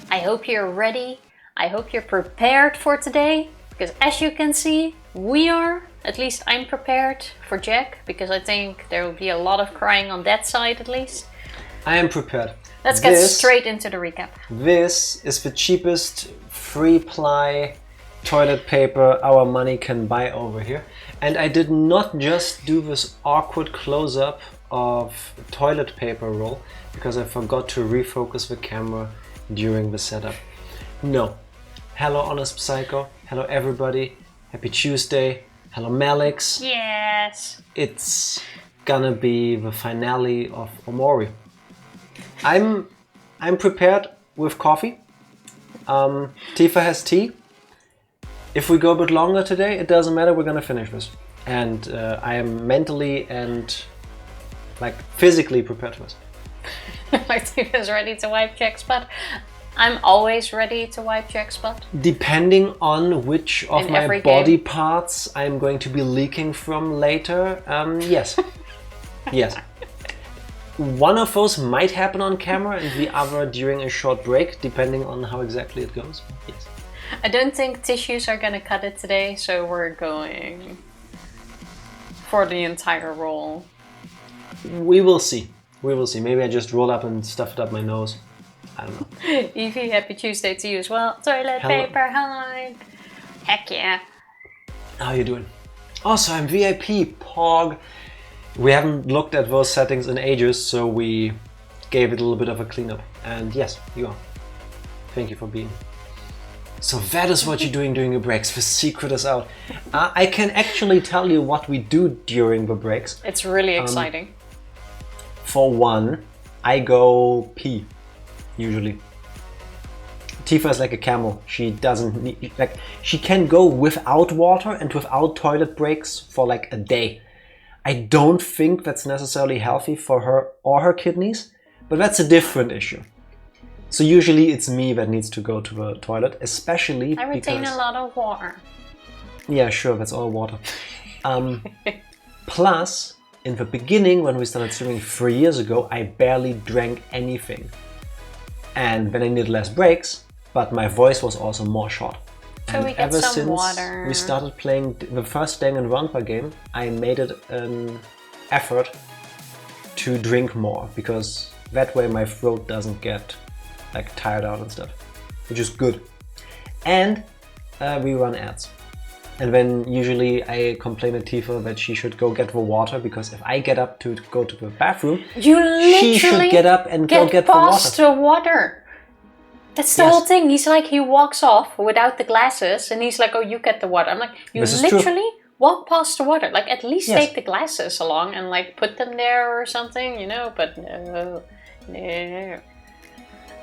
I hope you're ready. I hope you're prepared for today, because as you can see, we are. At least I'm prepared for Jack, because I think there will be a lot of crying on that side at least. I am prepared. Let's get straight into the recap. This is the cheapest free-ply toilet paper our money can buy over here. And I did not just do this awkward close-up of toilet paper roll because I forgot to refocus the camera during the setup. No. Hello, Honest Psycho. Hello, everybody. Happy Tuesday. Hello, Malix. Yes. It's gonna be the finale of OMORI. I'm prepared with coffee. Tifa has tea. If we go a bit longer today, it doesn't matter. We're gonna finish this. And I am mentally and physically prepared for this. Like Tifa's ready to wipe Jack's butt. I'm always ready to wipe Jack's butt. Depending on which of my body parts I'm going to be leaking from later, yes. Yes. One of those might happen on camera and the other during a short break, depending on how exactly it goes. Yes. I don't think tissues are gonna cut it today, so we're going for the entire roll. We will see. We will see. Maybe I just roll up and stuff it up my nose. I don't know. Evie, happy Tuesday to you as well. Toilet paper hype. Heck yeah. How you doing? Also, I'm VIP, Pog. We haven't looked at those settings in ages, so we gave it a little bit of a cleanup. And yes, you are. Thank you for being. So that is what you're doing during your breaks. The secret is out. I can actually tell you what we do during the breaks. It's really exciting. For one, I go pee, usually. Tifa is like a camel. She doesn't need, she can go without water and without toilet breaks for a day. I don't think that's necessarily healthy for her or her kidneys, but that's a different issue. So usually it's me that needs to go to the toilet, especially I retain a lot of water. Yeah, sure, that's all water. Plus, in the beginning, when we started swimming 3 years ago, I barely drank anything. And then I needed less breaks, but my voice was also more short. So and we get ever some since water. We started playing the first Danganronpa game, I made it an effort to drink more, because that way my throat doesn't get tired out and stuff, which is good. And we run ads. And then usually I complain to Tifa that she should go get the water, because if I get up to go to the bathroom, she should get up and go get the water. Past the water. That's the whole thing. He's he walks off without the glasses and he's like, oh, you get the water. I'm like, you literally walk past the water. At least take the glasses along and put them there or something, but no.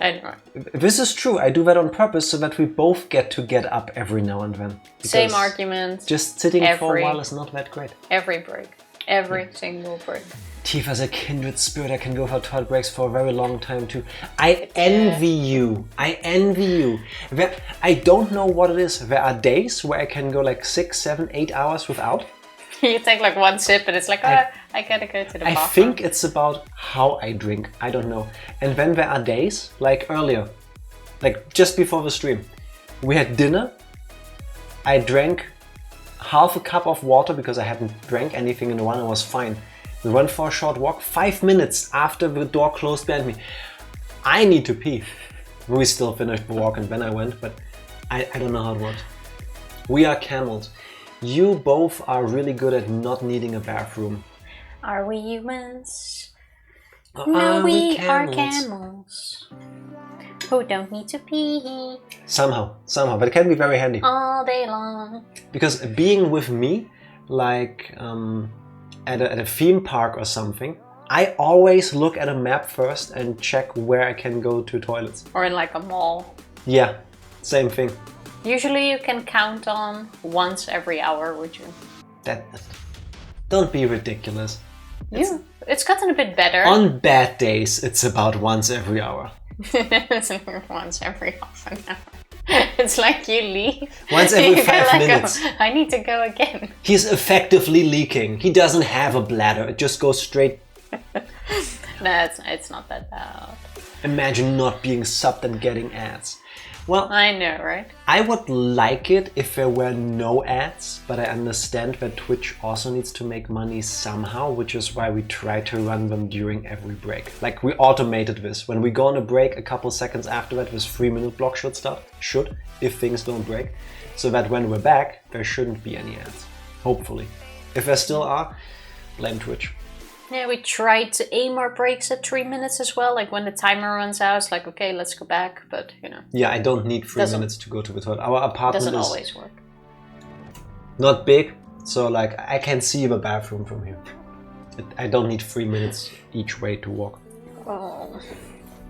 Anyway. This is true. I do that on purpose so that we both get to get up every now and then. Same argument. Just sitting for a while is not that great. Every break. Every single break. Tifa's a kindred spirit. I can go for toilet breaks for a very long time too. I envy you. I envy you. I don't know what it is. There are days where I can go 6, 7, 8 hours without. You take one sip and it's I gotta go to the bathroom. I think it's about how I drink. I don't know. And then there are days, earlier, just before the stream, we had dinner. I drank half a cup of water because I hadn't drank anything in a while and was fine. We went for a short walk 5 minutes after the door closed behind me. I need to pee. We still finished the walk and then I went, but I don't know how it works. We are camels. You both are really good at not needing a bathroom. Are we humans? No, we are camels who don't need to pee. Somehow, but it can be very handy. All day long. Because being with me, at a theme park or something, I always look at a map first and check where I can go to toilets. Or in a mall. Yeah, same thing. Usually you can count on once every hour, would you? Don't be ridiculous. It's gotten a bit better. On bad days, it's about once every hour. Once every half an hour. It's you leave. Once every 5 minutes. Oh, I need to go again. He's effectively leaking. He doesn't have a bladder. It just goes straight. No, it's not that bad. Imagine not being subbed and getting ads. Well, I know, right? I would like it if there were no ads, but I understand that Twitch also needs to make money somehow, which is why we try to run them during every break. Like, we automated this. When we go on a break, a couple seconds after that, this 3-minute block should start. Should, if things don't break. So that when we're back, there shouldn't be any ads. Hopefully. If there still are, blame Twitch. Yeah, we tried to aim our breaks at 3 minutes as well. Like when the timer runs out, it's like, okay, let's go back. But, you know. Yeah, I don't need 3 minutes to go to the toilet. Our apartment doesn't is always work. Not big, so like I can see the bathroom from here. I don't need 3 minutes each way to walk. Oh,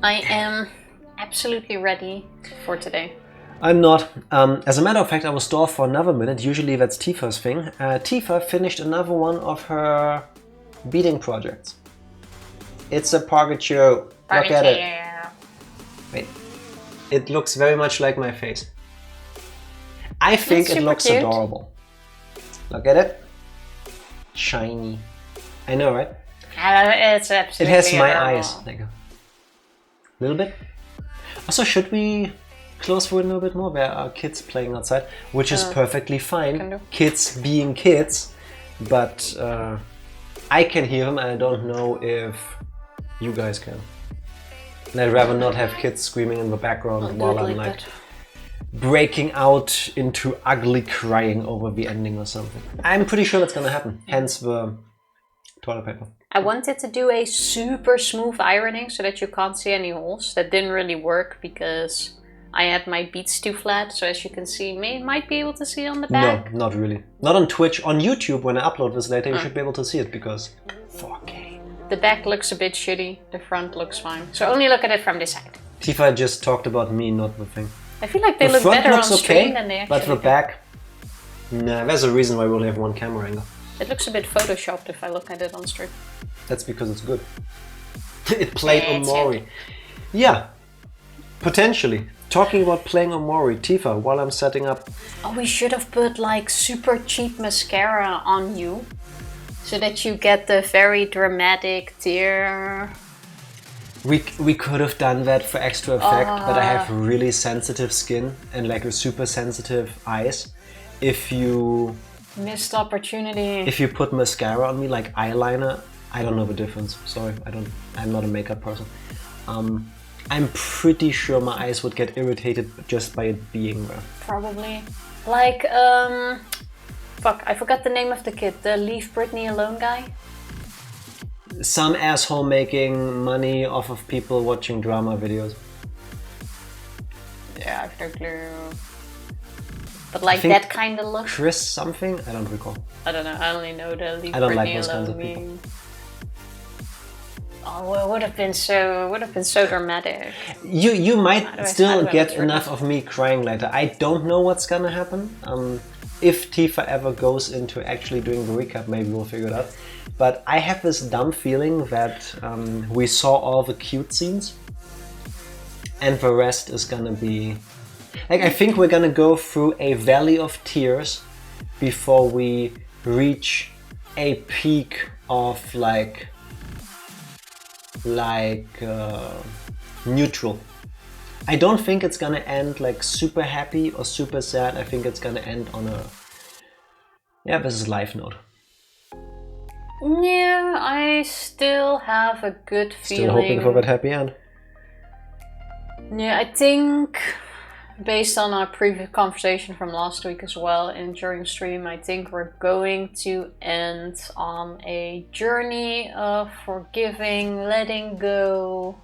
I am absolutely ready for today. I'm not. As a matter of fact, I was stalled for another minute. Usually that's Tifa's thing. Tifa finished another one of her beading projects. It's a Pikachu. Look at it. Wait. It looks very much like my face. I think it looks cute. Adorable. Look at it. Shiny. I know, right? It's absolutely It has my adorable. eyes. Like a little bit. Also, should we close the window a bit more? There are kids playing outside, which is perfectly fine. Kids being kids, but I can hear them and I don't know if you guys can. And I'd rather not have kids screaming in the background while I'm like breaking out into ugly crying over the ending or something. I'm pretty sure that's gonna happen, hence the toilet paper. I wanted to do a super smooth ironing so that you can't see any holes. That didn't really work because I had my beads too flat, so as you can see, might be able to see on the back. No, not really. Not on Twitch. On YouTube, when I upload this later, you should be able to see it because 4K. The back looks a bit shitty, the front looks fine. So only look at it from this side. Tifa just talked about me, not the thing. I feel like they look better on stream than they actually but the back, nah, there's a reason why we only have one camera angle. It looks a bit photoshopped if I look at it on stream. That's because it's good. It played OMORI. Yeah, potentially. Talking about playing OMORI, Tifa, while I'm setting up... Oh, we should have put like super cheap mascara on you. So that you get the very dramatic tear. We could have done that for extra effect, but I have really sensitive skin and like a super sensitive eyes. If you... Missed opportunity. If you put mascara on me, like eyeliner, I don't know the difference. Sorry, I'm not a makeup person. I'm pretty sure my eyes would get irritated just by it being there. Probably. Like, fuck, I forgot the name of the kid. The Leave Britney Alone guy? Some asshole making money off of people watching drama videos. Yeah, I've no clue. But like that kind of look? Chris something? I don't recall. I don't know, I only know the Leave I don't Britney like those Alone kinds of people. meme. Oh, it would have been so dramatic. You might still get enough of me crying later. I don't know what's gonna happen. If Tifa ever goes into actually doing the recap, maybe we'll figure it out. But I have this dumb feeling that we saw all the cute scenes and the rest is gonna be... Like, I think we're gonna go through a valley of tears before we reach a peak of like neutral. I don't think it's gonna end like super happy or super sad. I think it's gonna end on a... Yeah, this is life note. Yeah, I still have a good feeling. Still hoping for that happy end. Yeah, I think based on our previous conversation from last week as well and during stream, I think we're going to end on a journey of forgiving, letting go,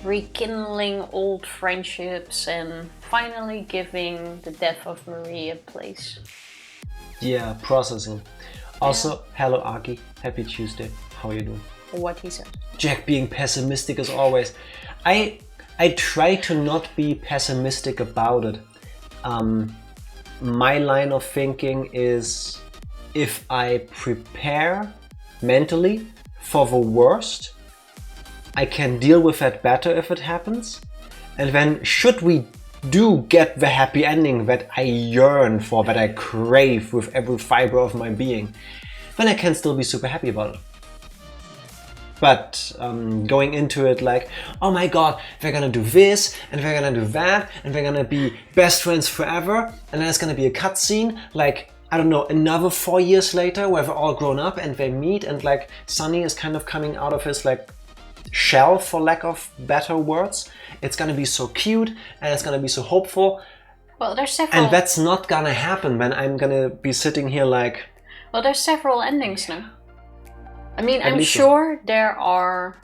rekindling old friendships and finally giving the death of Marie a place. Yeah, processing. Also, hello Aki, happy Tuesday. How are you doing? What he said. Jack being pessimistic as always. I try to not be pessimistic about it. My line of thinking is if I prepare mentally for the worst, I can deal with that better if it happens. And then should we do get the happy ending that I yearn for, that I crave with every fiber of my being, then I can still be super happy about it. But going into it like, oh my god, we're gonna do this, and we're gonna do that, and we're gonna be best friends forever, and then it's gonna be a cutscene, like, I don't know, another 4 years later, where they're all grown up, and they meet, and like, Sunny is kind of coming out of his like, shell, for lack of better words. It's gonna be so cute, and it's gonna be so hopeful. Well, there's several... And that's not gonna happen when I'm gonna be sitting here like... Well, there's several endings now. I mean, I'm sure there are...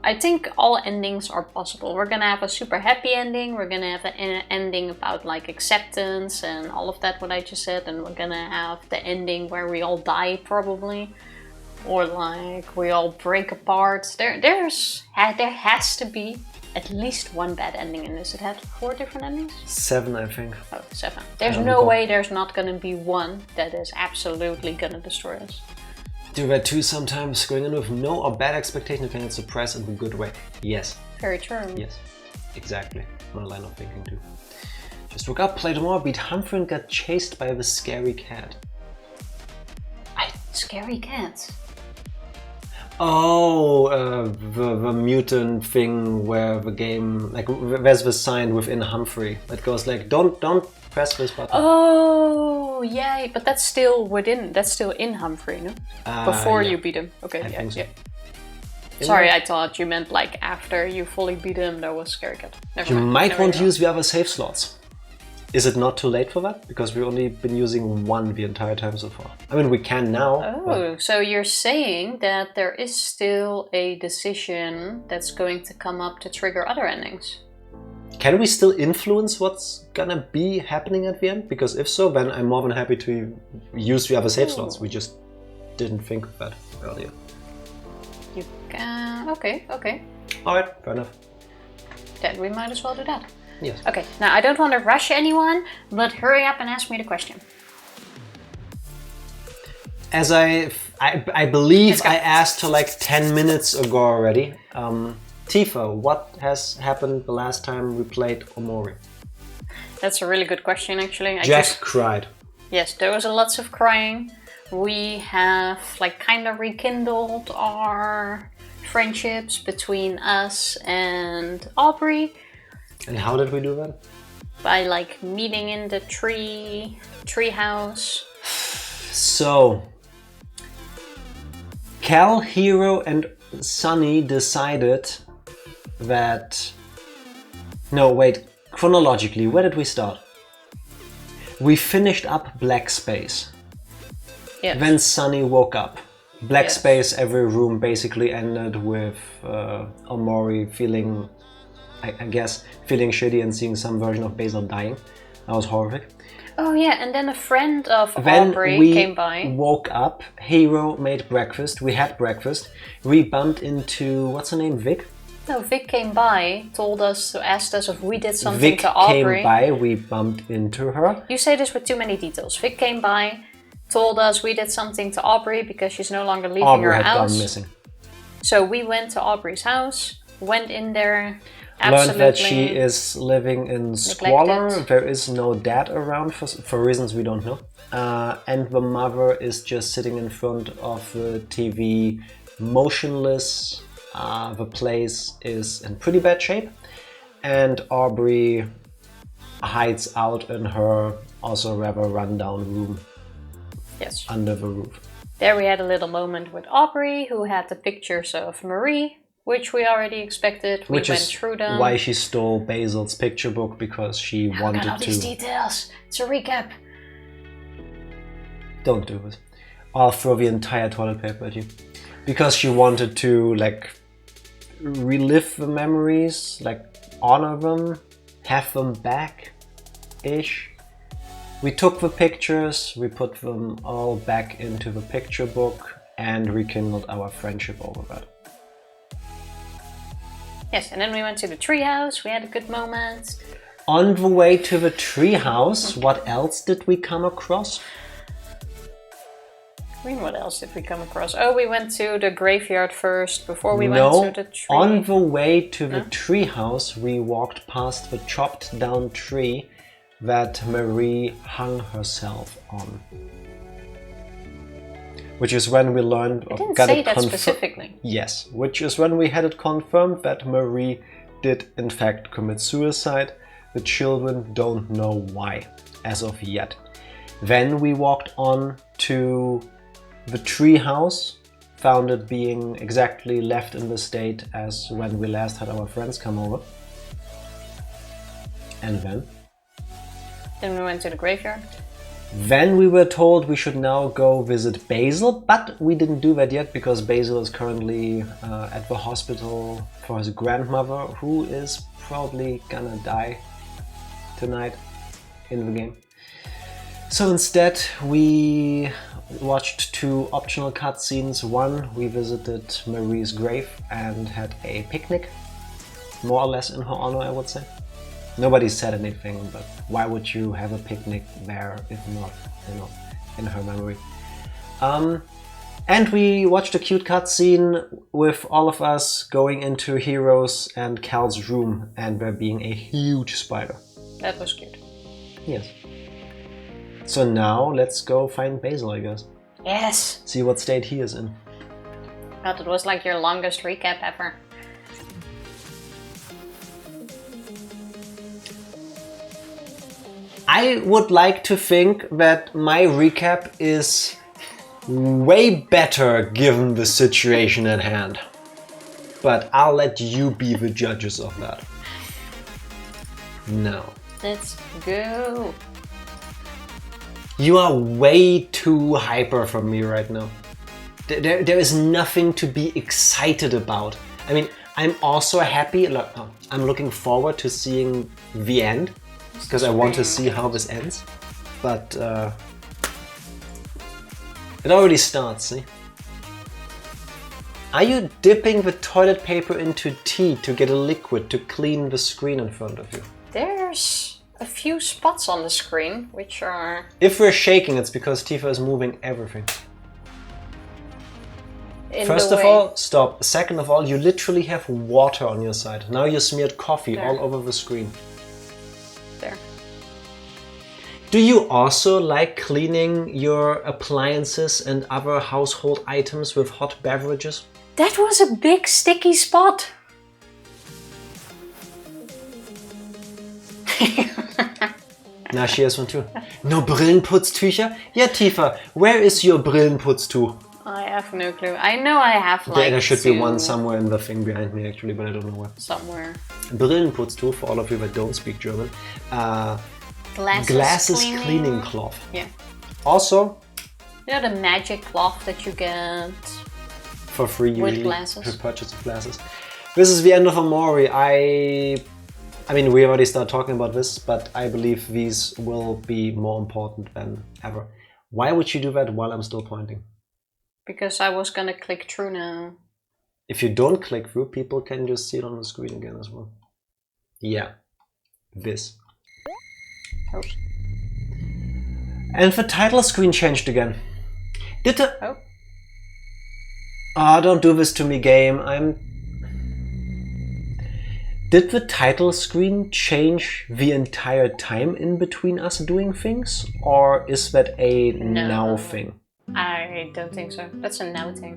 I think all endings are possible. We're gonna have a super happy ending. We're gonna have an ending about like acceptance and all of that, what I just said. And we're gonna have the ending where we all die probably. Or like we all break apart. There has to be at least one bad ending in this. It had 4 different endings? 7, I think. Oh, 7. There's no way there's not gonna be one that is absolutely gonna destroy us. Do that too sometimes, going in with no or bad expectation, you can get surprised in a good way. Yes. Very true. Yes, exactly. My line of thinking too. Just woke up, played more, beat Humphrey and got chased by the scary cat. Scary cat? Oh, the mutant thing where the game, like, there's the sign within Humphrey that goes like, don't press this button. Oh, yeah, but that's still in Humphrey, no? Before you beat him. Okay, I think so. Sorry, I thought you meant like after you fully beat him, there was Scary Cat. Never mind. Might want to use the other save slots. Is it not too late for that? Because we've only been using 1 the entire time so far. I mean, we can now. Oh, so you're saying that there is still a decision that's going to come up to trigger other endings? Can we still influence what's gonna be happening at the end? Because if so, then I'm more than happy to use the other save slots. We just didn't think of that earlier. You can... Okay. Alright, fair enough. Then we might as well do that. Yes. Okay, now I don't want to rush anyone, but hurry up and ask me the question. As I believe I asked her like 10 minutes ago already. Tifa, what has happened the last time we played Omori? That's a really good question, actually. Jack cried. Yes, there was lots of crying. We have like kind of rekindled our friendships between us and Aubrey. And how did we do that? By like meeting in the tree house. So, Cal, Hero, and Sunny decided that... No, wait. Chronologically, where did we start? We finished up Black Space. Yes. Then Sunny woke up. Black Space, every room basically ended with Omori feeling... I guess, feeling shitty and seeing some version of Basil dying. That was horrific. Oh yeah, and then a friend of Aubrey came by. We woke up, Hero made breakfast, we had breakfast, we bumped into, what's her name, Vic? No, Vic came by, asked us if we did something to Aubrey. Vic came by, we bumped into her. You say this with too many details. Vic came by, told us we did something to Aubrey because she's no longer leaving her house. Aubrey had gone missing. So we went to Aubrey's house, went in there. Learned that she is living in squalor. There is no dad around for reasons we don't know. And the mother is just sitting in front of the TV, motionless. The place is in pretty bad shape. And Aubrey hides out in her also rather rundown room. Yes. Under the roof. There we had a little moment with Aubrey, who had the pictures of Marie. Which we already expected. We went through them. Why she stole Basil's picture book, because she wanted to... all these details. It's a recap. Don't do this. I'll throw the entire toilet paper at you. Because she wanted to, like, relive the memories, like, honor them, have them back-ish. We took the pictures, we put them all back into the picture book, and rekindled our friendship over that. Yes, and then we went to the treehouse, we had a good moment. On the way to the treehouse, what else did we come across? I mean, what else did we come across? Oh, we went to the graveyard first, before we went to the tree. On the way to the treehouse, we walked past the chopped down tree that Marie hung herself on. which is when we learned... I didn't say that specifically. Yes, which is when we had it confirmed that Marie did in fact commit suicide. The children don't know why, as of yet. Then we walked on to the tree house, found it being exactly left in the state as when we last had our friends come over. And then? Then we went to the graveyard. Then we were told we should now go visit Basil, but we didn't do that yet because Basil is currently at the hospital for his grandmother, who is probably gonna die tonight in the game. So instead we watched 2 optional cutscenes. One, we visited Marie's grave and had a picnic, more or less in her honor, I would say. Nobody said anything, but why would you have a picnic there if not, in her memory? And we watched a cute cutscene with all of us going into Heroes and Cal's room and there being a huge spider. That was cute. Yes. So now let's go find Basil, I guess. Yes! See what state he is in. God, it was like your longest recap ever. I would like to think that my recap is way better given the situation at hand. But I'll let you be the judges of that. No. Let's go. You are way too hyper for me right now. There is nothing to be excited about. I mean, I'm also happy, I'm looking forward to seeing the end, because I want to see how this ends. But it already starts, see? Are you dipping the toilet paper into tea to get a liquid to clean the screen in front of you? There's a few spots on the screen, which are... If we're shaking, it's because Tifa is moving everything. First of all, stop. Second of all, you literally have water on your side. Now you smeared coffee all over the screen. There. Do you also like cleaning your appliances and other household items with hot beverages? That was a big sticky spot. Na, she has one too. No Brillenputztücher? Yeah, Tifa, where is your Brillenputztuch? I have no clue. I know I have like there should be one somewhere in the thing behind me actually, but I don't know where. Somewhere. Brillenputztuch, for all of you that don't speak German. Glasses cleaning cloth. Yeah. Also... You know the magic cloth that you get... For free usually. With glasses. For purchase of glasses. This is the end of OMORI. I mean, we already started talking about this, but I believe these will be more important than ever. Why would you do that while I'm still pointing? Because I was gonna click through now. If you don't click through, people can just see it on the screen again as well. Yeah. This. Oh. And the title screen changed again. Did the... Oh. Oh, don't do this to me, game. Did the title screen change the entire time in between us doing things? Or is that a now thing? I don't think so. That's a now thing.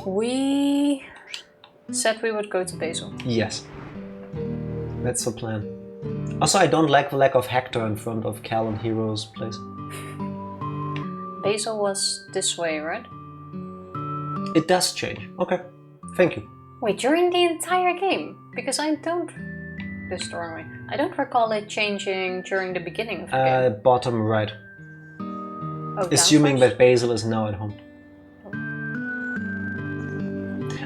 We said we would go to Basil. Yes. That's the plan. Also, I don't like the lack of Hector in front of Cal and Hero's place. Basil was this way, right? It does change. Okay. Thank you. Wait, during the entire game? Because I don't... This is the wrong way. I don't recall it changing during the beginning of the game. Bottom right. Oh, assuming that Basil is now at home.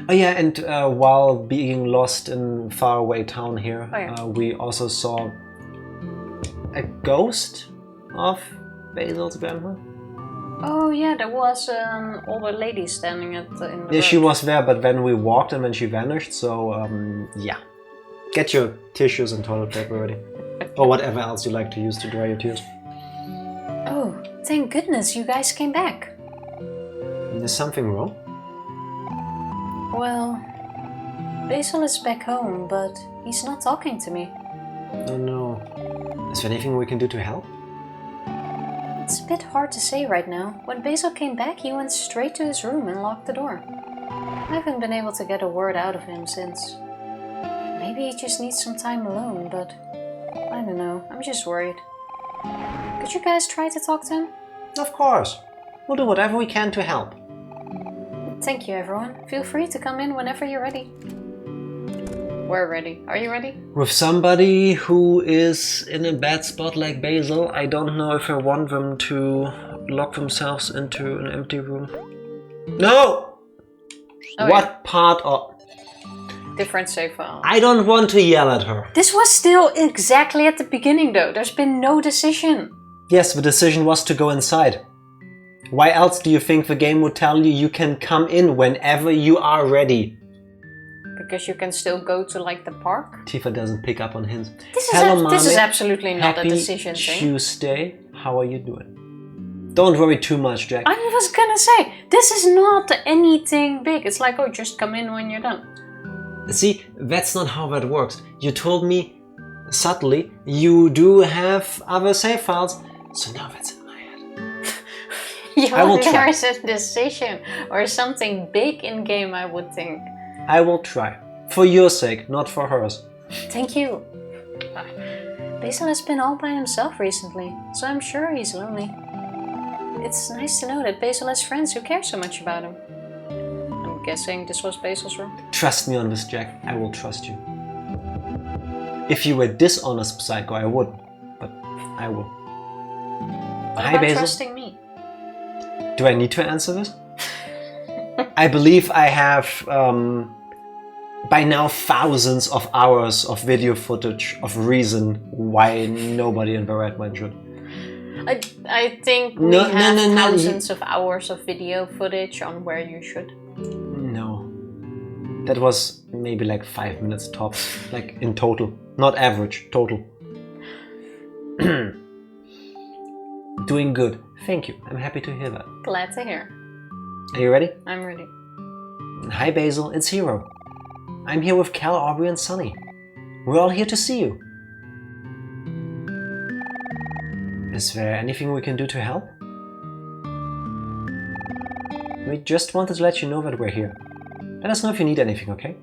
Oh yeah, and while being lost in Faraway town here, we also saw a ghost of Basil's grandma. Oh yeah, there was an older lady standing in the road. Yeah, she was there, but then we walked and then she vanished, so yeah. Get your tissues and toilet paper ready. Or whatever else you like to use to dry your tears. Oh, thank goodness you guys came back. Is something wrong? Well, Basil is back home, but he's not talking to me. Oh no. Is there anything we can do to help? It's a bit hard to say right now. When Basil came back, he went straight to his room and locked the door. I haven't been able to get a word out of him since. Maybe he just needs some time alone, but I don't know, I'm just worried. Could you guys try to talk to him? Of course. We'll do whatever we can to help. Thank you, everyone. Feel free to come in whenever you're ready. We're ready. Are you ready? With somebody who is in a bad spot like Basil, I don't know if I want them to lock themselves into an empty room. No! Oh, what yeah. part of... Different save file. I don't want to yell at her. This was still exactly at the beginning though. There's been no decision. Yes, the decision was to go inside. Why else do you think the game would tell you you can come in whenever you are ready? Because you can still go to like the park? Tifa doesn't pick up on hints. This is absolutely not a decision thing. Happy Tuesday. How are you doing? Don't worry too much, Jack. I was gonna say, this is not anything big. It's like, oh, just come in when you're done. See, that's not how that works. You told me subtly you do have other save files, so now that's in my head. I will try. There's a decision or something big in game, I would think. I will try. For your sake, not for hers. Thank you. Basil has been all by himself recently, so I'm sure he's lonely. It's nice to know that Basil has friends who care so much about him. I'm guessing this was Basil's room. Trust me on this, Jack. I will trust you. If you were dishonest psycho, I wouldn't, but I will. What Hi, about Basil. trusting me? Do I need to answer this? I believe I have by now thousands of hours of video footage of reason why nobody in the right mind should. I think we have thousands of hours of video footage on where you should. No. That was maybe like 5 minutes tops, like in total. Not average, total. Doing good. Thank you. I'm happy to hear that. Glad to hear. Are you ready? I'm ready. Hi Basil, it's Hero. I'm here with Cal, Aubrey and Sunny. We're all here to see you. Is there anything we can do to help? We just wanted to let you know that we're here. Let us know if you need anything, okay?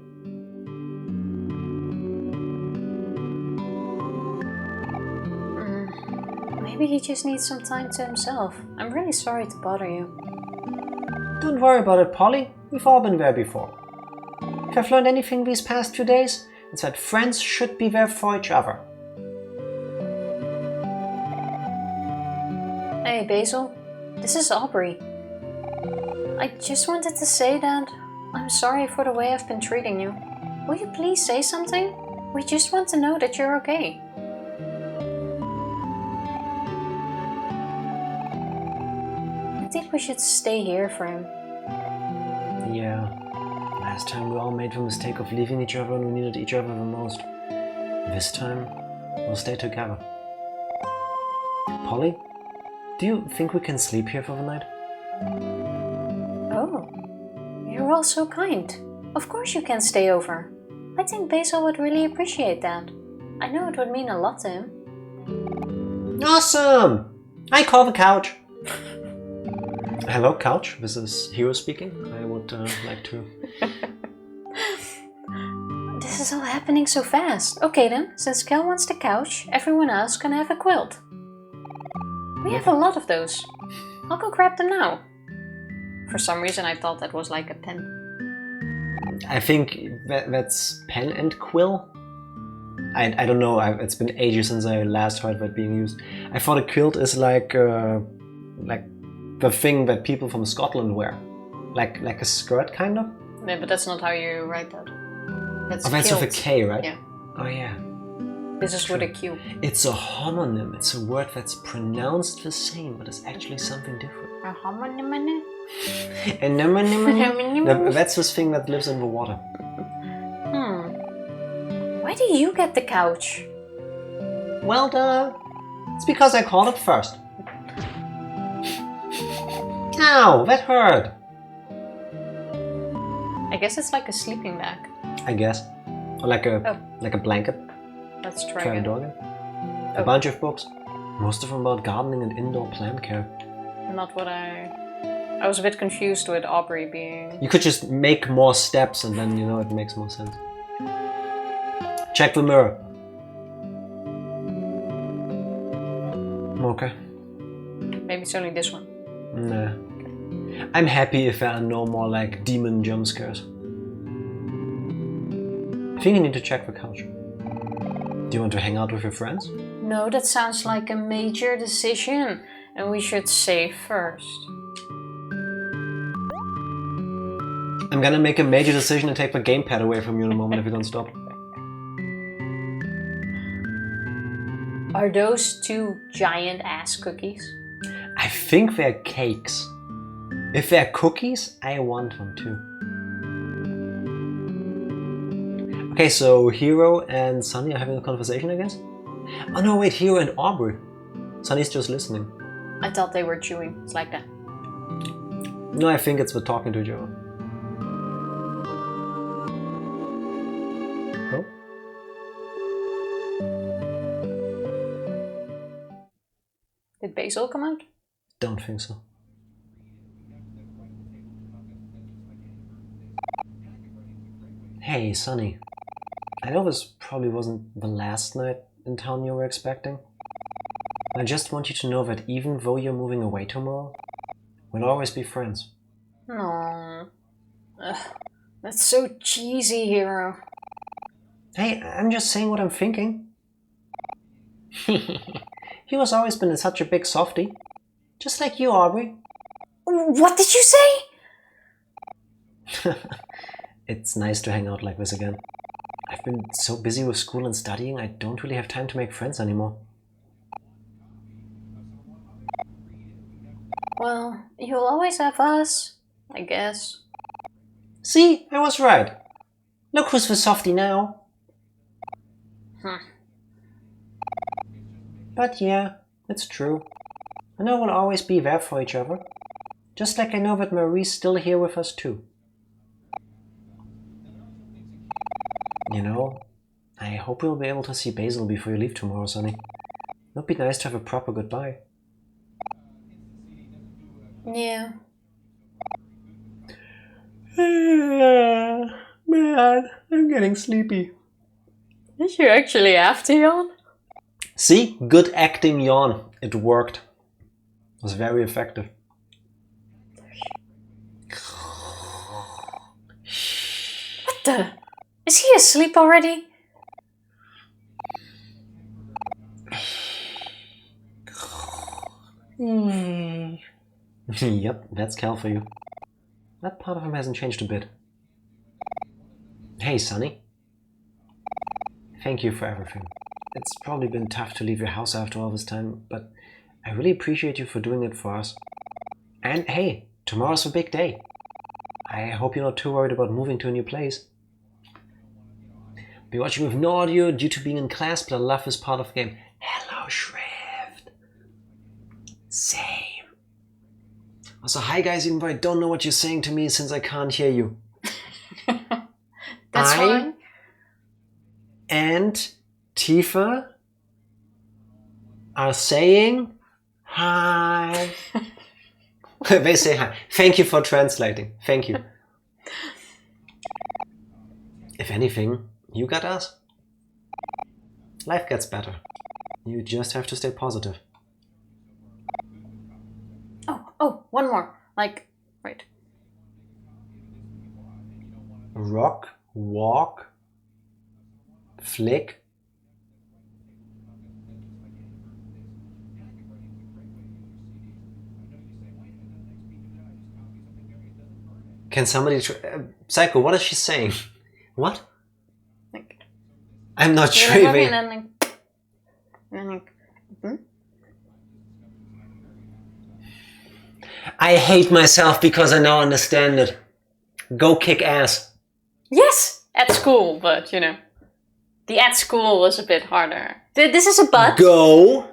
Maybe he just needs some time to himself. I'm really sorry to bother you. Don't worry about it, Polly. We've all been there before. If I've learned anything these past few days, it's that friends should be there for each other. Hey Basil, this is Aubrey. I just wanted to say that I'm sorry for the way I've been treating you. Will you please say something? We just want to know that you're okay. I think we should stay here for him. Yeah. Last time we all made the mistake of leaving each other when we needed each other the most. This time, we'll stay together. Polly, do you think we can sleep here for the night? Oh, you're all so kind. Of course you can stay over. I think Basil would really appreciate that. I know it would mean a lot to him. Awesome! I call the couch. Hello, couch. This is Hero speaking. I would like to... This is all happening so fast. Okay then, since Kel wants the couch, everyone else can have a quilt. We have a lot of those. I'll go grab them now. For some reason I thought that was like a pen. I think that's pen and quill. I don't know. It's been ages since I last heard that being used. I thought a quilt is like the thing that people from Scotland wear, like a skirt kind of. Yeah, but that's not how you write that. That's with a K, right? Yeah. Oh yeah. This is with a Q. It's a homonym. It's a word that's pronounced the same, but it's actually something different. A homonym? That's this thing that lives in the water. Why do you get the couch? Well, it's because I called it first. Ow, that hurt. I guess it's like a sleeping bag. I guess, or like a blanket. Let's try it. A bunch of books. Most of them about gardening and indoor plant care. Not what I was a bit confused with Aubrey being... You could just make more steps and then, you know, it makes more sense. Check the mirror. Okay. Maybe it's only this one. Nah. I'm happy if there are no more like demon jump scares. I think you need to check the couch. Do you want to hang out with your friends? No, that sounds like a major decision. And we should save first. I'm gonna make a major decision and take the gamepad away from you in a moment if you don't stop. Are those 2 giant ass cookies? I think they're cakes. If they're cookies, I want them too. Okay, so Hero and Sunny are having a conversation, I guess? Oh no, wait, Hero and Aubrey. Sunny's just listening. I thought they were chewing. It's like that. No, I think it's the talking to each other. Oh? Did Basil come out? Don't think so. Hey, Sunny. I know this probably wasn't the last night in town you were expecting. I just want you to know that even though you're moving away tomorrow, we'll always be friends. No. That's so cheesy, Hero. Hey, I'm just saying what I'm thinking. He was always been such a big softie. Just like you, Aubrey. What did you say? It's nice to hang out like this again. I've been so busy with school and studying, I don't really have time to make friends anymore. Well, you'll always have us, I guess. See, I was right. Look who's the softie now. But yeah, it's true. I know we'll always be there for each other. Just like I know that Marie's still here with us too. You know, I hope we'll be able to see Basil before you leave tomorrow, Sunny. It'd be nice to have a proper goodbye. Yeah. Man, I'm getting sleepy. Did you actually have to yawn? See? Good acting yawn. It worked. It was very effective. What the? Is he asleep already? Yep, that's Cal for you. That part of him hasn't changed a bit. Hey, Sunny. Thank you for everything. It's probably been tough to leave your house after all this time, but I really appreciate you for doing it for us. And hey, tomorrow's a big day. I hope you're not too worried about moving to a new place. Be watching with no audio due to being in class, but I love this part of the game. Hello, Shrift. Same. Also, hi guys, even though I don't know what you're saying to me since I can't hear you. That's fine. And Tifa are saying hi. They say hi. Thank you for translating. Thank you. If anything, you got us. Life gets better. You just have to stay positive. Oh, one more. Like, right. Rock, walk, flick. Can somebody Psycho, what is she saying? What? Like, I'm not sure. I hate myself because I now understand it. Go kick ass. Yes, at school, but you know, the at school was a bit harder. This is a butt. Go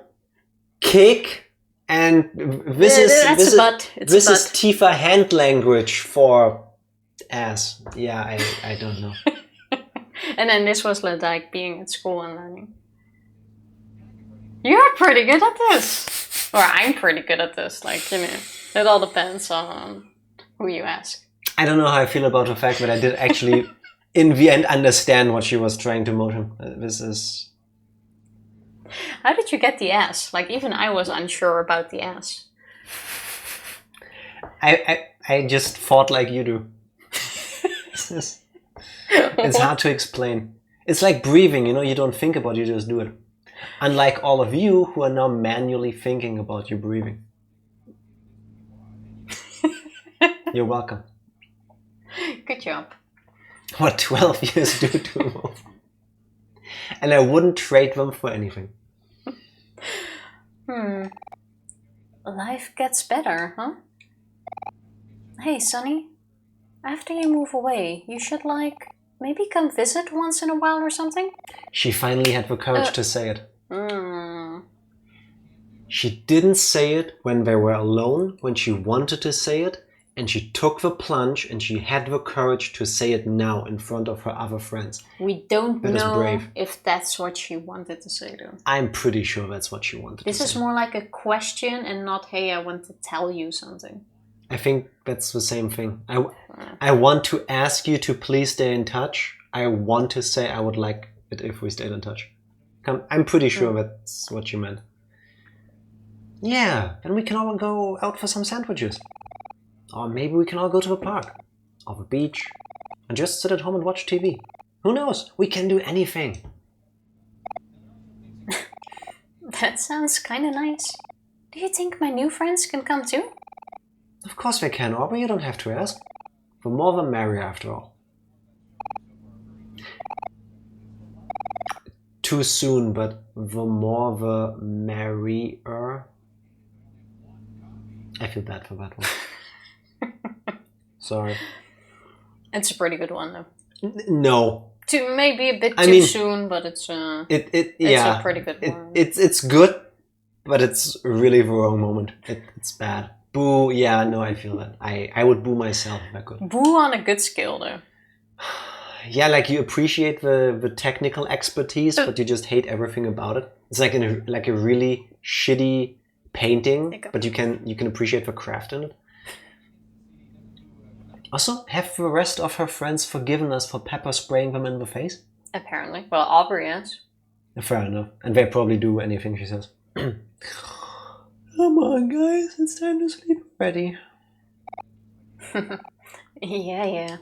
kick, and this is Tifa hand language for ass. Yeah, I don't know. And then this was like being at school and learning. You're pretty good at this. Or I'm pretty good at this. Like, you know, it all depends on who you ask. I don't know how I feel about the fact that I did actually, in the end, understand what she was trying to motion. This is... How did you get the ass? Like, even I was unsure about the ass. I just thought like you do. It's hard to explain. It's like breathing, you know, you don't think about it, you just do it. Unlike all of you who are now manually thinking about your breathing. You're welcome. Good job. What 12 years do to a moment. And I wouldn't trade them for anything. Life gets better, huh? Hey, Sonny. After you move away, you should, like, maybe come visit once in a while or something? She finally had the courage to say it. She didn't say it when they were alone, when she wanted to say it, and she took the plunge and she had the courage to say it now in front of her other friends. We don't know if that's what she wanted to say, though. I'm pretty sure that's what she wanted to say. This is more like a question and not, hey, I want to tell you something. I think that's the same thing. I want to ask you to please stay in touch. I want to say I would like it if we stayed in touch. I'm pretty sure that's what you meant. Yeah, and we can all go out for some sandwiches. Or maybe we can all go to the park. Or the beach. And just sit at home and watch TV. Who knows? We can do anything. That sounds kind of nice. Do you think my new friends can come too? Of course they can, Aubrey. You don't have to ask. The more the merrier, after all. Too soon, but the more the merrier. I feel bad for that one. Sorry. It's a pretty good one, though. No. Maybe a bit too soon, but it's a pretty good one. It's good, but it's really the wrong moment. It's bad. Boo. Yeah, no, I feel that. I would boo myself if I could. Boo on a good scale, though. Yeah, like you appreciate the technical expertise, but you just hate everything about it. It's like a really shitty painting, but you can appreciate the craft in it. Also, have the rest of her friends forgiven us for pepper spraying them in the face? Apparently. Well, Aubrey is. Fair enough. And they probably do anything she says. Come on, guys. It's time to sleep already. Yeah.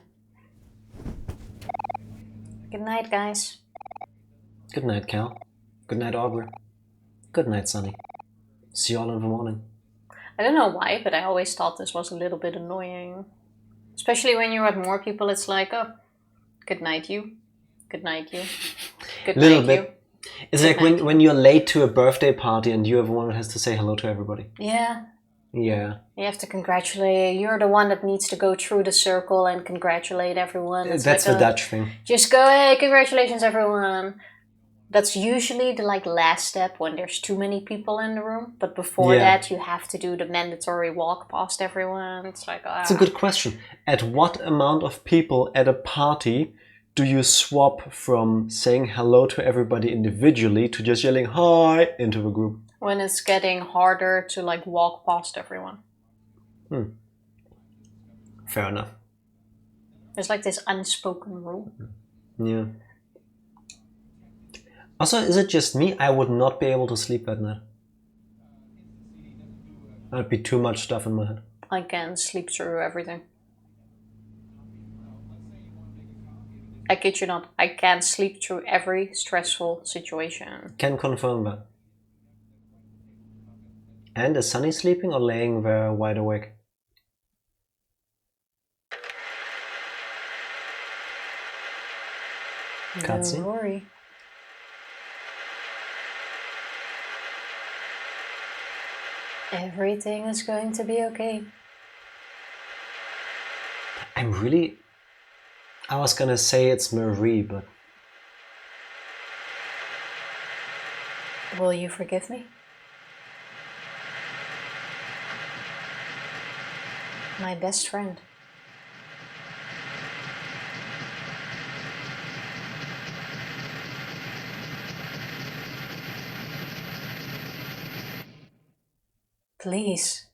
Good night, guys. Good night, Cal. Good night, Aubrey. Good night, Sonny. See you all in the morning. I don't know why, but I always thought this was a little bit annoying. Especially when you're with more people, it's like, oh, good night, you. Good night, you. Good night, little bit. you. It's good like when you're late to a birthday party and you're the one who has to say hello to everybody. Yeah. Yeah. You have to congratulate. You're the one that needs to go through the circle and congratulate everyone. It's that's like the Dutch thing. Just go, hey, congratulations, everyone. That's usually the last step when there's too many people in the room. But before that, you have to do the mandatory walk past everyone. It's like, It's a good question. At what amount of people at a party do you swap from saying hello to everybody individually to just yelling hi into the group? When it's getting harder to walk past everyone. Fair enough. There's this unspoken rule. Yeah. Also, is it just me? I would not be able to sleep that night. That'd be too much stuff in my head. I can't sleep through everything. I kid you not. I can't sleep through every stressful situation. Can confirm that. And is Sunny sleeping or laying there wide awake? Don't worry. Everything is going to be okay. I was gonna say it's Marie, but... Will you forgive me? My best friend. Please.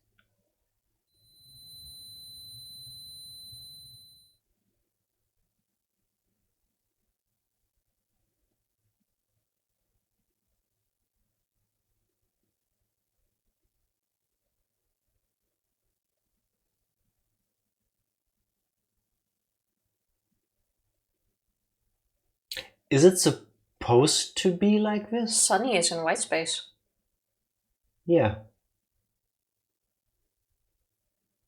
Is it supposed to be like this? Sunny is in white space. Yeah.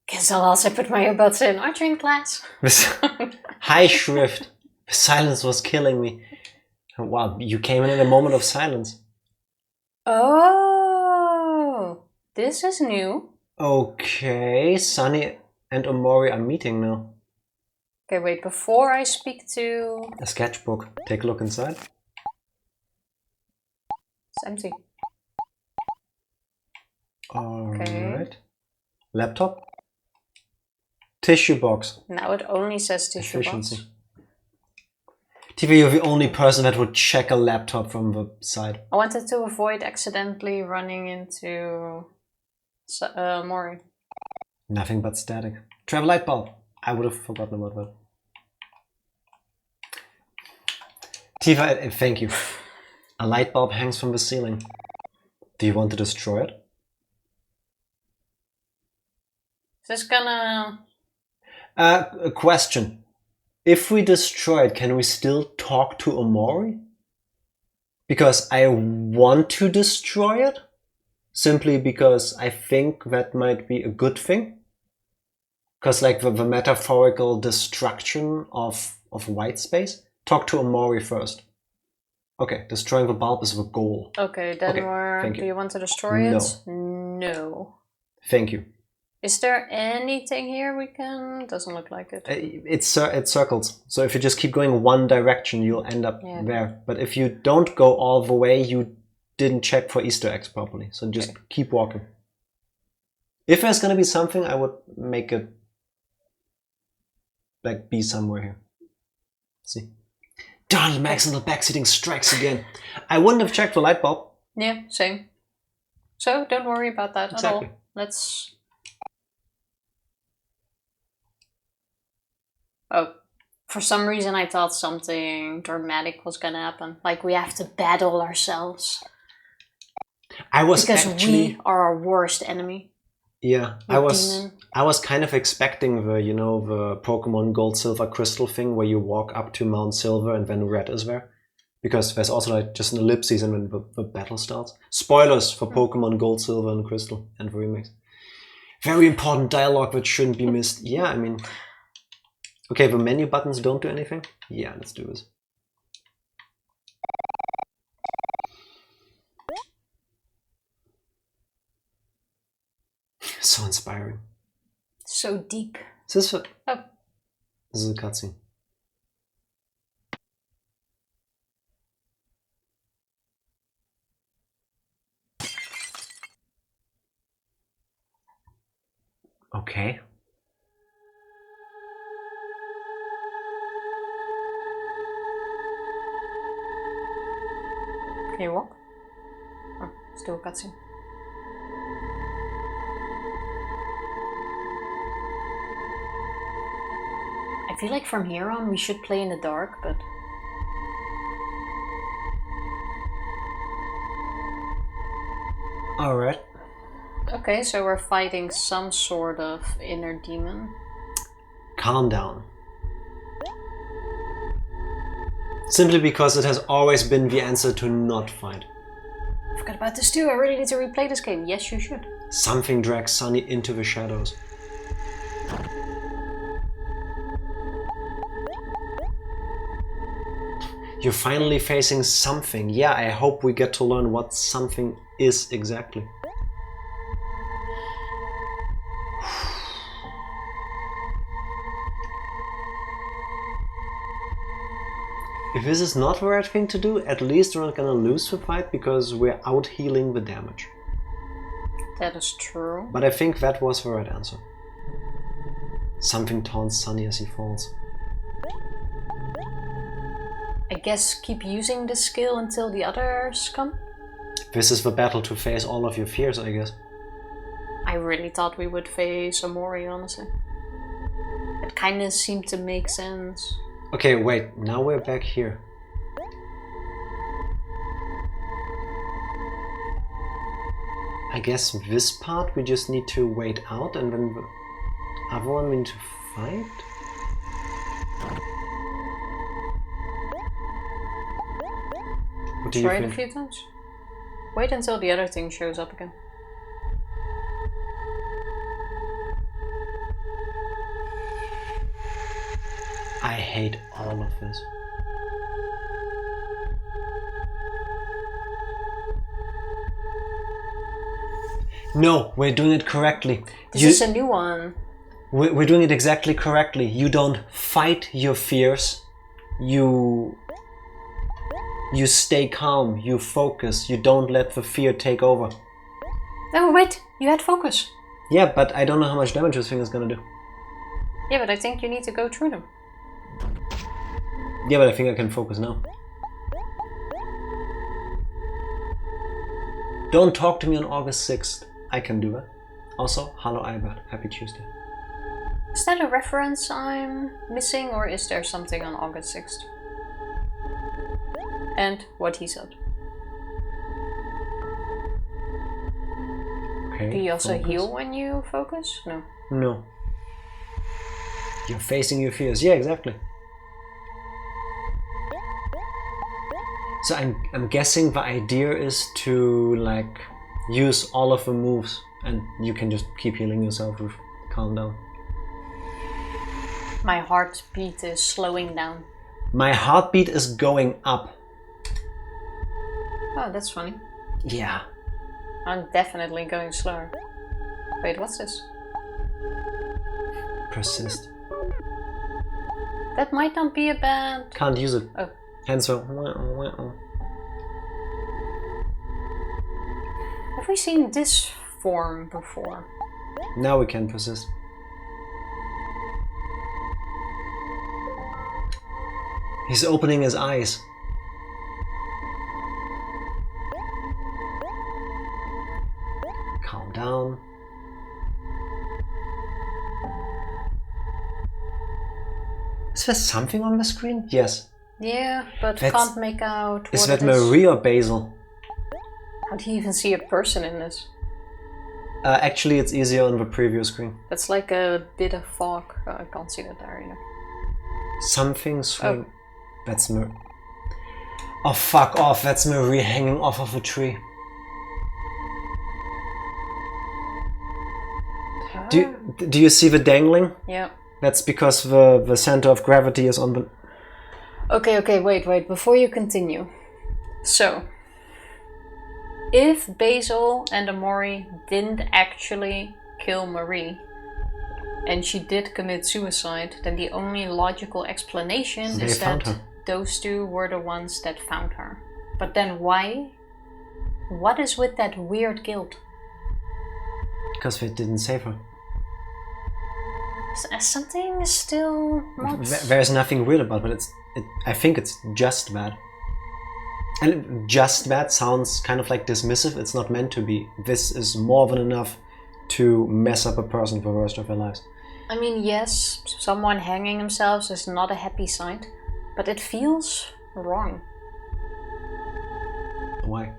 Guess I'll also put my earbuds in. Aren't you in class? High shrift. Silence was killing me. Wow, you came in a moment of silence. Oh, this is new. Okay, Sunny and Omori are meeting now. Okay, wait, before I speak to... A sketchbook. Take a look inside. It's empty. Alright. Okay. Laptop. Tissue box. Now it only says tissue Efficiency. box. TV, you're the only person that would check a laptop from the side. I wanted to avoid accidentally running into Mori. Nothing but static. Travel light bulb. I would have forgotten about that. Tifa, thank you. A light bulb hangs from the ceiling. Do you want to destroy it? Is this gonna... A question. If we destroy it, can we still talk to Omori? Because I want to destroy it. Simply because I think that might be a good thing. Because like the metaphorical destruction of white space. Talk to Omori first. Okay, destroying the bulb is the goal. Okay, then thank you. Do you want to destroy No. it? No. Thank you. Is there anything here we can... Doesn't look like it. It circles. So if you just keep going one direction, you'll end up there. But if you don't go all the way, you didn't check for Easter eggs properly. So just keep walking. If there's going to be something, I would make it like be somewhere here. See? Darn, Maximum backseating strikes again. I wouldn't have checked the light bulb. Yeah, same. So don't worry about that at all. Let's... Oh, for some reason I thought something dramatic was gonna happen. Like we have to battle ourselves. Because we are our worst enemy. Yeah, I was kind of expecting the, you know, the Pokemon Gold, Silver, Crystal thing where you walk up to Mount Silver and then Red is there. Because there's also like just an ellipses and when the battle starts. Spoilers for Pokemon Gold, Silver and Crystal and the remakes. Very important dialogue that shouldn't be missed. Yeah, I mean... Okay, the menu buttons don't do anything? Yeah, let's do this. So inspiring. So deep. Is this This is a cutscene. Okay. Can you walk? Oh, still a cutscene. I feel like from here on we should play in the dark, but... Alright. Okay, so we're fighting some sort of inner demon. Calm down. Simply because it has always been the answer to not fight. I forgot about this too, I really need to replay this game. Yes, you should. Something drags Sunny into the shadows. You're finally facing something. Yeah, I hope we get to learn what something is exactly. If this is not the right thing to do, at least we're not gonna lose the fight because we're out healing the damage. That is true. But I think that was the right answer. Something taunts Sunny as he falls. I guess keep using this skill until the others come? This is the battle to face all of your fears, I guess. really thought we would face OMORI, honestly. It kind of seemed to make sense. Okay, wait, now we're back here. I guess this part we just need to wait out, and then the other one we need to fight? What do you Try it think? a few times. Wait until the other thing shows up again. I hate all of this. No, we're doing it correctly. This is a new one. We're doing it exactly correctly. You don't fight your fears. You stay calm. You focus. You don't let the fear take over. Oh, wait. You had focus. Yeah, but I don't know how much damage this thing is gonna do. Yeah, but I think you need to go through them. Yeah, but I think I can focus now. Don't talk to me on August 6th. I can do that. Also, hello Albert. Happy Tuesday. Is that a reference I'm missing, or is there something on August 6th? And what he said. Okay. Do you also focus. heal when you focus? No. No. You're facing your fears. Yeah, exactly. So I'm guessing the idea is to like use all of the moves, and you can just keep healing yourself with calm down. My heartbeat is slowing down. My heartbeat is going up. Oh, that's funny. Yeah. I'm definitely going slower. Wait, what's this? Persist. That might not be a bad... Can't use it. Oh. Hence so. Have we seen this form before? Now we can persist. He's opening his eyes. Calm down. Is there something on the screen? Yes. Yeah, but can't make out Is what that it is. Marie or Basil? How do you even see a person in this? Actually, it's easier on the preview screen. That's like a bit of fog. I can't see that there either. Something swing. Oh. That's Marie. Oh, fuck off. That's Marie hanging off of a tree. Do you see the dangling? Yeah. That's because the center of gravity is on the... Okay, wait. Before you continue. So, if Basil and OMORI didn't actually kill Marie, and she did commit suicide, then the only logical explanation is that those two were the ones that found her. But then why? What is with that weird guilt? Because they didn't save her. Something is still not... There's nothing weird about it. I think it's just that. And just that sounds kind of like dismissive. It's not meant to be. This is more than enough to mess up a person for the rest of their lives. I mean, yes, someone hanging themselves is not a happy sight, but it feels wrong. Why?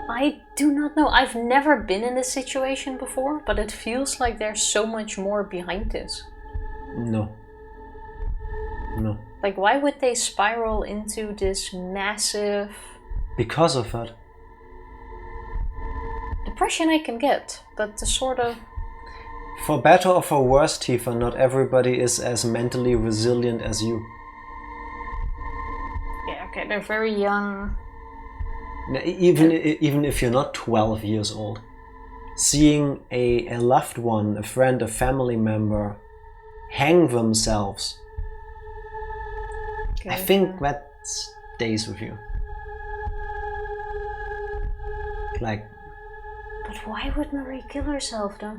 I do not know. I've never been in this situation before, but it feels like there's so much more behind this. No. Like, why would they spiral into this massive... Because of that. Depression I can get, but the sort of... For better or for worse, Tifa, not everybody is as mentally resilient as you. Yeah, okay, they're very young. Now, even if you're not 12 years old, seeing a loved one, a friend, a family member hang themselves, okay, I think that stays with you. Like... But why would Marie kill herself though?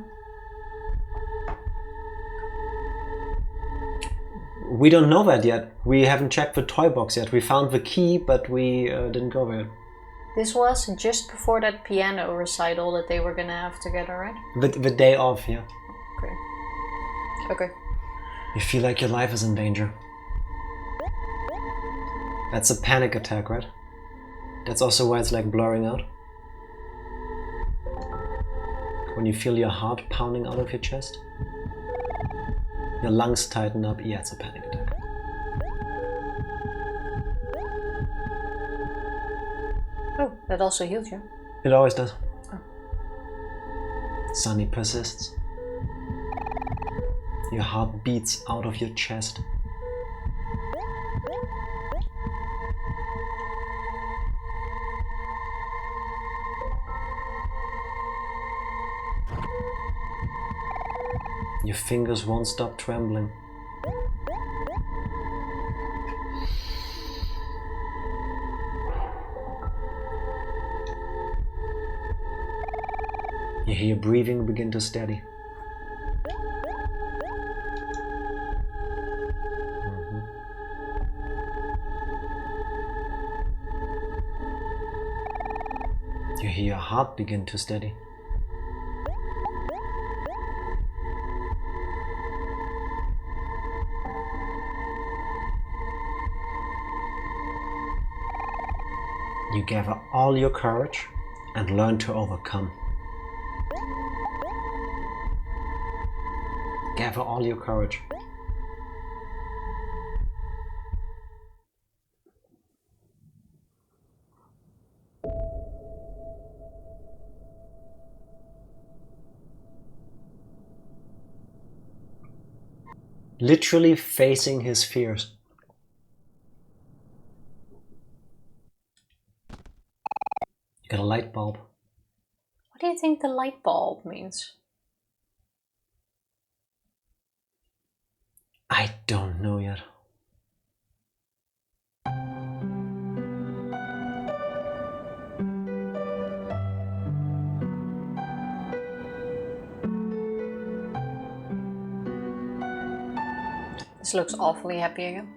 We don't know that yet. We haven't checked the toy box yet. We found the key, but we didn't go there. This was just before that piano recital that they were gonna have together, right? The day off, yeah. Okay. Okay. You feel like your life is in danger. That's a panic attack, right? That's also why it's like blurring out. When you feel your heart pounding out of your chest. Your lungs tighten up. Yeah, it's a panic attack. Oh, that also heals you. It always does. Oh. Sunny persists. Your heart beats out of your chest. Your fingers won't stop trembling. You hear your breathing begin to steady. You hear your heart begin to steady. You gather all your courage and learn to overcome. Gather all your courage. Literally facing his fears. You got a light bulb. What do you think the light bulb means? I don't know yet. This looks awfully happy again.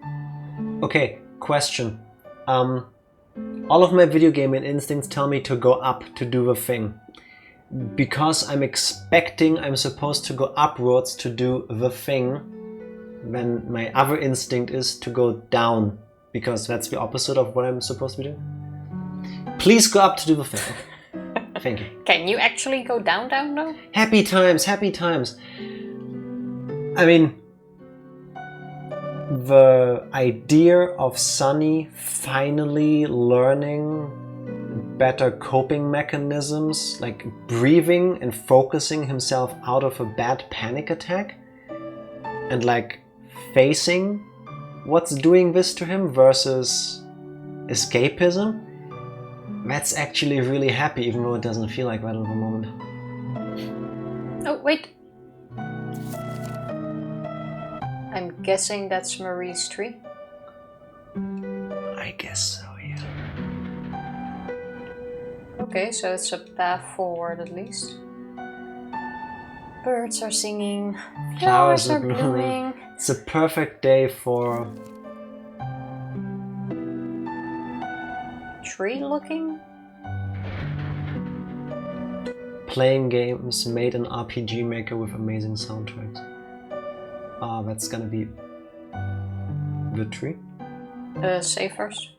Okay, question. All of my video gaming instincts tell me to go up to do the thing. Because I'm expecting I'm supposed to go upwards to do the thing, when my other instinct is to go down, because that's the opposite of what I'm supposed to be doing. Please go up to do the thing. Thank you. Can you actually go down though? Happy times, happy times. I mean, the idea of Sunny finally learning better coping mechanisms, like breathing and focusing himself out of a bad panic attack, and like facing what's doing this to him versus escapism, that's actually really happy, even though it doesn't feel like that at the moment. Oh, wait. I'm guessing that's Marie's tree. I guess so, yeah. Okay, so it's a path forward at least. Birds are singing, flowers are blooming. It's a perfect day for... tree looking? Playing games made in RPG Maker with amazing soundtracks. Ah, that's gonna be the tree. Save first.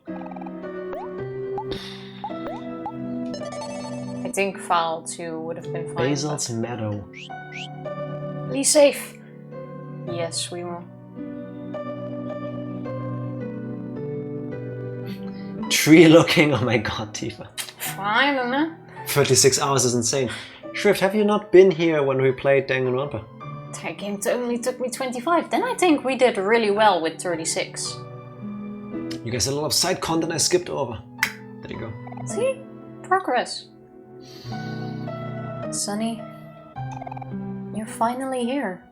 I think file 2 would have been fine. Basil's Meadow. Please save. Yes, we will. Tree looking, oh my god, Tifa. Fine, isn't it? 36 hours is insane. Shrift, have you not been here when we played Danganronpa? That game only took me 25. Then I think we did really well with 36. You guys had a lot of side content I skipped over. There you go. See? Progress. Sunny, you're finally here.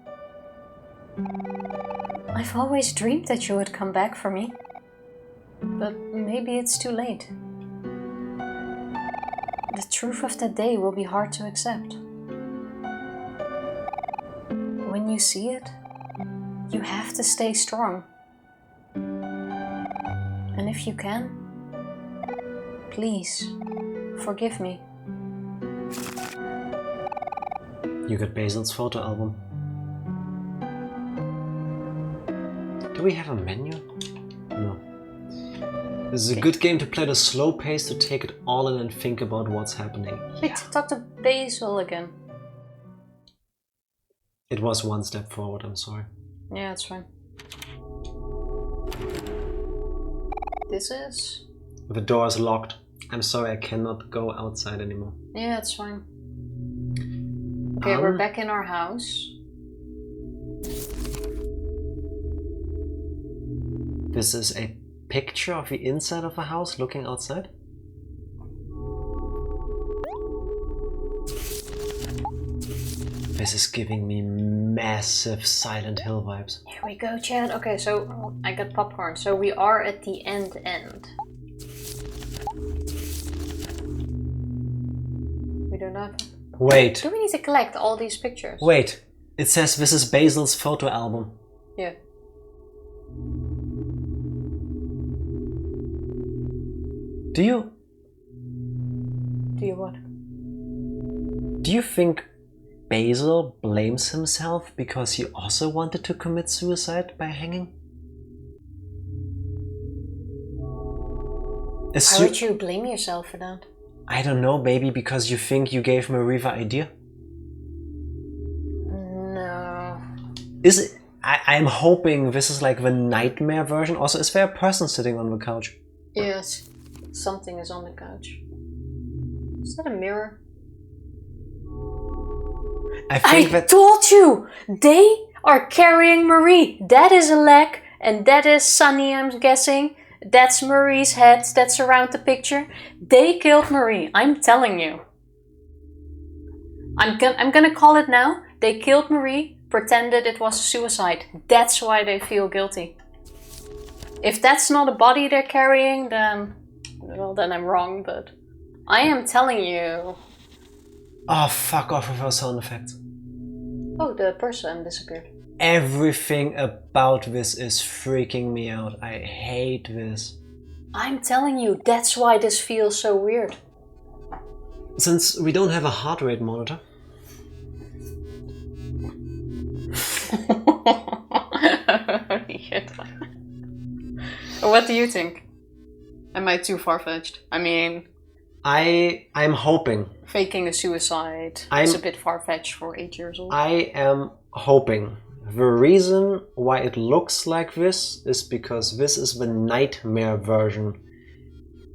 I've always dreamed that you would come back for me. But maybe it's too late. The truth of that day will be hard to accept. When you see it, you have to stay strong. And if you can, please, Forgive me. You got Basil's photo album. Do we have a menu? No. This is a good game to play at a slow pace, to take it all in and think about what's happening. Wait, talk to Basil again. It was one step forward, I'm sorry. Yeah, it's fine. This is... The door is locked. I'm sorry, I cannot go outside anymore. Yeah, it's fine. Okay, we're back in our house. This is a picture of the inside of a house looking outside? This is giving me massive Silent Hill vibes. Here we go, Chad. Okay, so I got popcorn. So we are at the end. We don't have... Wait. Do we need to collect all these pictures? Wait. It says this is Basil's photo album. Yeah. Do you what? Do you think Basil blames himself because he also wanted to commit suicide by hanging? Why would you blame yourself for that? I don't know, maybe because you think you gave Marie the idea? No. Is it? I'm hoping this is like the nightmare version. Also, is there a person sitting on the couch? Yes. Something is on the couch. Is that a mirror? I told you! They are carrying Marie. That is a leg, and that is Sunny, I'm guessing. That's Marie's head that's around the picture. They killed Marie. I'm telling you. I'm gonna call it now. They killed Marie, pretended it was suicide. That's why they feel guilty. If that's not a body they're carrying, then... well, then I'm wrong, but... I am telling you. Oh, fuck off with our sound effects. Oh, the person disappeared. Everything about this is freaking me out. I hate this. I'm telling you, that's why this feels so weird. Since we don't have a heart rate monitor. Holy shit. What do you think? Am I too far-fetched? I mean... I'm hoping. Faking a suicide is a bit far-fetched for 8 years old. I am hoping. The reason why it looks like this is because this is the nightmare version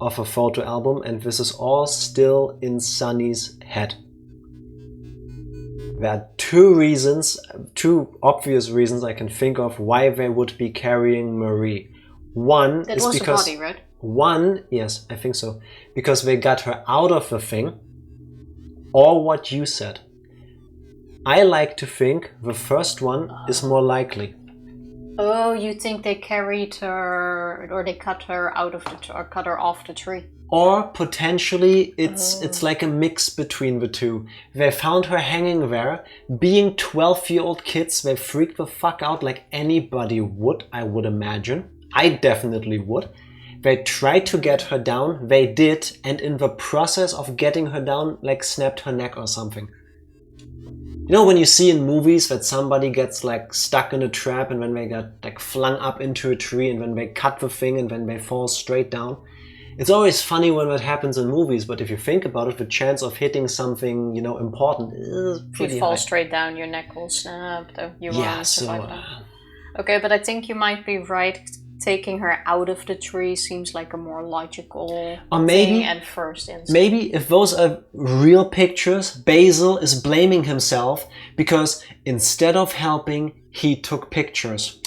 of a photo album, and this is all still in Sunny's head. There are two obvious reasons I can think of why they would be carrying Marie. One that is was because... the body, right? One, yes, I think so. Because they got her out of the thing. Or what you said. I like to think the first one is more likely. Oh, you think they carried her, or they cut her out of the, or cut her off the tree? Or potentially it's like a mix between the two. They found her hanging there. Being 12-year-old kids, they freaked the fuck out like anybody would, I would imagine. I definitely would. They tried to get her down, they did, and in the process of getting her down, like snapped her neck or something. You know when you see in movies that somebody gets like stuck in a trap and then they got like flung up into a tree and then they cut the thing and then they fall straight down? It's always funny when that happens in movies, but if you think about it, the chance of hitting something, you know, important is pretty high. If you fall straight down, your neck will snap, though you won't survive that. Okay, but I think you might be right. Taking her out of the tree seems like a more logical thing at first instance. Maybe if those are real pictures, Basil is blaming himself because instead of helping, he took pictures.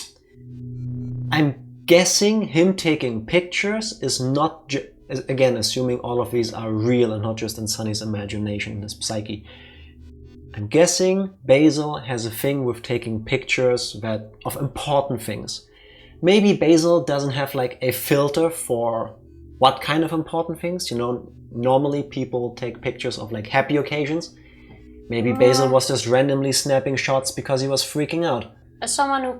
I'm guessing him taking pictures is not, again, assuming all of these are real and not just in Sunny's imagination, his psyche. I'm guessing Basil has a thing with taking pictures of important things. Maybe Basil doesn't have like a filter for what kind of important things. You know, normally people take pictures of like happy occasions. Maybe Basil was just randomly snapping shots because he was freaking out. As someone who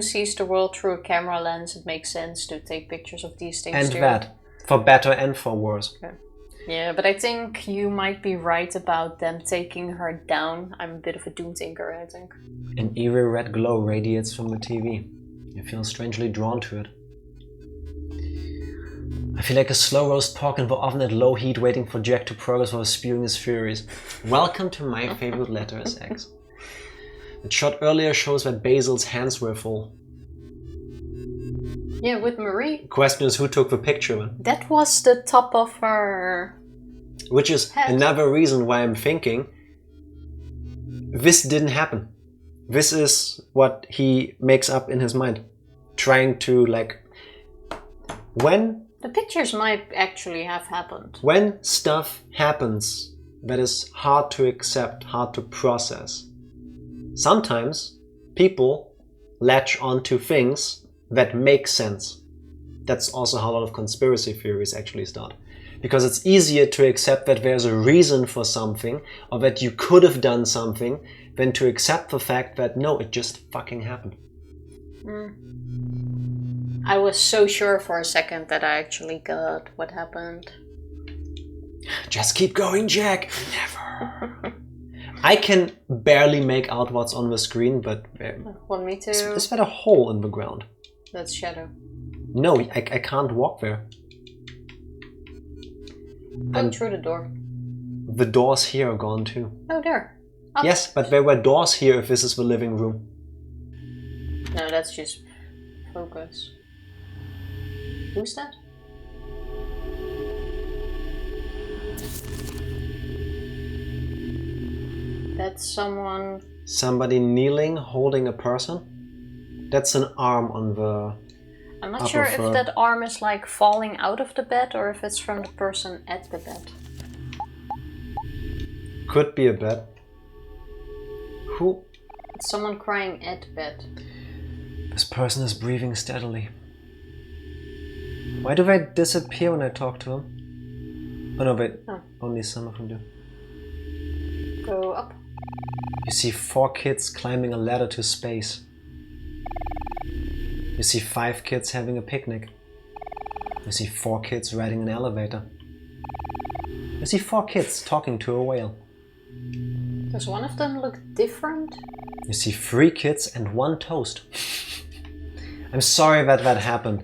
sees the world through a camera lens, it makes sense to take pictures of these things and too. And that, for better and for worse. Okay. Yeah, but I think you might be right about them taking her down. I'm a bit of a doom thinker, I think. An eerie red glow radiates from the TV. You feel strangely drawn to it. I feel like a slow roast pork in the oven at low heat waiting for Jack to progress while spewing his furies. Welcome to my favorite letter as X. The shot earlier shows that Basil's hands were full. Yeah, with Marie. Question is, who took the picture? That was the top of her Which is head. Another reason why I'm thinking this didn't happen. This is what he makes up in his mind. Trying to when the pictures might actually have happened. When stuff happens that is hard to accept, hard to process, sometimes people latch onto things that make sense. That's also how a lot of conspiracy theories actually start. Because it's easier to accept that there's a reason for something, or that you could have done something, than to accept the fact that no, it just fucking happened. I was so sure for a second that I actually got what happened. Just keep going, Jack. Never. I can barely make out what's on the screen, but... Want me to? Is that a hole in the ground? That's shadow. No, I can't walk there. Go through the door. The doors here are gone too. Oh, there. Up. Yes, but there were doors here if this is the living room. No, that's just focus. Who's that? That's someone... Somebody kneeling, holding a person? That's an arm on the... I'm not sure if that arm is falling out of the bed or if it's from the person at the bed. Could be a bed. Who? It's someone crying at bed. This person is breathing steadily. Why do they disappear when I talk to them? Oh no, wait. Oh. Only some of them do. Go up. You see 4 kids climbing a ladder to space. You see 5 kids having a picnic. You see 4 kids riding an elevator. You see 4 kids talking to a whale. Does one of them look different? You see 3 kids and 1 toast. I'm sorry that happened.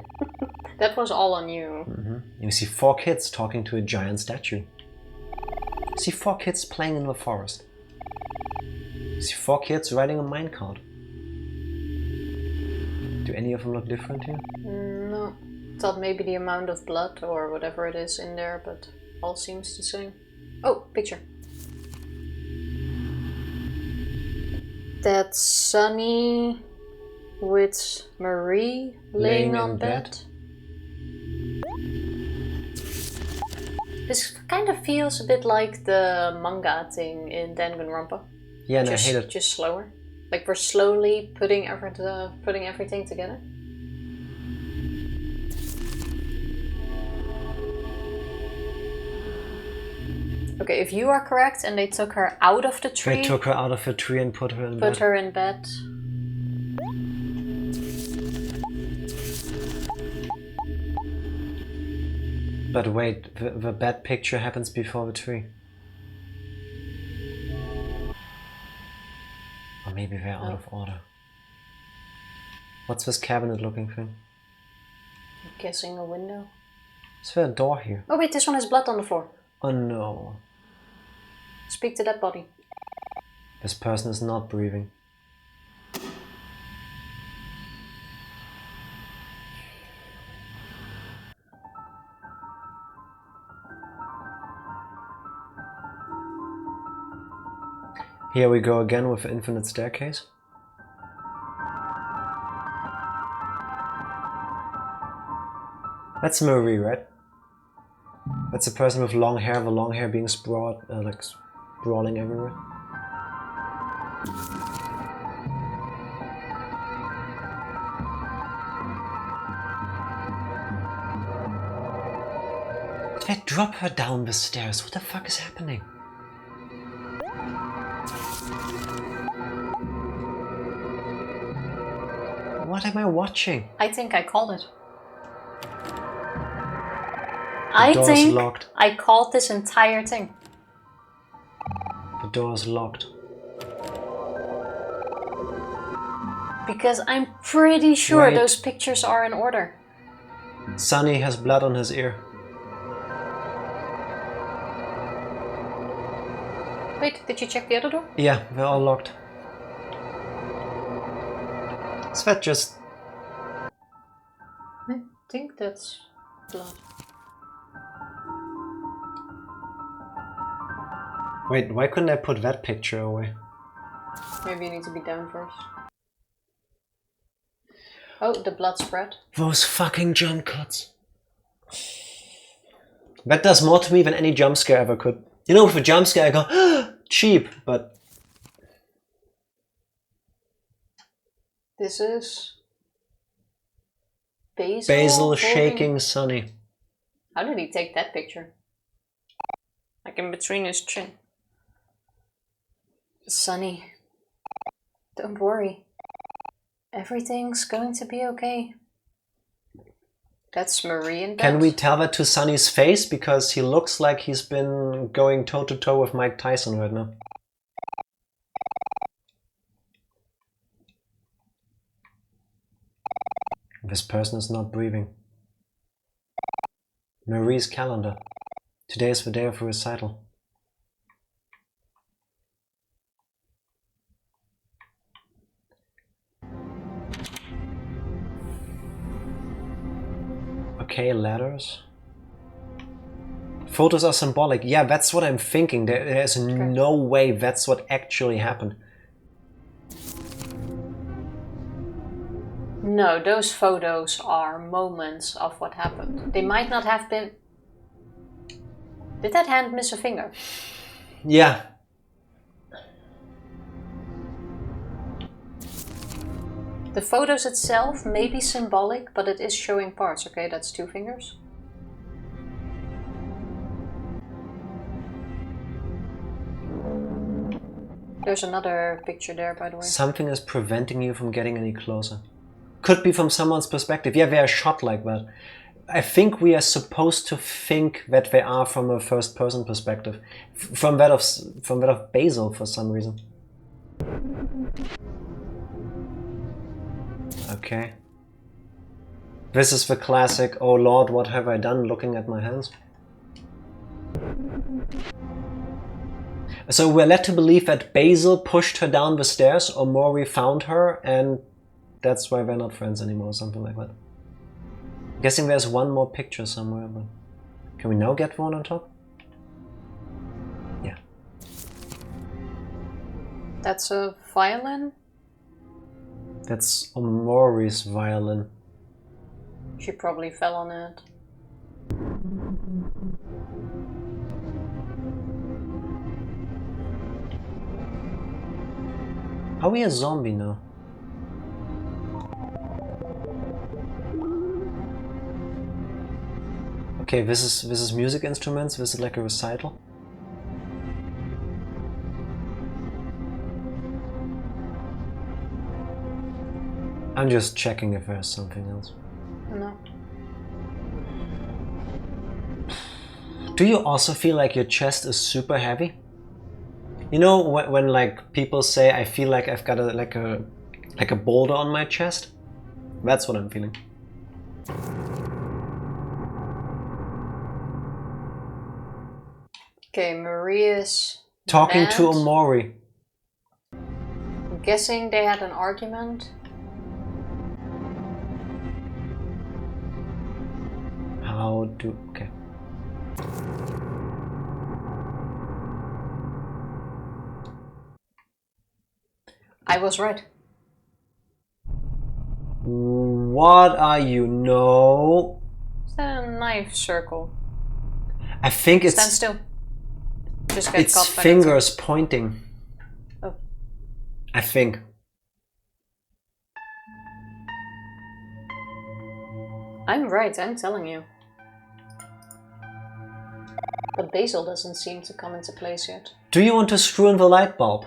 That was all on you. You see 4 kids talking to a giant statue. You see 4 kids playing in the forest. You see 4 kids riding a minecart. Do any of them look different here? No. Thought maybe the amount of blood or whatever it is in there, but all seems the same. Oh, picture. That's Sunny with Marie laying on bed. This kind of feels a bit like the manga thing in Danganronpa. Yeah, and I hate it. Just slower. Like we're slowly putting everything together. Okay, if you are correct and they took her out of the tree... They took her out of the tree and put her in bed. Put her in bed. But wait, the bed picture happens before the tree. Or maybe they're out of order. What's this cabinet looking thing? I'm guessing a window. Is there a door here? Oh wait, this one has blood on the floor. Oh no. Speak to that body. This person is not breathing. Here we go again with the infinite staircase. That's Marie, right? That's a person with long hair, the long hair being sprawled, sprawling everywhere. Did I drop her down the stairs? What the fuck is happening? What am I watching? I think I called it. I door's think locked. I called this entire thing. The door's locked. Because I'm pretty sure Wait. those pictures are in order. Sonny has blood on his ear. Wait, did you check the other door? Yeah, they're all locked. Is that just... I think that's blood. Wait, why couldn't I put that picture away? Maybe you need to be down first. Oh, the blood spread. Those fucking jump cuts. That does more to me than any jump scare ever could. You know, with a jump scare I go, cheap, but... This is... Basil shaking Sonny. How did he take that picture? Like in between his chin. Sonny, don't worry. Everything's going to be okay. That's Marie in bed. Can we tell that to Sonny's face? Because he looks like he's been going toe-to-toe with Mike Tyson right now. This person is not breathing. Marie's calendar. Today is the day of the recital. Okay, letters. Photos are symbolic. Yeah, that's what I'm thinking. There's no way that's what actually happened. No, those photos are moments of what happened. They might not have been... Did that hand miss a finger? Yeah. The photos itself may be symbolic, but it is showing parts. Okay, that's 2 fingers. There's another picture there, by the way. Something is preventing you from getting any closer. Could be from someone's perspective. Yeah, they are shot like that. I think we are supposed to think that they are from a first-person perspective. From that of Basil for some reason. Okay. This is the classic, oh Lord, what have I done, looking at my hands. So we're led to believe that Basil pushed her down the stairs, or OMORI found her, and that's why they're not friends anymore, or something like that. I'm guessing there's one more picture somewhere, but... Can we now get one on top? Yeah. That's a violin? That's OMORI's violin. She probably fell on it. Are we a zombie now? Okay, this is music instruments. This is like a recital. I'm just checking if there's something else. No. Do you also feel like your chest is super heavy? You know when like people say I feel like I've got like a boulder on my chest? That's what I'm feeling. Okay, Maria's talking band. to OMORI. I'm guessing they had an argument. Okay. I was right. What are you? No. It's a knife circle. I think it's... Stand still. Just get it's caught by fingers pointing. Oh. I think. I'm right, I'm telling you. But Basil doesn't seem to come into place yet. Do you want to screw in the light bulb?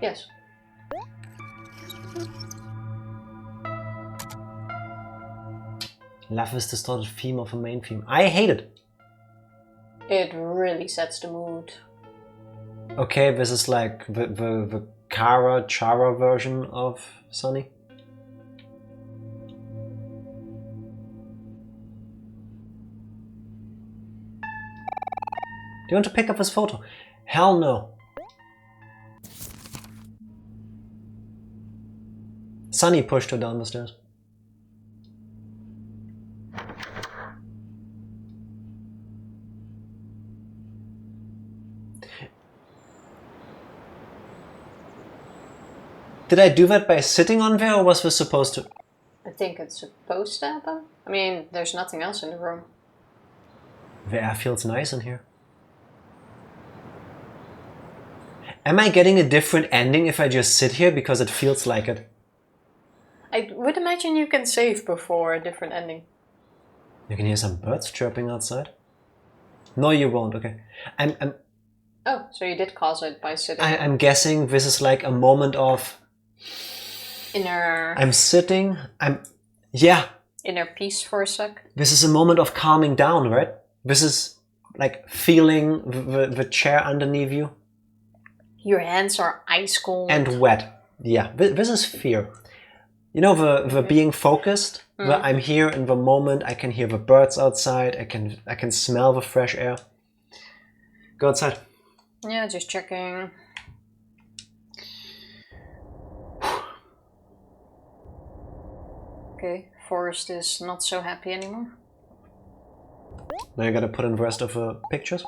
Yes. Love is distorted theme of a main theme. I hate it. It really sets the mood. Okay, this is like the Chara version of Sunny. Do you want to pick up this photo? Hell no. Sunny pushed her down the stairs. Did I do that by sitting on there, or was this supposed to? I think it's supposed to happen. I mean, there's nothing else in the room. The air feels nice in here. Am I getting a different ending if I just sit here because it feels like it? I would imagine you can save before a different ending. You can hear some birds chirping outside. No, you won't. Okay. I'm. Oh, so you did cause it by sitting. I'm guessing this is like a moment of inner. I'm sitting. Yeah. Inner peace for a sec. This is a moment of calming down, right? This is like feeling the chair underneath you. Your hands are ice cold. And wet. Yeah, this is fear. You know, the being focused, the I'm here in the moment, I can hear the birds outside, I can smell the fresh air. Go outside. Yeah, just checking. Okay, Forrest is not so happy anymore. Now you gotta put in the rest of the pictures.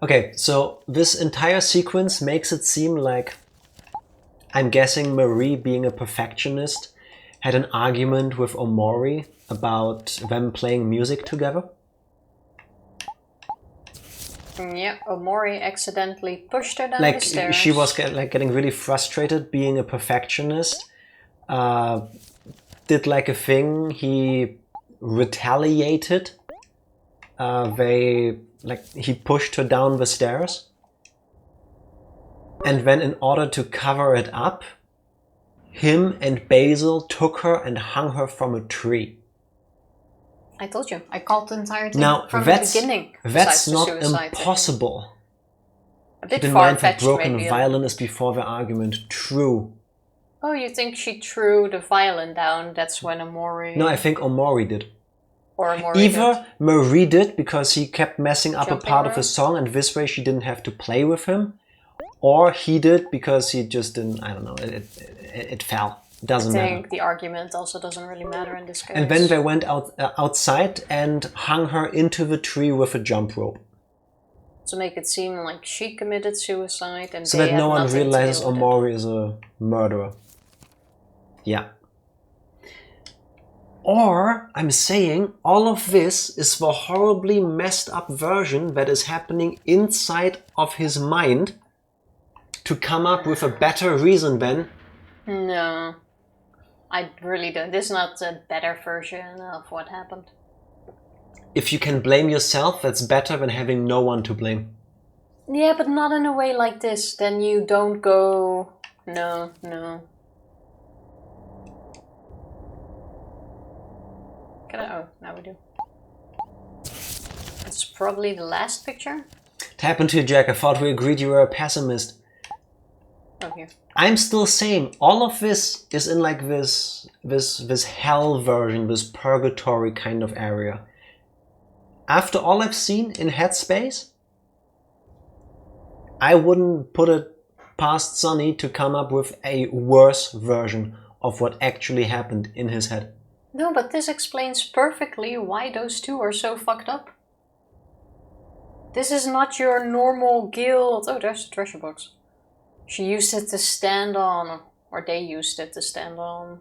Okay, so this entire sequence makes it seem like, I'm guessing Marie, being a perfectionist, had an argument with Omori about them playing music together. Yeah, Omori accidentally pushed her down like the stairs. She was getting really frustrated being a perfectionist. Did like a thing, he retaliated. He pushed her down the stairs. And then in order to cover it up, him and Basil took her and hung her from a tree. I told you, I called the entire thing now, from the beginning. That's not impossible. A bit Keep in mind that far-fetched, broken maybe. violin is before the argument. True. Oh, you think she threw the violin down? That's when Omori... No, I think Omori did. Or Omori Either did. Marie did because he kept messing up Jumping a part of around? the song and this way she didn't have to play with him. Or he did because he just didn't, I don't know, it fell. It doesn't matter. I think the argument also doesn't really matter in this case. And then they went outside and hung her into the tree with a jump rope. To make it seem like she committed suicide and so they that had no one nothing to realizes do with it. Omori is a murderer. Yeah. Or, I'm saying, all of this is the horribly messed up version that is happening inside of his mind to come up with a better reason than... No. I really don't. This is not a better version of what happened. If you can blame yourself, that's better than having no one to blame. Yeah, but not in a way like this. Then you don't go... No. Oh, now we do. It's probably the last picture. It happened to you, Jack. I thought we agreed you were a pessimist. Oh, here. I'm still saying all of this is in like this hell version, this purgatory kind of area. After all I've seen in Headspace, I wouldn't put it past Sonny to come up with a worse version of what actually happened in his head. No, but this explains perfectly why those two are so fucked up. This is not your normal guild. Oh, there's the treasure box. She used it to stand on, or they used it to stand on.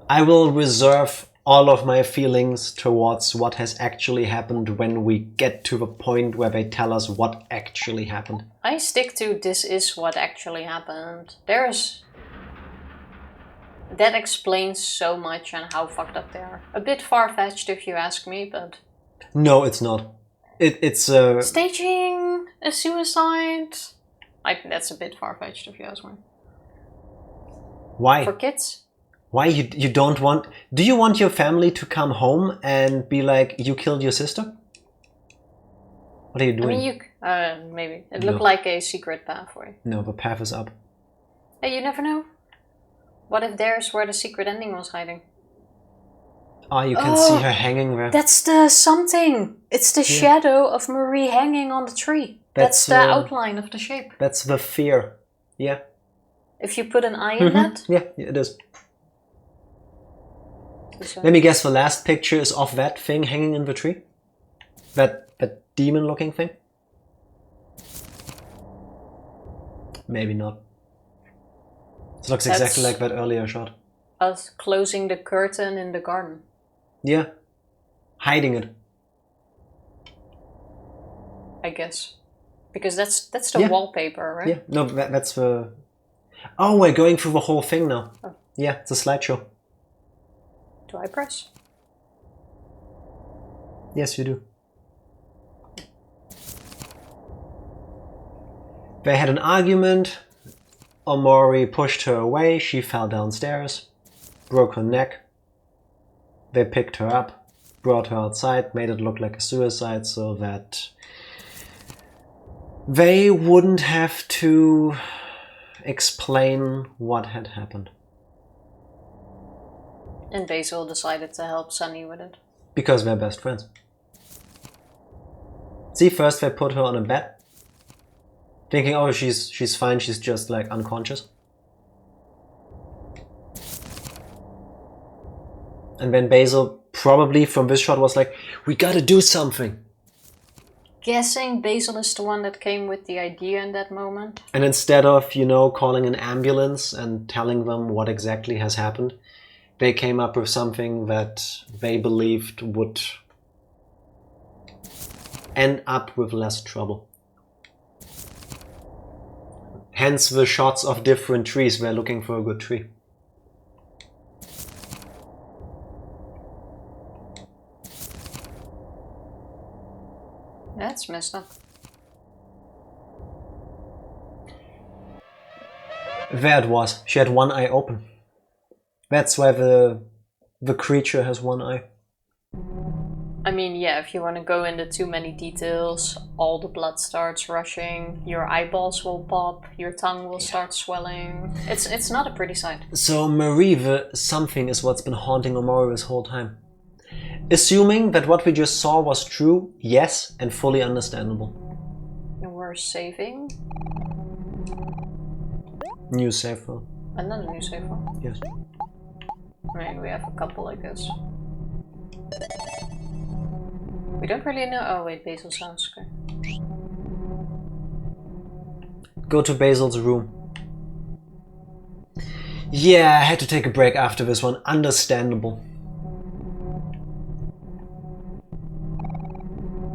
I will reserve all of my feelings towards what has actually happened when we get to the point where they tell us what actually happened. I stick to this is what actually happened. There's that explains so much and how fucked up they are. A bit far-fetched if you ask me, but... No, it's not. It's Staging a suicide? That's a bit far-fetched if you ask me. Why? For kids? Why you don't want... Do you want your family to come home and be like, you killed your sister? What are you doing? I mean, maybe. It looked like a secret pathway. No, the path is up. Hey, you never know. What if there's where the secret ending was hiding? Oh, you can see her hanging there. That's the something. It's the shadow of Marie hanging on the tree. That's the outline of the shape. That's the fear. Yeah. If you put an eye in that? Yeah, it is. Let me guess, the last picture is of that thing hanging in the tree? That demon-looking thing? Maybe not. It looks exactly like that earlier shot. Us closing the curtain in the garden. Yeah. Hiding it. I guess. Because that's the wallpaper, right? Yeah, no, that's the... Oh, we're going through the whole thing now. Oh. Yeah, it's a slideshow. Do I press? Yes, you do. They had an argument. Omori pushed her away. She fell downstairs, broke her neck. They picked her up, brought her outside, made it look like a suicide so that they wouldn't have to explain what had happened. And Basil decided to help Sunny with it. Because they're best friends. See, first they put her on a bed, thinking, oh, she's fine, she's just like unconscious. And then Basil, probably from this shot, was like, we gotta do something. Guessing Basil is the one that came with the idea in that moment. And instead of, calling an ambulance and telling them what exactly has happened, they came up with something that they believed would end up with less trouble. Hence the shots of different trees. We're looking for a good tree. That's messed up. There it was. She had one eye open. That's why the creature has one eye. I mean, yeah, if you want to go into too many details, all the blood starts rushing, your eyeballs will pop, your tongue will start swelling. It's not a pretty sight. So Marie, the something is what's been haunting Omori this whole time. Assuming that what we just saw was true, yes, and fully understandable. And we're saving? New save file. Another new save file? Yes. I mean, we have a couple, I guess. We don't really know. Oh wait, Basil sounds okay. Go to Basil's room. Yeah, I had to take a break after this one. Understandable.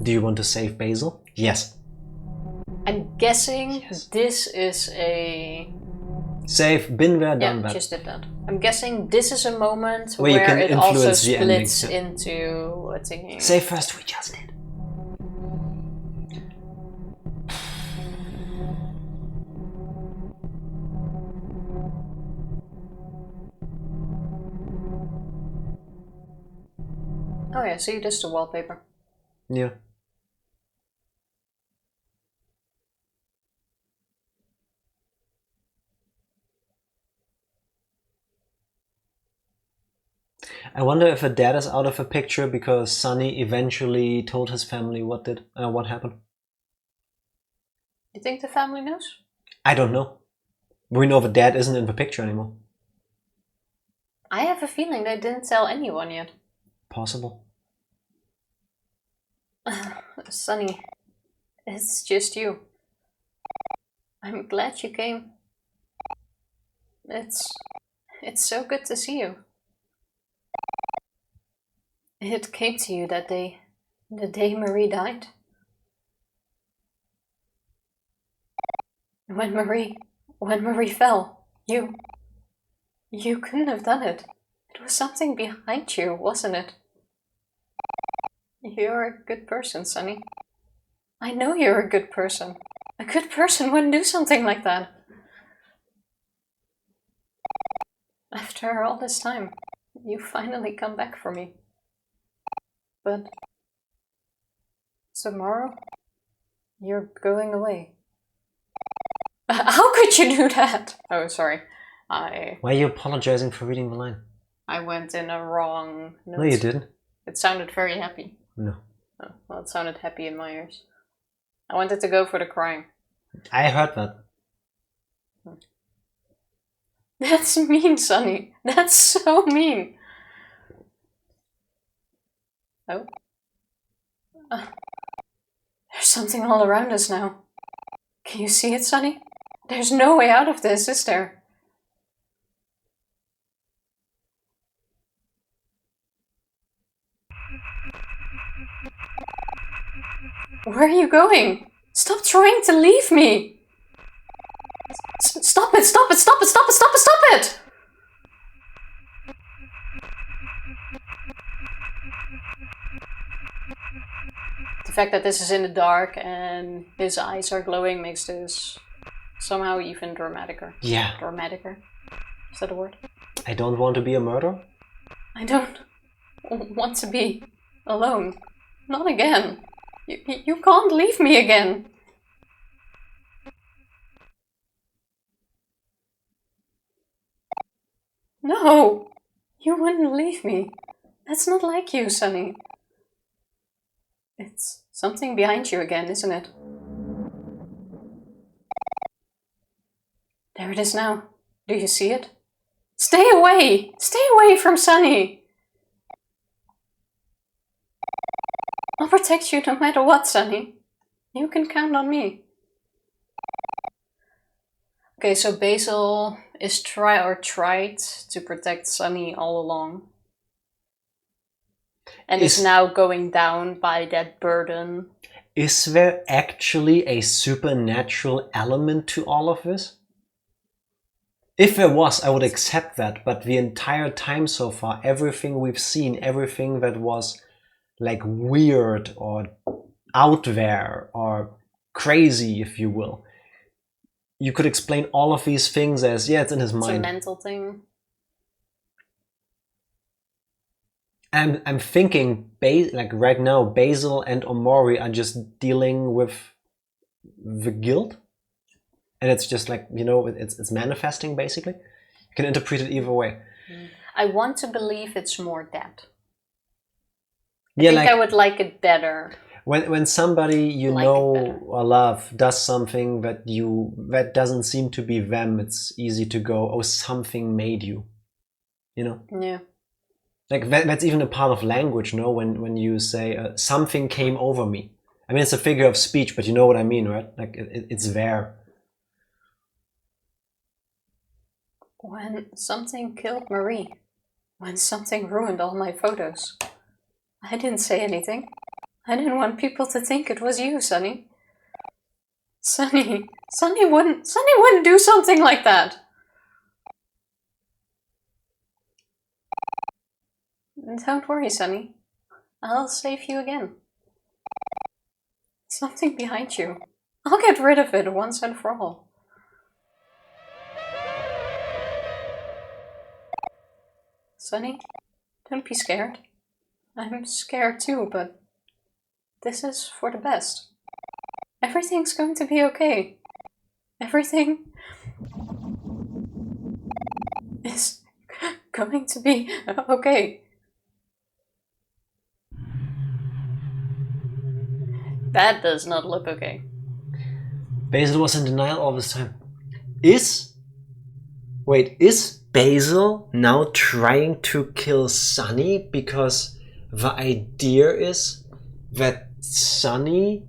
Do you want to save Basil? Yes. I'm guessing this is a... Save, been there, done that. Yeah, just did that. I'm guessing this is a moment where you can it influence also the splits ending. into a thingy. Save first, we just did. Oh yeah, see, this is the wallpaper. Yeah. I wonder if her dad is out of the picture because Sunny eventually told his family what happened. You think the family knows? I don't know. We know the dad isn't in the picture anymore. I have a feeling they didn't tell anyone yet. Possible. Sunny, it's just you. I'm glad you came. It's so good to see you. It came to you that day, the day Marie died. When Marie fell, you You couldn't have done it. It was something behind you, wasn't it? You're a good person, Sunny. I know you're a good person. A good person wouldn't do something like that. After all this time, you finally come back for me. But tomorrow, you're going away. How could you do that? Oh, sorry. Why are you apologizing for reading the line? I went in a wrong note. No, you didn't. It sounded very happy. No. Oh, well, it sounded happy in my ears. I wanted to go for the crying. I heard that. That's mean, Sunny. That's so mean. Oh. There's something all around us now. Can you see it, Sunny? There's no way out of this, is there? Where are you going? Stop trying to leave me! Stop it! Stop it! Stop it! Stop it! Stop it! Stop it! The fact that this is in the dark and his eyes are glowing makes this somehow even dramaticer. Yeah. Dramaticer? Is that a word? I don't want to be a murderer. I don't want to be alone. Not again. You can't leave me again. No, you wouldn't leave me. That's not like you, Sunny. It's something behind you again, isn't it? There it is now. Do you see it? Stay away! Stay away from Sunny! I'll protect you no matter what, Sunny. You can count on me. Okay, so Basil is tried to protect Sunny all along. And is now going down by that burden. Is there actually a supernatural element to all of this? If there was, I would accept that, but the entire time so far, everything we've seen, everything that was like weird or out there or crazy, if you will, you could explain all of these things as, yeah, it's in his mind. It's a mental thing. I'm thinking, like right now, Basil and Omori are just dealing with the guilt. And it's just like, you know, it's manifesting, basically. You can interpret it either way. I want to believe it's more that. Yeah, I think I would like it better. When somebody you know or love does something that doesn't seem to be them, it's easy to go, oh, something made you. You know? Yeah. Like that's even a part of language, no? When you say something came over me. I mean, it's a figure of speech, but you know what I mean, right? Like it's there. When something killed Marie, when something ruined all my photos, I didn't say anything. I didn't want people to think it was you, Sunny. Sunny wouldn't do something like that. Don't worry, Sunny. I'll save you again. Something behind you. I'll get rid of it once and for all. Sunny, don't be scared. I'm scared too, but this is for the best. Everything's going to be okay. Everything is going to be okay. That does not look okay. Basil was in denial all this time. Is Basil now trying to kill Sunny because the idea is that Sunny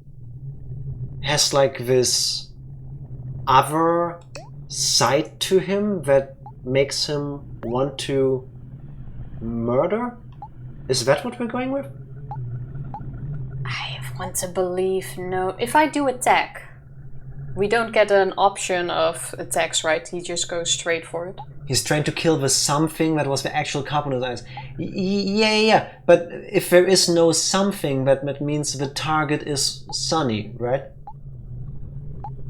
has like this other side to him that makes him want to murder? Is that what we're going with? I want to believe no. If I do attack, We don't get an option of attacks, right? He just goes straight for it. He's trying to kill the something that was the actual carbon in his eyes. Yeah. But if there is no something, that means the target is Sunny, right?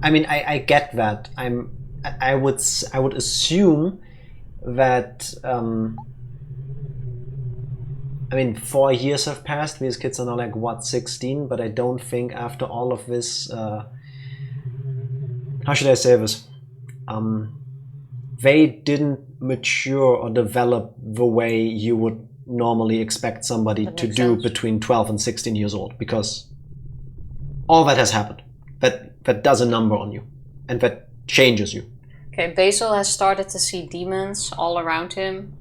I mean, I get that. I would assume that. I mean, 4 years have passed. These kids are now like what, 16? But I don't think after all of this. How should I say this? They didn't mature or develop the way you would normally expect somebody to do between 12 and 16 years old, because all that has happened. That does a number on you, and that changes you. Okay, Basil has started to see demons all around him.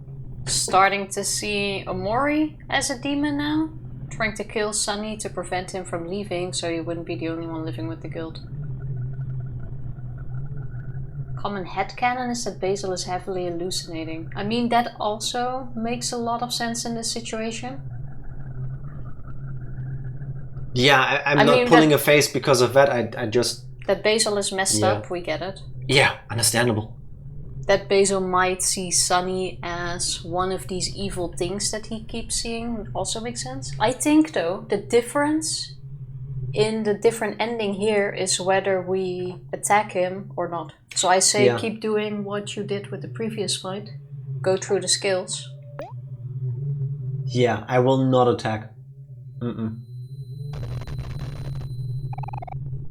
Starting to see OMORI as a demon now. Trying to kill Sunny to prevent him from leaving, so he wouldn't be the only one living with the guild. Common headcanon is that Basil is heavily hallucinating. I mean, that also makes a lot of sense in this situation. Yeah, I'm not pulling a face because of that. I just... That Basil is messed up, we get it. Yeah, understandable. That Basil might see Sunny as one of these evil things that he keeps seeing also makes sense. I think, though, the difference in the different ending here is whether we attack him or not. So I say keep doing what you did with the previous fight. Go through the skills. Yeah, I will not attack.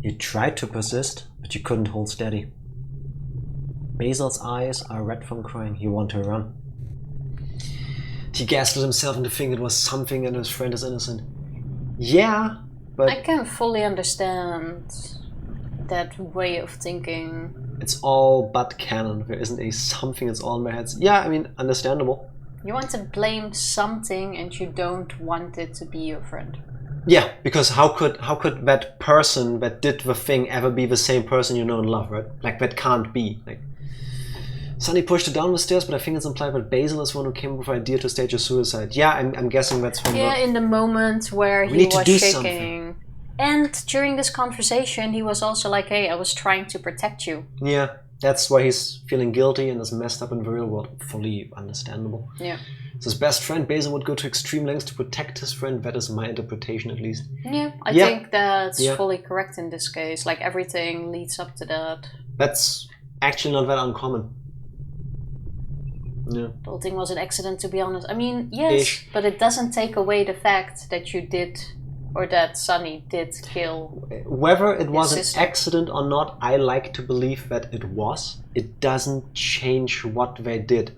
You tried to persist, but you couldn't hold steady. Basil's eyes are red from crying. He wanted to run. He gasped at himself into thinking it was something and his friend is innocent. Yeah, but... I can fully understand that way of thinking. It's all but canon. There isn't a something, it's all in my head. Yeah, I mean, understandable. You want to blame something and you don't want it to be your friend. Yeah, because how could that person that did the thing ever be the same person you know and love, right? Like, that can't be. Like, Sunny pushed her down the stairs, but I think it's implied that Basil is one who came up with the idea to stage a suicide. Yeah, I'm guessing that's from in the moment where he was shaking. Something. And during this conversation, he was also like, hey, I was trying to protect you. Yeah, that's why he's feeling guilty and is messed up in the real world. Fully understandable. Yeah. So his best friend, Basil, would go to extreme lengths to protect his friend. That is my interpretation, at least. Yeah, I think that's fully correct in this case. Like, everything leads up to that. That's actually not that uncommon. Yeah. The whole thing was an accident, to be honest. I mean, yes, but it doesn't take away the fact that you did, or that Sunny did kill. Whether it was an accident or not, I like to believe that it was. It doesn't change what they did.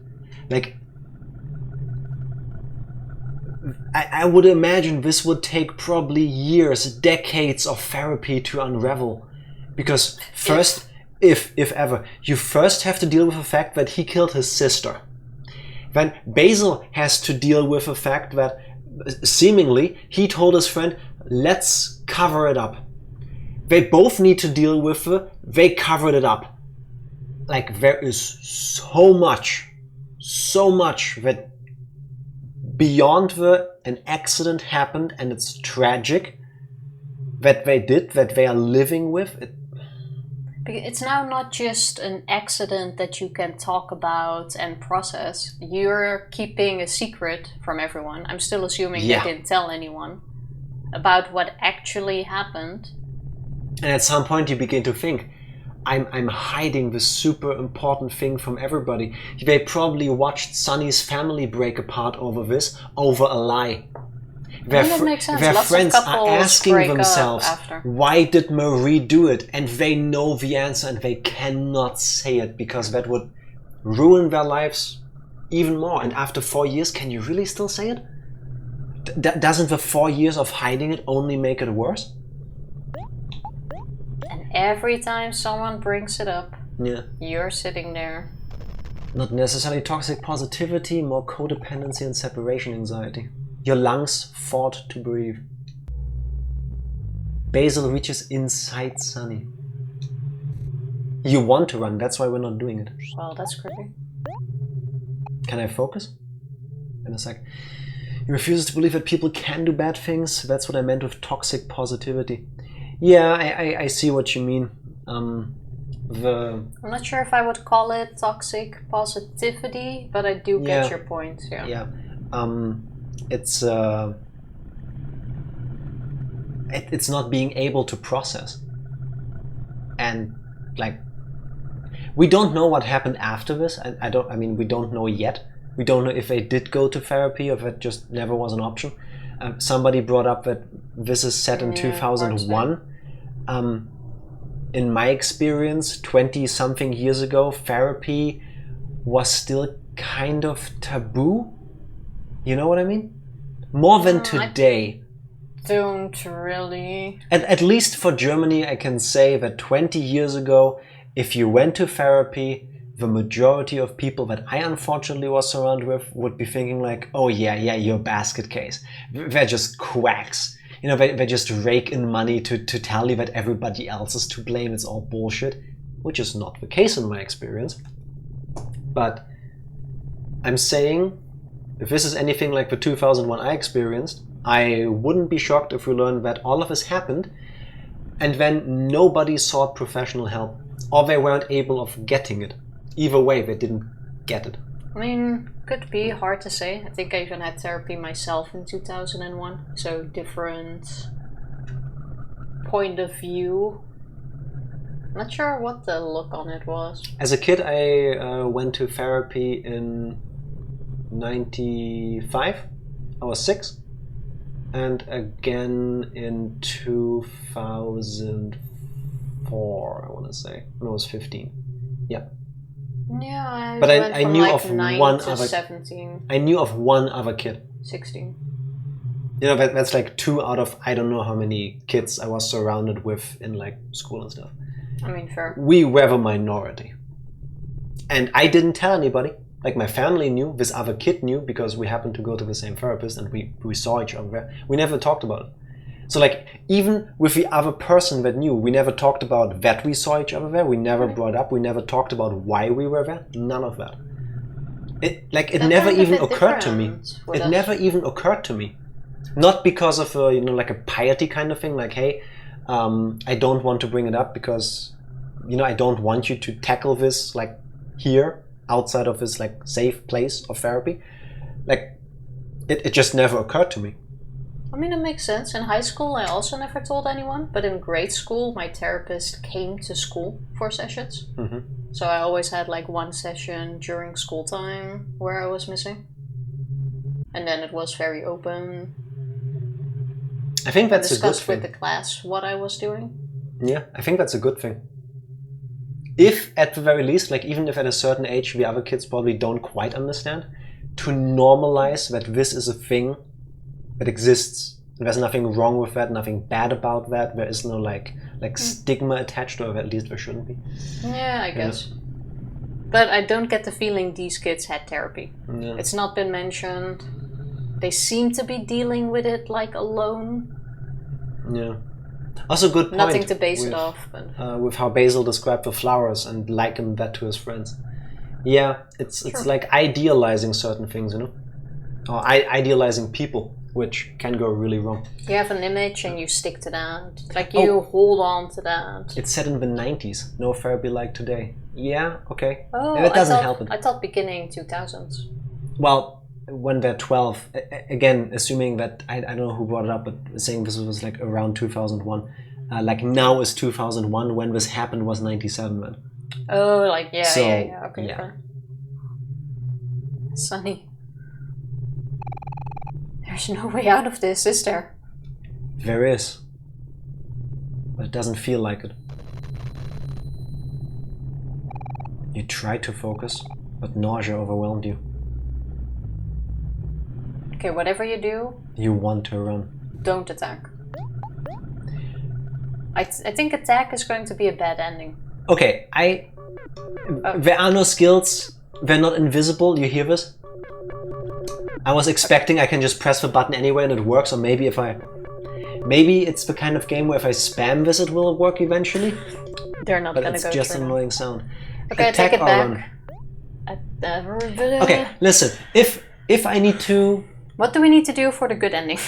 Like, I would imagine this would take probably years, decades of therapy to unravel. Because first, if ever, you first have to deal with the fact that he killed his sister. Then Basil has to deal with the fact that seemingly he told his friend, let's cover it up. They both need to deal with they covered it up. Like, there is so much that beyond an accident happened and it's tragic that they are living with. It's now not just an accident that you can talk about and process. You're keeping a secret from everyone. I'm still assuming they didn't tell anyone about what actually happened. And at some point you begin to think, I'm hiding this super important thing from everybody. They probably watched Sunny's family break apart over a lie. Their friends are asking themselves, why did Marie do it? And they know the answer and they cannot say it because that would ruin their lives even more. And after 4 years, can you really still say it? Doesn't the 4 years of hiding it only make it worse? And every time someone brings it up, you're sitting there. Not necessarily toxic positivity, more codependency and separation anxiety. Your lungs fought to breathe. Basil reaches inside Sunny. You want to run, that's why we're not doing it. Well, that's creepy. Can I focus? In a sec. He refuses to believe that people can do bad things. That's what I meant with toxic positivity. Yeah, I see what you mean. I'm not sure if I would call it toxic positivity, but I do get your point. Yeah. It's not being able to process, and like we don't know what happened after this. We don't know yet. We don't know if they did go to therapy or if it just never was an option. Somebody brought up that this is set in 2001. In my experience, 20-something years ago, therapy was still kind of taboo. You know what I mean? More than today. I don't really. At least for Germany, I can say that 20 years ago, if you went to therapy, the majority of people that I unfortunately was surrounded with would be thinking like, oh yeah, you're a basket case. They're just quacks. You know, they just rake in money to tell you that everybody else is to blame. It's all bullshit, which is not the case in my experience. But I'm saying, if this is anything like the 2001 I experienced, I wouldn't be shocked if we learned that all of this happened and then nobody sought professional help, or they weren't able of getting it. Either way, they didn't get it. I mean, could be, hard to say. I think I even had therapy myself in 2001, so different point of view. Not sure what the look on it was. As a kid, I went to therapy in 95. I was 6. And again in 2004, I want to say. When I was 15. Yeah. Yeah, but I knew like of 9 one to other. 17. I knew of one other kid. 16. You know, that's like 2 out of I don't know how many kids I was surrounded with in like school and stuff. I mean, fair. We were the minority, and I didn't tell anybody. Like my family knew, this other kid knew because we happened to go to the same therapist and we saw each other. We never talked about it. So like even with the other person that knew, we never talked about that we saw each other there. We never brought up. We never talked about why we were there. None of that. It never even occurred to me. It never even occurred to me. Not because of like a piety kind of thing. Like, hey, I don't want to bring it up because I don't want you to tackle this like here outside of this like safe place of therapy. Like it just never occurred to me. I mean, it makes sense. In high school, I also never told anyone. But in grade school, my therapist came to school for sessions. Mm-hmm. So I always had like one session during school time where I was missing. And then it was very open. I think that's a good thing. Discussed with the class what I was doing. Yeah, I think that's a good thing. If at the very least, like even if at a certain age the other kids probably don't quite understand, to normalize that this is a thing that exists. There's nothing wrong with that, nothing bad about that. There is no like stigma attached to it, at least there shouldn't be. Yeah, I guess. But I don't get the feeling these kids had therapy. Yeah. It's not been mentioned. They seem to be dealing with it like alone. Yeah. Also good point. Nothing to base it off. But with how Basil described the flowers and likened that to his friends. Yeah, it's like idealizing certain things, or idealizing people, which can go really wrong. You have an image and you stick to that. Like you hold on to that. It's set in the 90s. No therapy like today. Yeah, okay. Oh, it doesn't help it. I thought beginning 2000s. Well, when they're 12, again, assuming that, I don't know who brought it up, but saying this was like around 2001. Like now is 2001, when this happened was 97, man. Oh, like, yeah, so, yeah. Okay, yeah. fair. Sonny. There's no way out of this, is there? There is. But it doesn't feel like it. You tried to focus, but nausea overwhelmed you. Okay, whatever you do... You want to run. Don't attack. I think attack is going to be a bad ending. Okay, there are no skills. They're not invisible. You hear this? I was expecting I can just press the button anyway and it works, or maybe it's the kind of game where if I spam this it will work eventually. They're not gonna go through. But it's just an annoying sound. Okay, attack take it back. Okay, listen. If I need to... What do we need to do for the good ending?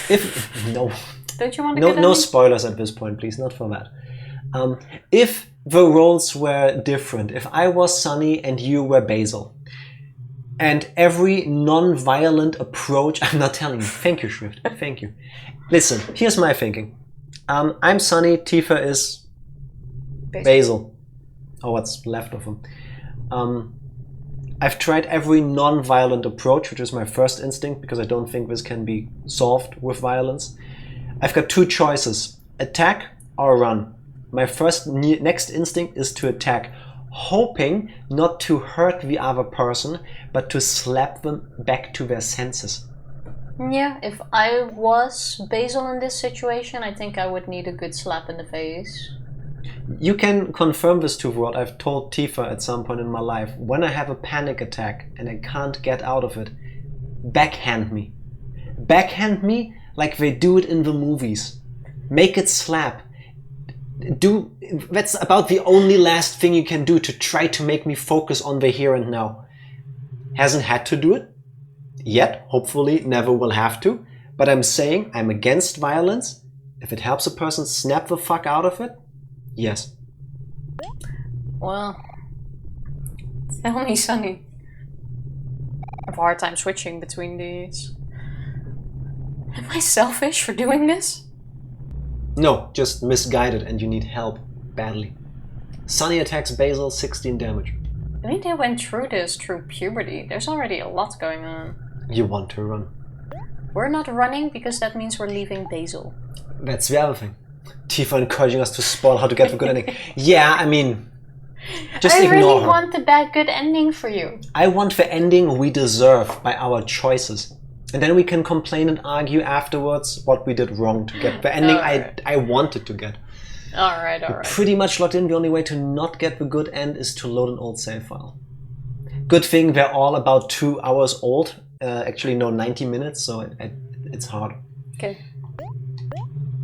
No. Don't you want a good ending? No spoilers at this point, please. Not for that. If the roles were different, if I was Sunny and you were Basil, and every non-violent approach, I'm not telling you, thank you, Shrift, thank you. Listen, here's my thinking. I'm Sunny, Tifa is Basil, or what's left of him. I've tried every non-violent approach, which is my first instinct, because I don't think this can be solved with violence. I've got two choices, attack or run. My next instinct is to attack, hoping not to hurt the other person, but to slap them back to their senses. Yeah, if I was Basil in this situation, I think I would need a good slap in the face. You can confirm this to the world. I've told Tifa at some point in my life, when I have a panic attack and I can't get out of it, backhand me. Backhand me like they do it in the movies. Make it slap. That's about the only last thing you can do to try to make me focus on the here and now. Hasn't had to do it yet, hopefully never will have to, but I'm saying I'm against violence. If it helps a person snap the fuck out of it, yes. Well, tell me, Sunny. I have a hard time switching between these. Am I selfish for doing this? No, just misguided and you need help badly. Sunny attacks Basil, 16 damage. I think they went through this through puberty. There's already a lot going on. You want to run. We're not running because that means we're leaving Basil. That's the other thing. Tifa encouraging us to spoil how to get the good ending. Yeah, I mean, just ignore her. I really want the bad good ending for you. I want the ending we deserve by our choices. And then we can complain and argue afterwards what we did wrong to get the ending I wanted to get. Alright. Pretty much locked in. The only way to not get the good end is to load an old save file. Good thing they're all about 2 hours old. Actually, no, 90 minutes, so it's hard. Okay.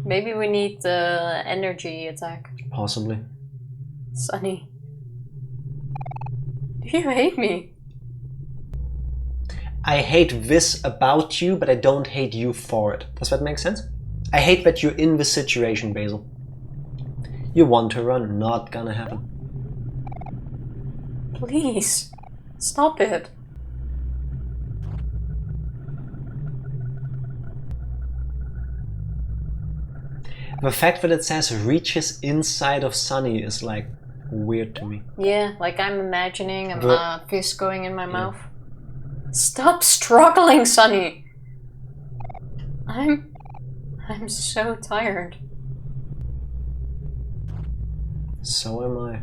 Maybe we need the energy attack. Possibly. Sunny. Do you hate me? I hate this about you, but I don't hate you for it. Does that make sense? I hate that you're in this situation, Basil. You want to run, not gonna happen. Please, stop it. The fact that it says reaches inside of Sunny is like weird to me. Yeah, like I'm imagining a fist going in my mouth. Stop struggling, Sunny! I'm so tired. So am I.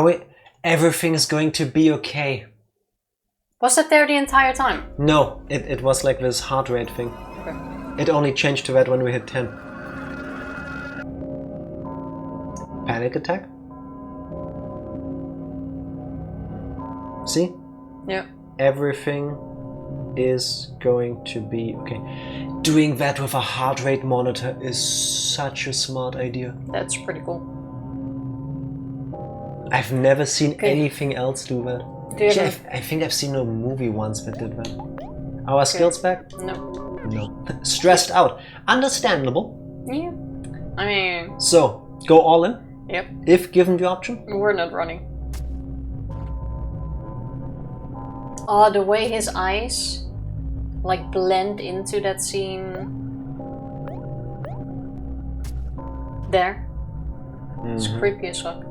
Wait. Everything is going to be okay. Was that there the entire time? No, it was like this heart rate thing. Okay. It only changed to that when we hit 10. Panic attack? See? Yeah. Everything is going to be okay. Doing that with a heart rate monitor is such a smart idea. That's pretty cool. I've never seen anything else do that. I think I've seen a movie once that did that. Our skills back? No. Stressed out. Understandable. Yeah. I mean... So, go all in? Yep. If given the option? We're not running. Oh, the way his eyes like blend into that scene. There. It's creepy as fuck.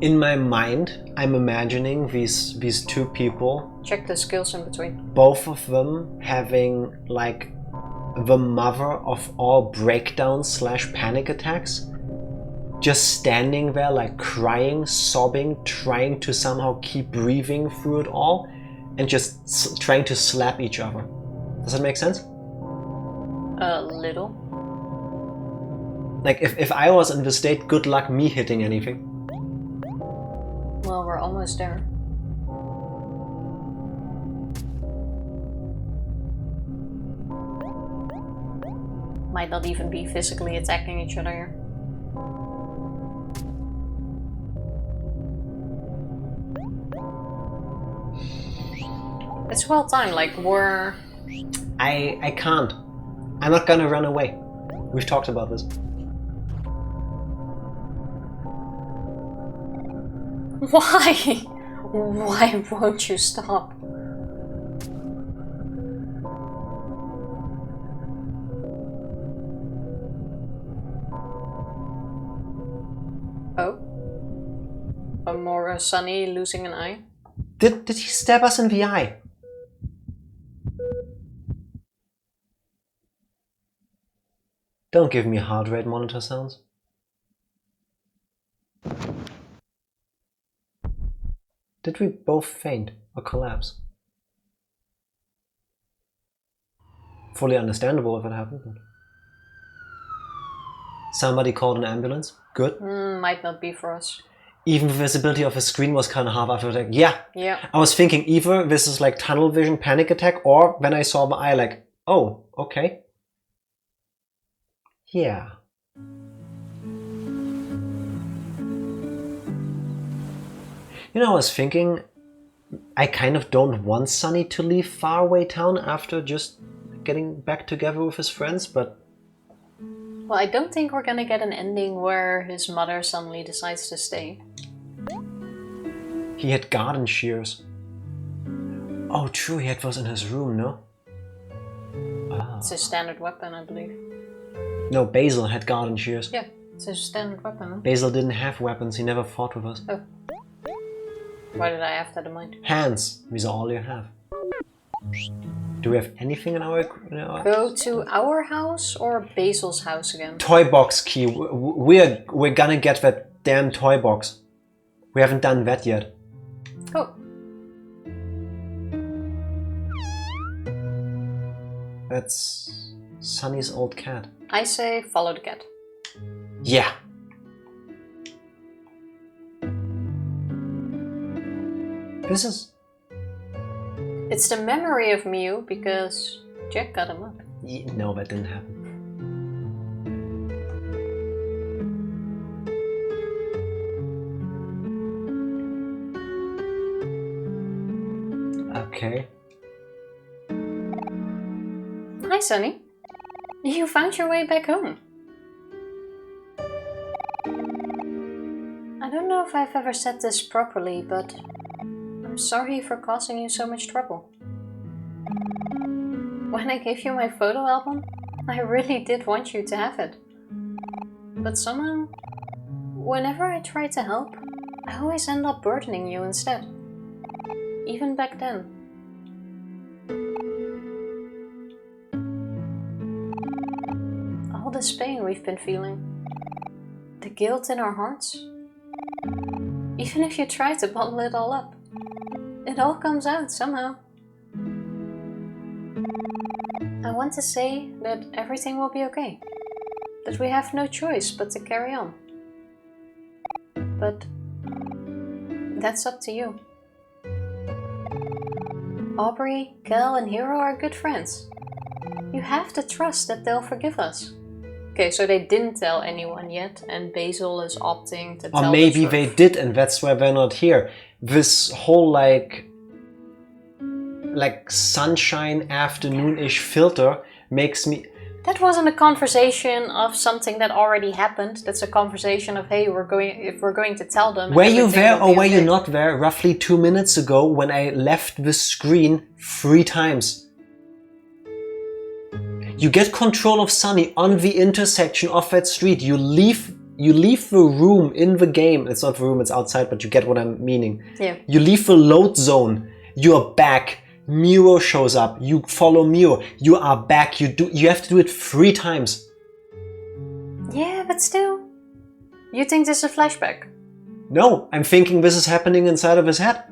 In my mind, I'm imagining these two people. Check the skills in between. Both of them having like the mother of all breakdowns / panic attacks. Just standing there like crying, sobbing, trying to somehow keep breathing through it all. And just trying to slap each other. Does that make sense? A little. Like if I was in this state, good luck me hitting anything. Well, we're almost there. Might not even be physically attacking each other here. It's well timed, like we're... I can't. I'm not gonna run away. We've talked about this. Why? Why won't you stop? Oh? More Sunny losing an eye? Did he stab us in the eye? Don't give me heart rate monitor sounds. Did we both faint or collapse? Fully understandable if it happened. Somebody called an ambulance. Good. Might not be for us. Even the visibility of the screen was kind of half after attack. Yeah. Yeah. I was thinking either this is like tunnel vision panic attack, or when I saw the eye, like, oh, okay. Yeah. You know, I was thinking, I kind of don't want Sunny to leave Faraway Town after just getting back together with his friends, but... Well, I don't think we're gonna get an ending where his mother suddenly decides to stay. He had garden shears. Oh, true, he had those in his room, no? Ah. It's a standard weapon, I believe. No, Basil had garden shears. Yeah, it's a standard weapon, huh? Basil didn't have weapons, he never fought with us. Oh. Why did I have that in mind? Hands, these are all you have. Do we have anything in our... Go to our house or Basil's house again? Toy box key. We're gonna get that damn toy box. We haven't done that yet. Oh. That's Sunny's old cat. I say follow the cat. Yeah. This is... It's the memory of Mew because Jack got him up. No, that didn't happen. Okay. Hi, Sunny. You found your way back home. I don't know if I've ever said this properly, but I'm sorry for causing you so much trouble. When I gave you my photo album, I really did want you to have it. But somehow, whenever I try to help, I always end up burdening you instead. Even back then. All this pain we've been feeling, the guilt in our hearts, even if you try to bottle it all up, it all comes out somehow. I want to say that everything will be okay, that we have no choice but to carry on. But that's up to you. Aubrey, Kel and Hero are good friends. You have to trust that they'll forgive us. Okay, so they didn't tell anyone yet, and Basil is opting to tell. Or maybe they did, and that's why they're not here. This whole like sunshine afternoon-ish filter makes me... That wasn't a conversation of something that already happened. That's a conversation of, hey, if we're going to tell them. Were you there or were you not there roughly 2 minutes ago when I left the screen 3 times? You get control of Sunny on the intersection of that street. You leave the room in the game. It's not the room, it's outside, but you get what I'm meaning. Yeah. You leave the load zone. You're back. Miro shows up. You follow Miro. You are back. You have to do it 3 times. Yeah, but still. You think this is a flashback? No, I'm thinking this is happening inside of his head.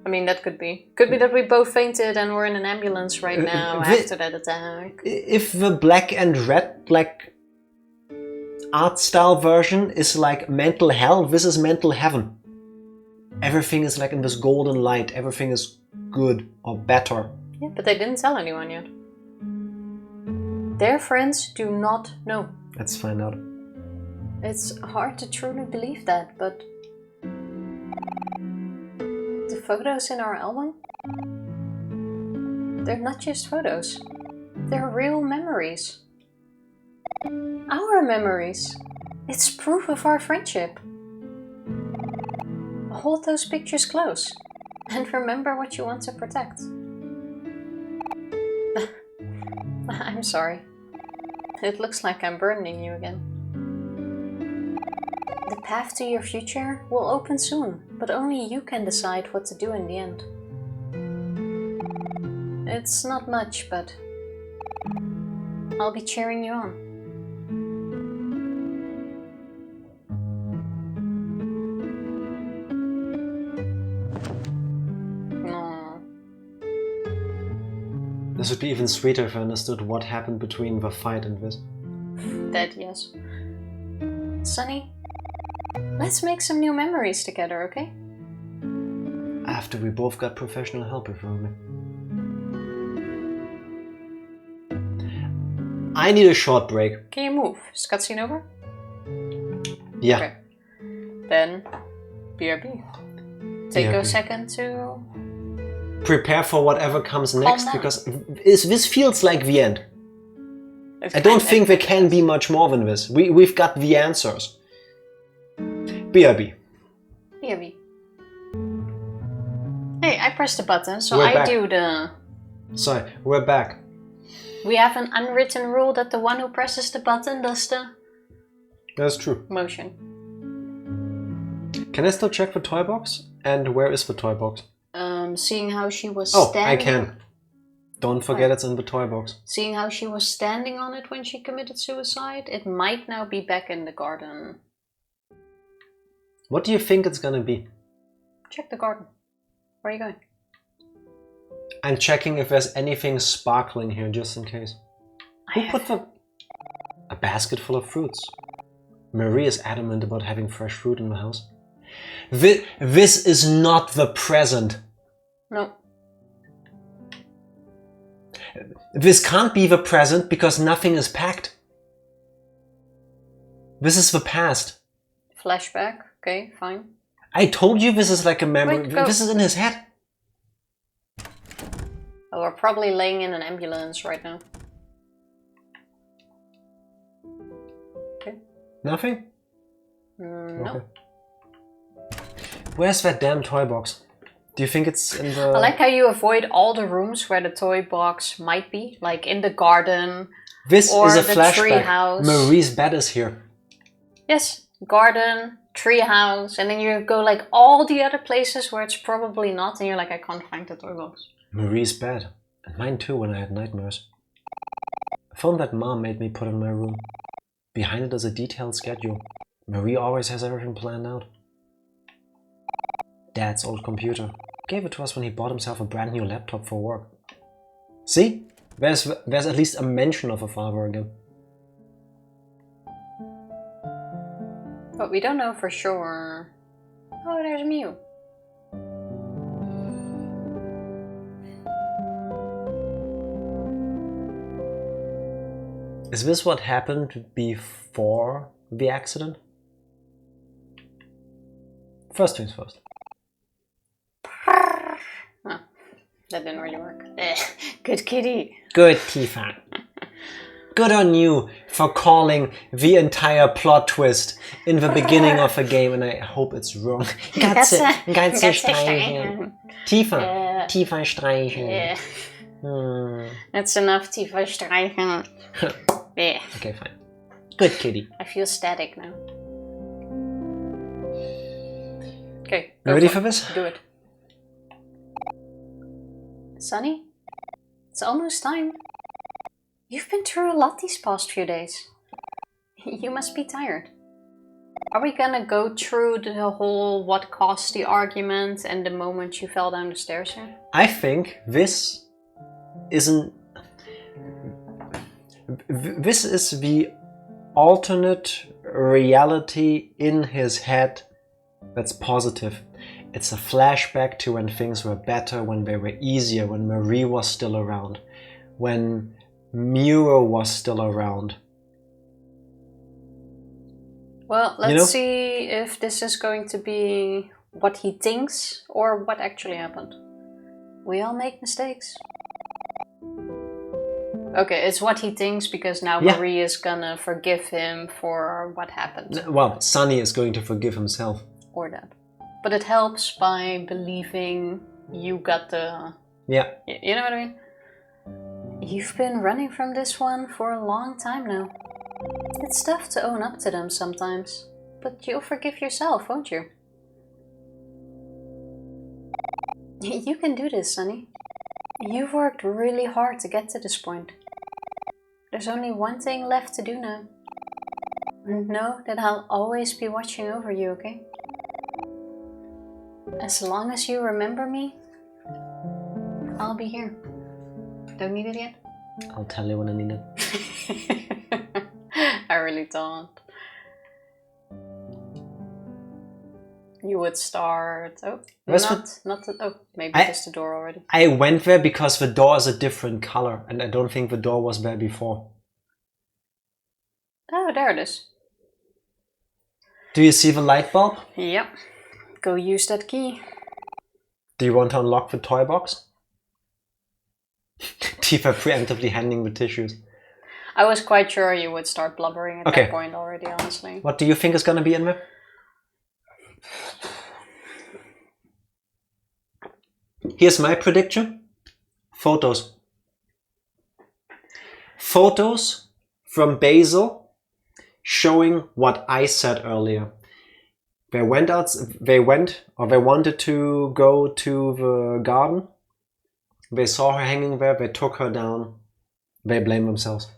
I mean, that could be. Could be that we both fainted and we're in an ambulance right now after that attack. If the black and red art style version is like mental hell, this is mental heaven. Everything is like in this golden light. Everything is good or better. Yeah, but they didn't tell anyone yet. Their friends do not know. Let's find out. It's hard to truly believe that, but the photos in our album, They're not just photos. They're real memories. Our memories. It's proof of our friendship. Hold those pictures close and remember what you want to protect. I'm sorry. It looks like I'm burdening you again. The path to your future will open soon, but only you can decide what to do in the end. It's not much, but I'll be cheering you on. This would be even sweeter if I understood what happened between the fight and this. That, yes. Sunny, let's make some new memories together, okay? After we both got professional help, if only. I need a short break. Can you move? Is cutscene over? Yeah. Okay. Then, BRB. Take a second to... prepare for whatever comes next, because this feels like the end. I don't think there can be much more than this. We've got the answers. BRB. BRB. Hey, I pressed the button, so I do the... Sorry, we're back. We have an unwritten rule that the one who presses the button does the... That's true. Motion. Can I still check the toy box? And where is the toy box? Seeing how she was standing... I can. Don't forget it's in the toy box. Seeing how she was standing on it when she committed suicide, it might now be back in the garden. What do you think it's gonna be? Check the garden. Where are you going? I'm checking if there's anything sparkling here, just in case. Who put a basket full of fruits? Marie is adamant about having fresh fruit in the house. This is not the present. No. This can't be the present because nothing is packed. This is the past. Flashback. Okay, fine. I told you this is like a memory. Wait, this is in his head. Oh, we're probably laying in an ambulance right now. Okay. Nothing? No. Okay. Where's that damn toy box? Do you think it's in the... I like how you avoid all the rooms where the toy box might be, like in the garden. This or is a the flashback. Treehouse. Marie's bed is here. Yes, garden, treehouse, and then you go like all the other places where it's probably not, and you're like, I can't find the toy box. Marie's bed. And mine too when I had nightmares. A phone that Mom made me put in my room. Behind it is a detailed schedule. Marie always has everything planned out. Dad's old computer. Gave it to us when he bought himself a brand new laptop for work. See? There's at least a mention of a father again. But we don't know for sure. Oh, there's Mew. Is this what happened before the accident? First things first. Oh, that didn't really work. Good kitty. Good, Tifa. Good on you for calling the entire plot twist in the beginning of a game, and I hope it's wrong. Katze streicheln. Tifa. Tifa streicheln. That's enough, Tifa streicheln. Yeah. Okay, fine. Good kitty. I feel static now. Okay. You ready for this? Do it. Sunny? It's almost time. You've been through a lot these past few days. You must be tired. Are we gonna go through the whole what caused the argument and the moment you fell down the stairs here? I think this isn't... This is the alternate reality in his head that's positive. It's a flashback to when things were better, when they were easier, when Marie was still around, when Muro was still around. Well, let's see if this is going to be what he thinks or what actually happened. We all make mistakes. Okay, it's what he thinks because now Marie is gonna forgive him for what happened. Well, Sunny is going to forgive himself. Or that. But it helps by believing you got the... Yeah. You know what I mean? You've been running from this one for a long time now. It's tough to own up to them sometimes. But you'll forgive yourself, won't you? You can do this, Sunny. You've worked really hard to get to this point. There's only one thing left to do now. And know that I'll always be watching over you, okay? As long as you remember me, I'll be here. Don't need it yet? I'll tell you when I need it. I really don't. You would start... Oh, maybe just the door already. I went there because the door is a different color, and I don't think the door was there before. Oh, there it is. Do you see the light bulb? Yep. Go use that key. Do you want to unlock the toy box? Tifa preemptively handing the tissues. I was quite sure you would start blubbering at that point already, honestly. What do you think is going to be in there? Here's my prediction. Photos. Photos from Basil showing what I said earlier. They wanted to go to the garden. They saw her hanging there, they took her down. They blame themselves.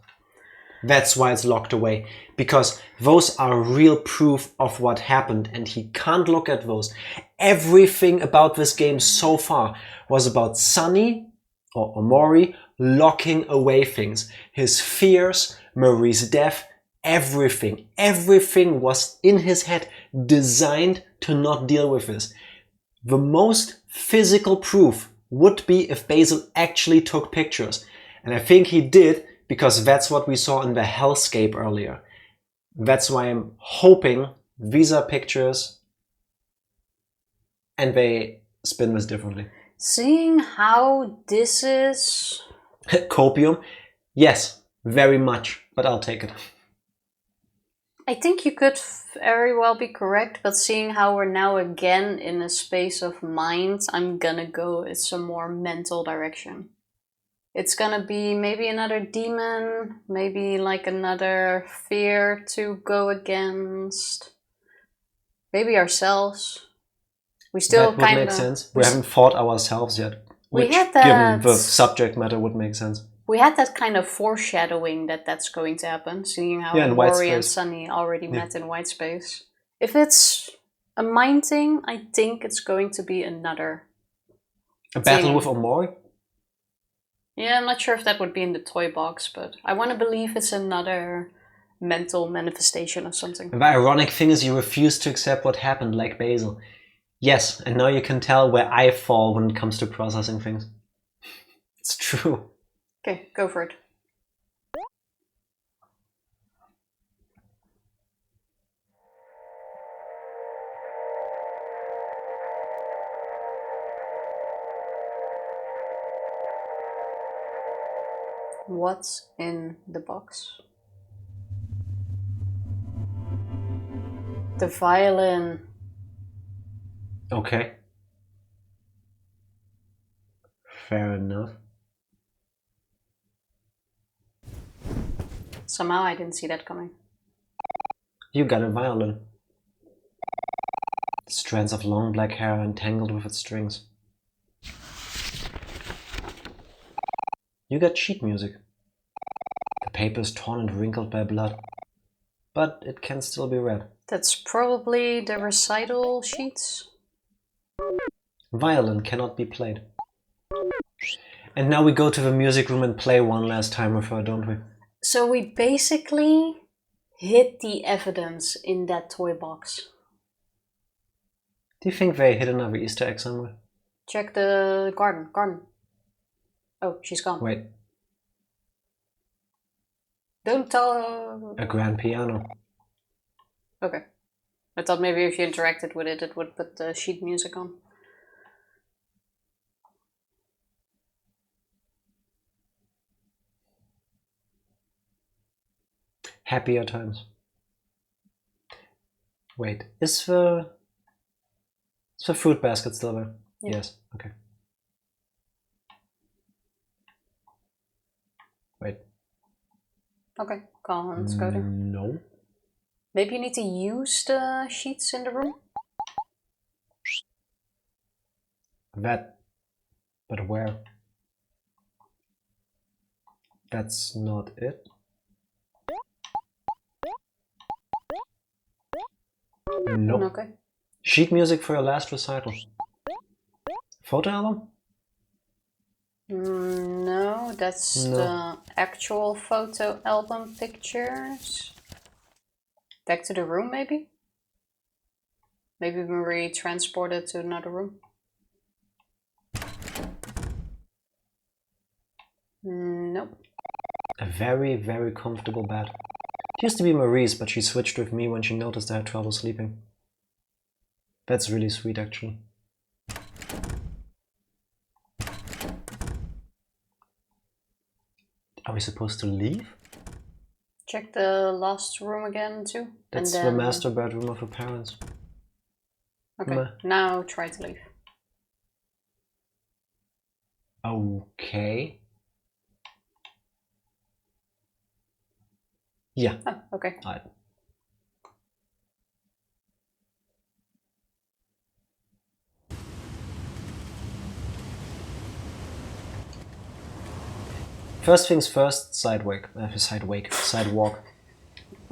That's why it's locked away. Because those are real proof of what happened and he can't look at those. Everything about this game so far was about Sunny or OMORI locking away things. His fears, Marie's death, everything. Everything was in his head designed to not deal with this. The most physical proof would be if Basil actually took pictures. And I think he did because that's what we saw in the hellscape earlier. That's why I'm hoping these are pictures and they spin this differently. Seeing how this is... Copium? Yes, very much, but I'll take it. I think you could very well be correct, but seeing how we're now again in a space of mind, I'm gonna go it's a more mental direction. It's gonna be maybe another demon, maybe like another fear to go against. Maybe ourselves. We still that would make sense. We haven't fought ourselves yet. Which, given the subject matter, would make sense. We had that kind of foreshadowing that that's going to happen, seeing how OMORI and Sunny already met in white space. If it's a mind thing, I think it's going to be another battle with OMORI? Yeah, I'm not sure if that would be in the toy box, but I want to believe it's another mental manifestation of something. The ironic thing is you refuse to accept what happened, like Basil. Yes, and now you can tell where I fall when it comes to processing things. It's true. Okay, go for it. What's in the box? The violin. Okay. Fair enough. Somehow I didn't see that coming. You got a violin. Strands of long black hair entangled with its strings. You got sheet music. The paper is torn and wrinkled by blood, but it can still be read. That's probably the recital sheets. Violin cannot be played. And now we go to the music room and play one last time with her, don't we? So we basically hid the evidence in that toy box. Do you think they hid another Easter egg somewhere? Check the garden. Oh, she's gone. Wait. Don't tell... A grand piano. Okay. I thought maybe if you interacted with it, it would put the sheet music on. happier times. Wait, is the fruit basket still there? Yeah. Yes, okay. Wait. Okay, can't go there. No. Maybe you need to use the sheets in the room? That. But where? That's not it. Nope. Okay. Sheet music for your last recital. Photo album? No, that's the actual photo album pictures. Back to the room, maybe? Maybe Marie transported to another room? Nope. A very, very comfortable bed. It used to be Marie's, but she switched with me when she noticed I had trouble sleeping. That's really sweet, actually. Are we supposed to leave? Check the last room again, too. That's the master bedroom of her parents. Okay, now try to leave. Okay. Yeah. Oh, okay. Alright. First things first, sidewalk.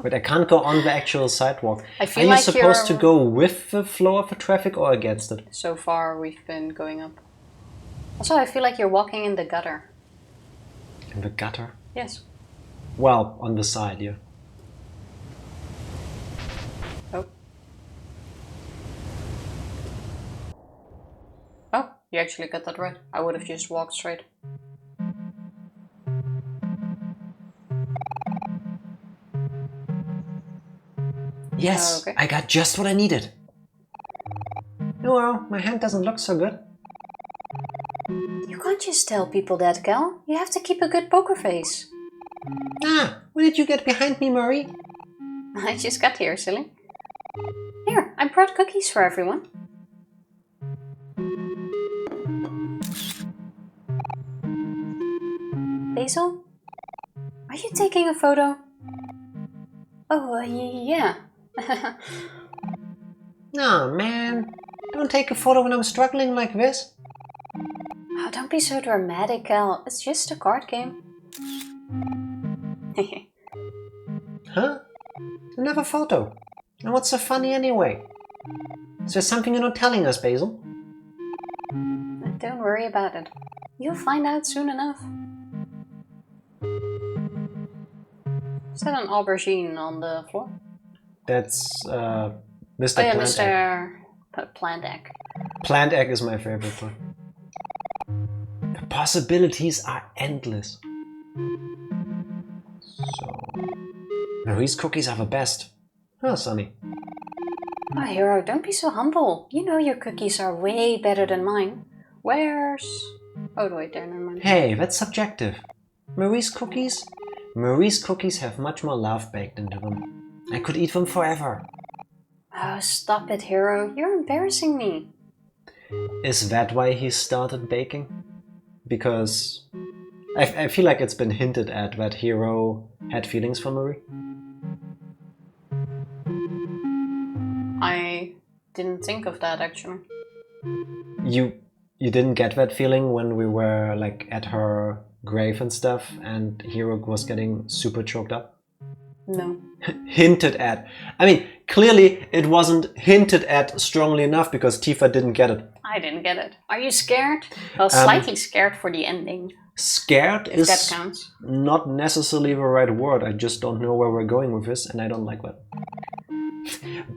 But I can't go on the actual sidewalk. I feel Are you like supposed to go with the flow of the traffic or against it? So far we've been going up. Also, I feel like you're walking in the gutter. In the gutter? Yes. Well, on the side, yeah. Oh. Oh, you actually got that right. I would have just walked straight. Yes, okay. I got just what I needed. Oh well, my hand doesn't look so good. You can't just tell people that, Cal. You have to keep a good poker face. Ah, when did you get behind me, Marie? I just got here, silly. Here, I brought cookies for everyone. Basil? Are you taking a photo? Oh, yeah. Oh, man. Don't take a photo when I'm struggling like this. Oh, don't be so dramatic, Cal. It's just a card game. Huh? Another photo. And what's so funny anyway? Is there something you're not telling us, Basil? Don't worry about it. You'll find out soon enough. Is that an aubergine on the floor? That's Mr. Oh yeah, Plant Mr. Egg. Plant Egg. Plant Egg is my favorite one. The possibilities are endless. So, Marie's cookies are the best. Huh, Sonny? Oh, Hero, don't be so humble. You know your cookies are way better than mine. Where's... Oh, wait, there, never mind. Hey, that's subjective. Marie's cookies? Marie's cookies have much more love baked into them. I could eat them forever. Oh, stop it, Hero. You're embarrassing me. Is that why he started baking? Because I feel like it's been hinted at that Hero had feelings for Marie. I didn't think of that, actually. You didn't get that feeling when we were like at her grave and stuff and Hero was getting super choked up? No. Hinted at. I mean, clearly it wasn't hinted at strongly enough because Tifa didn't get it. I didn't get it. Are you scared? Well, slightly scared for the ending. Scared if is that counts. Not necessarily the right word. I just don't know where we're going with this and I don't like that.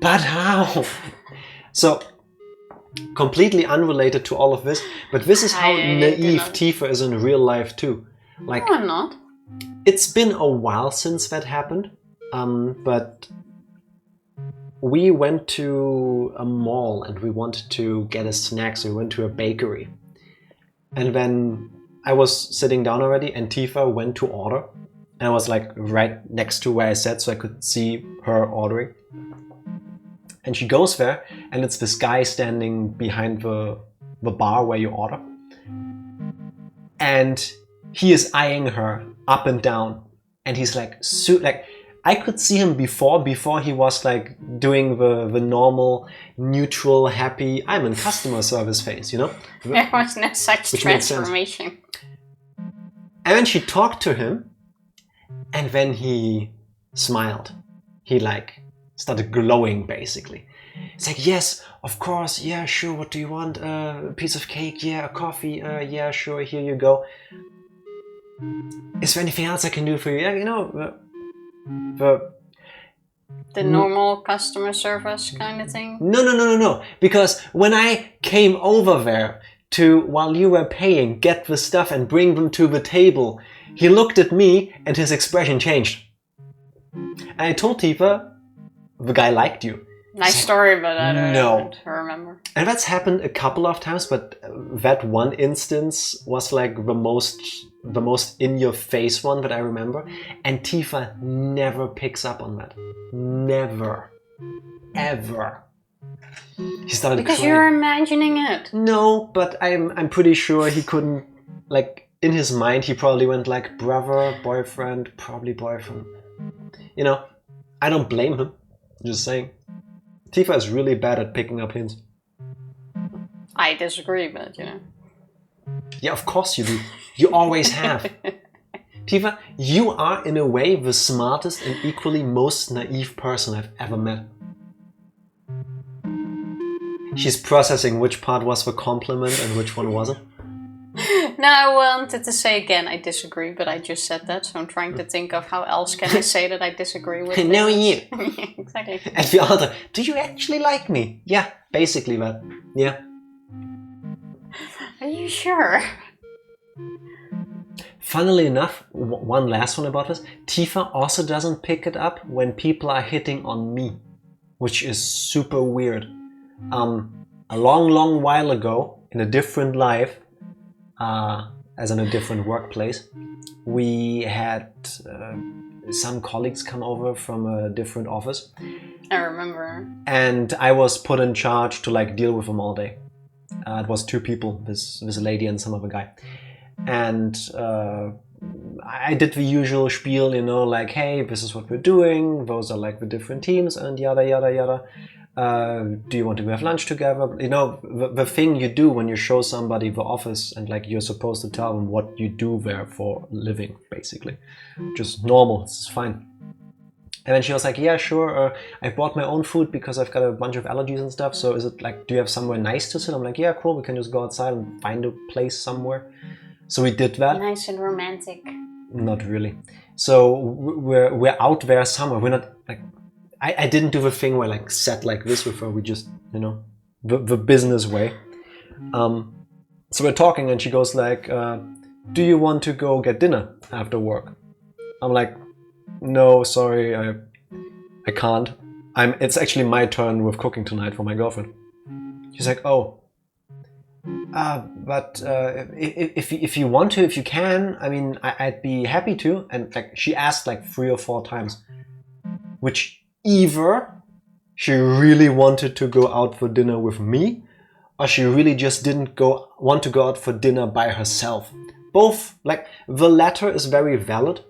But how? So, completely unrelated to all of this, but this is how naive Tifa is in real life too. Like, no, I'm not. It's been a while since that happened, but we went to a mall and we wanted to get a snack, so we went to a bakery. And then I was sitting down already and Tifa went to order. And I was like right next to where I sat, so I could see her ordering. And she goes there, and it's this guy standing behind the bar where you order. And he is eyeing her up and down. And he's like, I could see him before he was like doing the normal, neutral, happy, I'm in customer service face, you know? There was no such transformation. And then she talked to him, and then he smiled. He like started glowing basically. It's like, yes, of course, yeah, sure, what do you want? A piece of cake, yeah, a coffee, yeah, sure, here you go. Is there anything else I can do for you? Yeah, you know, the normal customer service kind of thing? No. Because when I came over there while you were paying, get the stuff and bring them to the table, he looked at me and his expression changed. And I told Tifa, the guy liked you. Nice story, but I don't remember. And that's happened a couple of times, but that one instance was like the most in-your-face one that I remember. And Tifa never picks up on that. Never. Ever. He started because crying. You're imagining it. No, but I'm pretty sure he couldn't, like, in his mind, he probably went like, brother, boyfriend, probably boyfriend. You know, I don't blame him. I'm just saying. Tifa is really bad at picking up hints. I disagree, but you know. Yeah, of course you do. You always have. Tifa, you are in a way the smartest and equally most naive person I've ever met. She's processing which part was the compliment and which one wasn't. No, I wanted to say again, I disagree, but I just said that, so I'm trying to think of how else can I say that I disagree with No, you. Yeah, exactly. And the other, do you actually like me? Yeah, basically that. Yeah. Are you sure? Funnily enough, one last one about this. Tifa also doesn't pick it up when people are hitting on me, which is super weird. A long while ago, in a different life, as in a different workplace, we had some colleagues come over from a different office. I remember. And I was put in charge to like deal with them all day. It was two people, this lady and some other guy. And I did the usual spiel, you know, like, hey, this is what we're doing. Those are like the different teams and yada, yada, yada. Do you want to have lunch together? You know, the thing you do when you show somebody the office and like you're supposed to tell them what you do there for a living, basically. Just normal, it's fine. And then she was like, yeah, sure, I bought my own food because I've got a bunch of allergies and stuff. So is it like, do you have somewhere nice to sit? I'm like, yeah, cool, we can just go outside and find a place somewhere. So we did that. Nice and romantic. Not really. So we're out there somewhere. We're not like, I didn't do the thing where I like sat like this with her. We just, you know, the business way. So we're talking and she goes like, do you want to go get dinner after work? I'm like, no, sorry, I can't. It's actually my turn with cooking tonight for my girlfriend. She's like, oh. But if you want to, if you can, I mean, I'd be happy to. And like she asked like 3 or 4 times, which either she really wanted to go out for dinner with me, or she really just didn't want to go out for dinner by herself. Both, like the latter is very valid.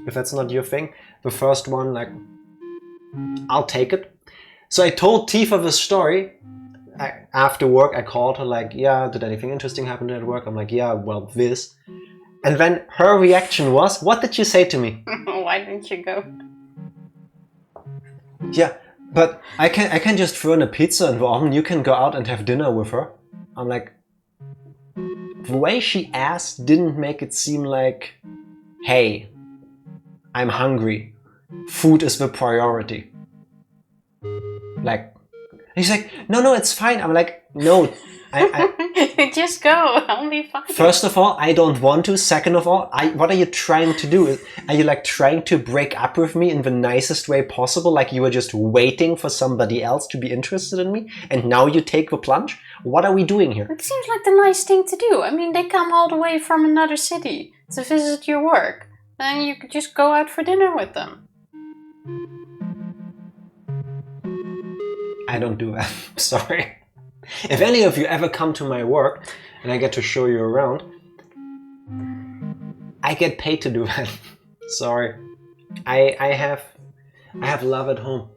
If that's not your thing, the first one, like, I'll take it. So I told Tifa the story. After work, I called her like, yeah, did anything interesting happen at work? I'm like, yeah, well, this. And then her reaction was, what did you say to me? Why didn't you go? Yeah, but I can just throw in a pizza in the oven. You can go out and have dinner with her. I'm like, the way she asked didn't make it seem like, hey, I'm hungry. Food is the priority. Like, he's like, no, it's fine. I'm like, no, I just go. I'll be fine. First of all, I don't want to. Second of all, what are you trying to do? Are you like trying to break up with me in the nicest way possible? Like you were just waiting for somebody else to be interested in me, and now you take the plunge? What are we doing here? It seems like the nice thing to do. I mean, they come all the way from another city to visit your work. then you could just go out for dinner with them. I don't do that. Sorry. If any of you ever come to my work and I get to show you around, I get paid to do that. Sorry. I have love at home.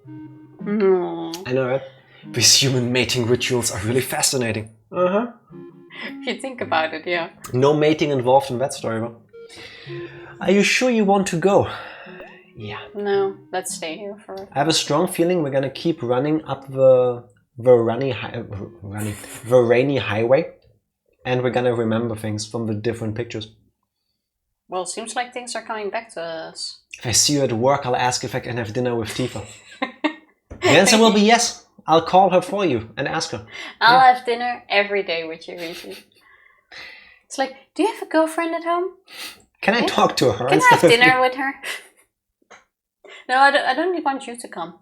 I know, right? These human mating rituals are really fascinating. If you think about it, yeah. No mating involved in that story, though. Are you sure you want to go? Yeah. No, let's stay here for it. I have a strong feeling we're gonna keep running up the rainy highway, and we're gonna remember things from the different pictures. Well, seems like things are coming back to us. If I see you at work, I'll ask if I can have dinner with Tifa. The answer will be yes. I'll call her for you and ask her. I'll have dinner every day with you, Rishi. It's like, do you have a girlfriend at home? Can I talk to her? Can I have dinner with her? No, I don't want you to come.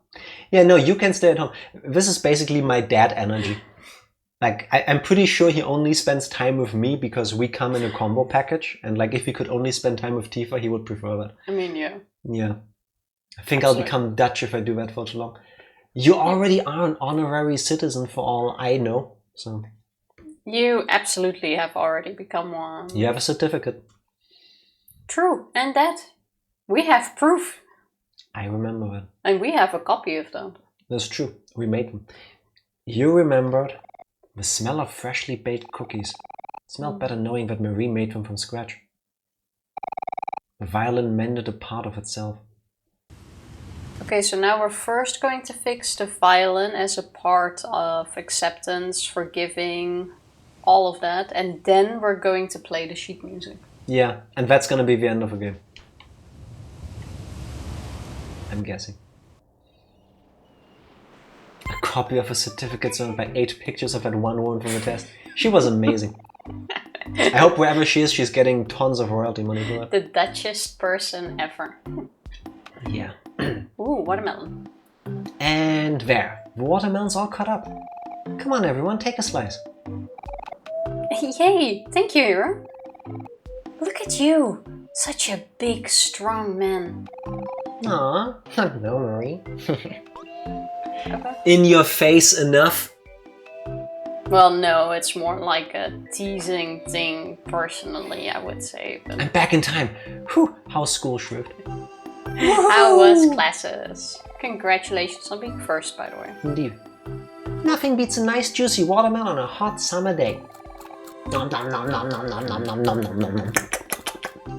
Yeah, no, you can stay at home. This is basically my dad energy. Like, I'm pretty sure he only spends time with me because we come in a combo package. And like, if he could only spend time with Tifa, he would prefer that. I mean, yeah. Yeah. I think I'll become Dutch if I do that for too long. You already are an honorary citizen for all I know, so... You absolutely have already become one. You have a certificate. True, and that we have proof. I remember that. And we have a copy of that. That's true. We made them. You remembered the smell of freshly baked cookies. It smelled better knowing that Marie made them from scratch. The violin mended a part of itself. Okay, so now we're first going to fix the violin as a part of acceptance, forgiving, all of that. And then we're going to play the sheet music. Yeah, and that's going to be the end of the game. I'm guessing. A copy of a certificate surrounded by 8 pictures of that one woman from the test. She was amazing. I hope wherever she is, she's getting tons of royalty money for that. The Dutchest person ever. Yeah. Ooh, watermelon. And there. The watermelon's all cut up. Come on, everyone, take a slice. Yay! Thank you, hero. Look at you. Such a big, strong man. Aw, no, Marie. In your face enough? Well, no, it's more like a teasing thing, personally, I would say. But... I'm back in time. Whew, how's school, Shrift? How was classes? Congratulations on being first, by the way. Indeed. Nothing beats a nice juicy watermelon on a hot summer day. Nom nom nom nom nom nom nom nom nom nom nom nom.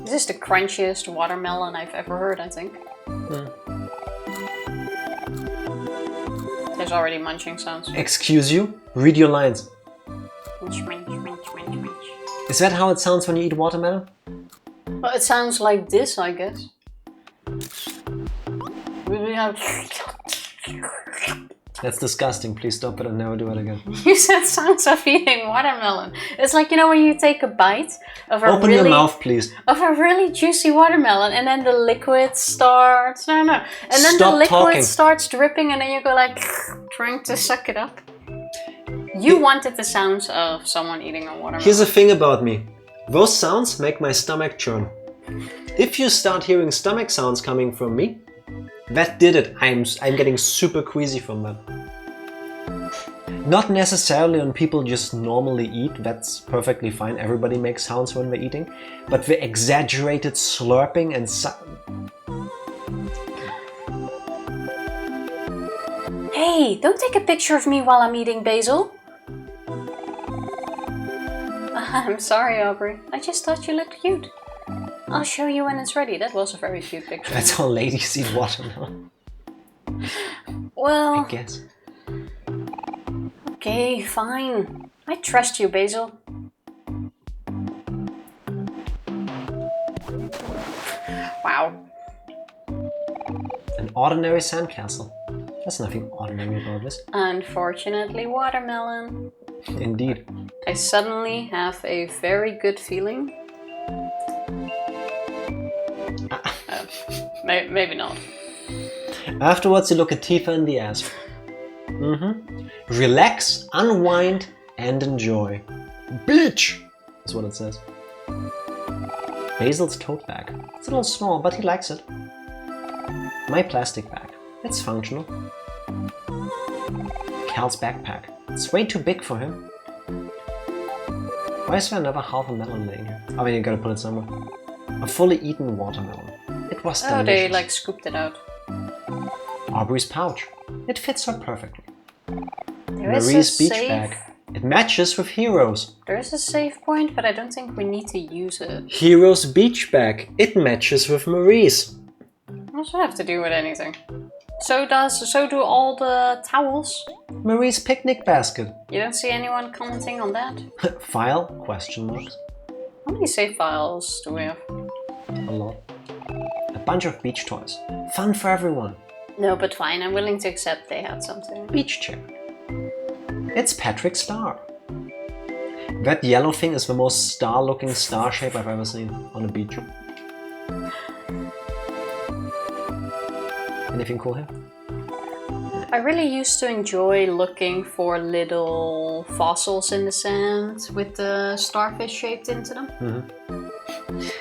This is the crunchiest watermelon I've ever heard, I think. There's already munching sounds. Excuse you? Read your lines. Munch, munch, munch, munch, munch. Is that how it sounds when you eat watermelon? Well, it sounds like this, I guess. We have... That's disgusting. Please stop it and never do it again. You said sounds of eating watermelon. It's like, you know, when you take a bite of a Open your mouth, please. Of a really juicy watermelon, and then the liquid starts. No. And then Stop the liquid talking. starts dripping, and then you go like trying to suck it up. You wanted the sounds of someone eating a watermelon. Here's the thing about me. Those sounds make my stomach churn. If you start hearing stomach sounds coming from me, that did it. I'm getting super queasy from that. Not necessarily when people just normally eat, that's perfectly fine. Everybody makes sounds when they're eating. But the exaggerated slurping and Hey, don't take a picture of me while I'm eating basil. I'm sorry, Aubrey. I just thought you looked cute. I'll show you when it's ready. That was a very cute picture. That's how ladies eat watermelon. Well... I guess. Okay, fine. I trust you, Basil. Wow. An ordinary sandcastle. There's nothing ordinary about this. Unfortunately, watermelon. Indeed. I suddenly have a very good feeling. Maybe not. Afterwards, you look at Tifa in the ass. Relax, unwind, and enjoy. Bitch! That's what it says. Basil's tote bag. It's a little small, but he likes it. My plastic bag. It's functional. Cal's backpack. It's way too big for him. Why is there another half a melon laying here? Oh, you gotta put it somewhere. A fully eaten watermelon. It was delicious. Oh, they like scooped it out. Aubrey's pouch. It fits her perfectly. There Marie's beach bag. It matches with Hero's. There is a save point, but I don't think we need to use it. Hero's beach bag. It matches with Marie's. What does that have to do with anything? So do all the towels. Marie's picnic basket. You don't see anyone commenting on that? File? Question marks. How many save files do we have? A lot. A bunch of beach toys. Fun for everyone. No, but fine. I'm willing to accept they had something. Beach chair. It's Patrick's star. That yellow thing is the most star-looking star shape I've ever seen on a beach. Anything cool here? I really used to enjoy looking for little fossils in the sand with the starfish shaped into them.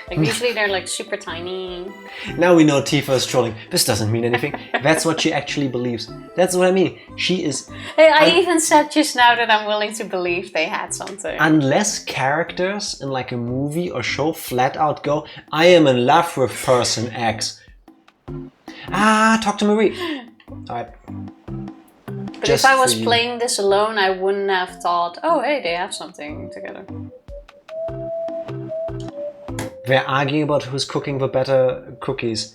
Like usually they're like super tiny. Now we know Tifa is trolling. This doesn't mean anything. That's what she actually believes. That's what I mean. She is... Hey, I even said just now that I'm willing to believe they had something. Unless characters in like a movie or show flat out go, I am in love with person X. Talk to Marie. Alright. But if I was playing this alone, I wouldn't have thought, oh hey, they have something together. They're arguing about who's cooking the better cookies.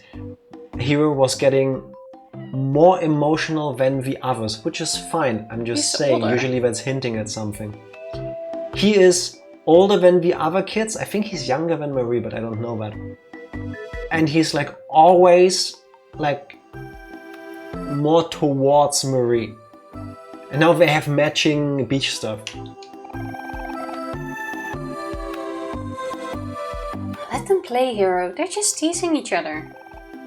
Hero was getting more emotional than the others, which is fine. I'm just saying, older. Usually that's hinting at something. He is older than the other kids. I think he's younger than Marie, but I don't know that. And he's like always like more towards Marie. And now they have matching beach stuff. Let them play, Hero. They're just teasing each other.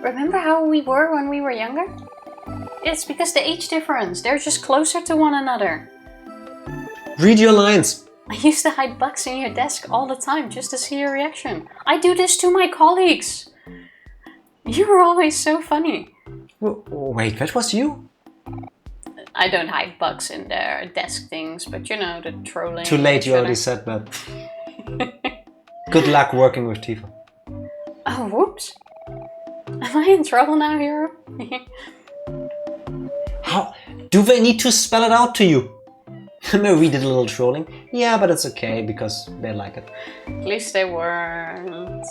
Remember how we were when we were younger? It's because the age difference. They're just closer to one another. Read your lines. I used to hide bugs in your desk all the time just to see your reaction. I do this to my colleagues. You were always so funny. Wait, that was you? I don't hide bugs in their desk things, but you know, the trolling. Too late, you already said that. Good luck working with Tifa. Oh, whoops. Am I in trouble now, Hero? How? Do they need to spell it out to you? Marie did a little trolling. Yeah, but it's okay, because they like it. At least they weren't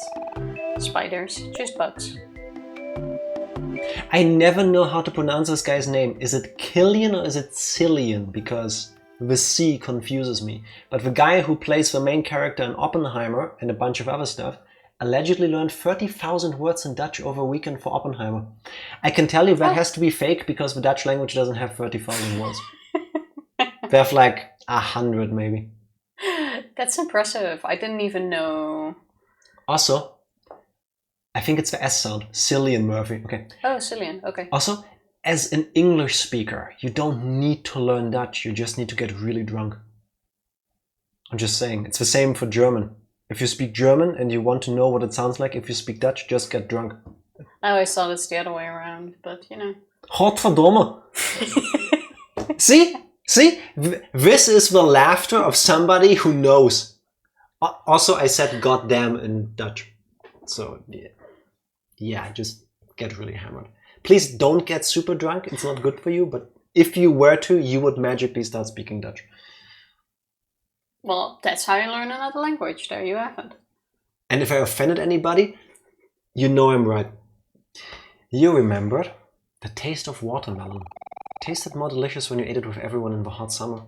spiders, just bugs. I never know how to pronounce this guy's name. Is it Killian or is it Cillian? Because the C confuses me. But the guy who plays the main character in Oppenheimer and a bunch of other stuff allegedly learned 30,000 words in Dutch over a weekend for Oppenheimer. I can tell you that has to be fake because the Dutch language doesn't have 30,000 words. They have like 100 maybe. That's impressive. I didn't even know. Also, I think it's the S sound. Cillian Murphy. Okay. Oh, Cillian. Okay. Also, as an English speaker, you don't need to learn Dutch. You just need to get really drunk. I'm just saying. It's the same for German. If you speak German and you want to know what it sounds like if you speak Dutch, just get drunk. I always thought it's the other way around, but you know. Godverdomme. See? See? This is the laughter of somebody who knows. Also, I said goddamn in Dutch. So, yeah. Yeah, just get really hammered. Please don't get super drunk. It's not good for you. But if you were to, you would magically start speaking Dutch. Well, that's how you learn another language. There you have it. And if I offended anybody, you know I'm right. You remembered the taste of watermelon. It tasted more delicious when you ate it with everyone in the hot summer.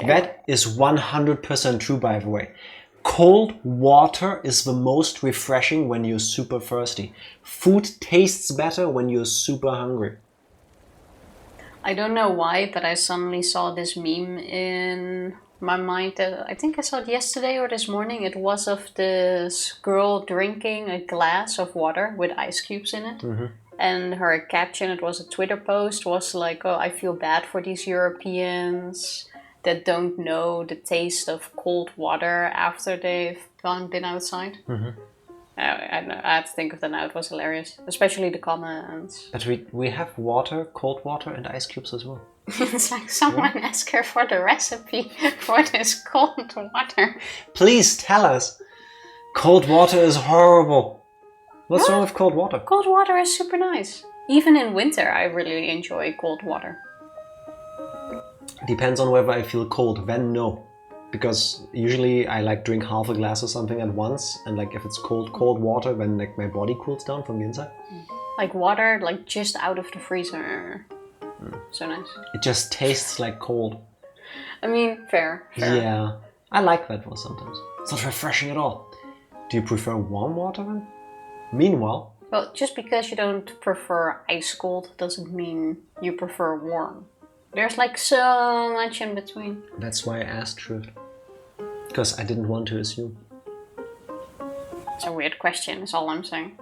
That is 100% true, by the way. Cold water is the most refreshing when you're super thirsty. Food tastes better when you're super hungry. I don't know why, but I suddenly saw this meme in my mind. I think I saw it yesterday or this morning. It was of this girl drinking a glass of water with ice cubes in it. Mm-hmm. And her caption, it was a Twitter post, was like, oh, I feel bad for these Europeans that don't know the taste of cold water after they've been outside. Mm-hmm. I know, I had to think of that now. It was hilarious, especially the comments. But we have water, cold water, and ice cubes as well. It's like someone asked her for the recipe for this cold water. Please tell us. Cold water is horrible. What's wrong with cold water? Cold water is super nice. Even in winter, I really enjoy cold water. Depends on whether I feel cold. Then no. Because usually I like drink half a glass or something at once, and like if it's cold water, then like my body cools down from the inside. Like water, like just out of the freezer. So nice. It just tastes like cold. I mean, fair. Yeah, I like that one sometimes. It's not refreshing at all. Do you prefer warm water then? Meanwhile... Well, just because you don't prefer ice cold doesn't mean you prefer warm. There's like so much in between. That's why I asked Shrift. Because I didn't want to assume. It's a weird question, is all I'm saying.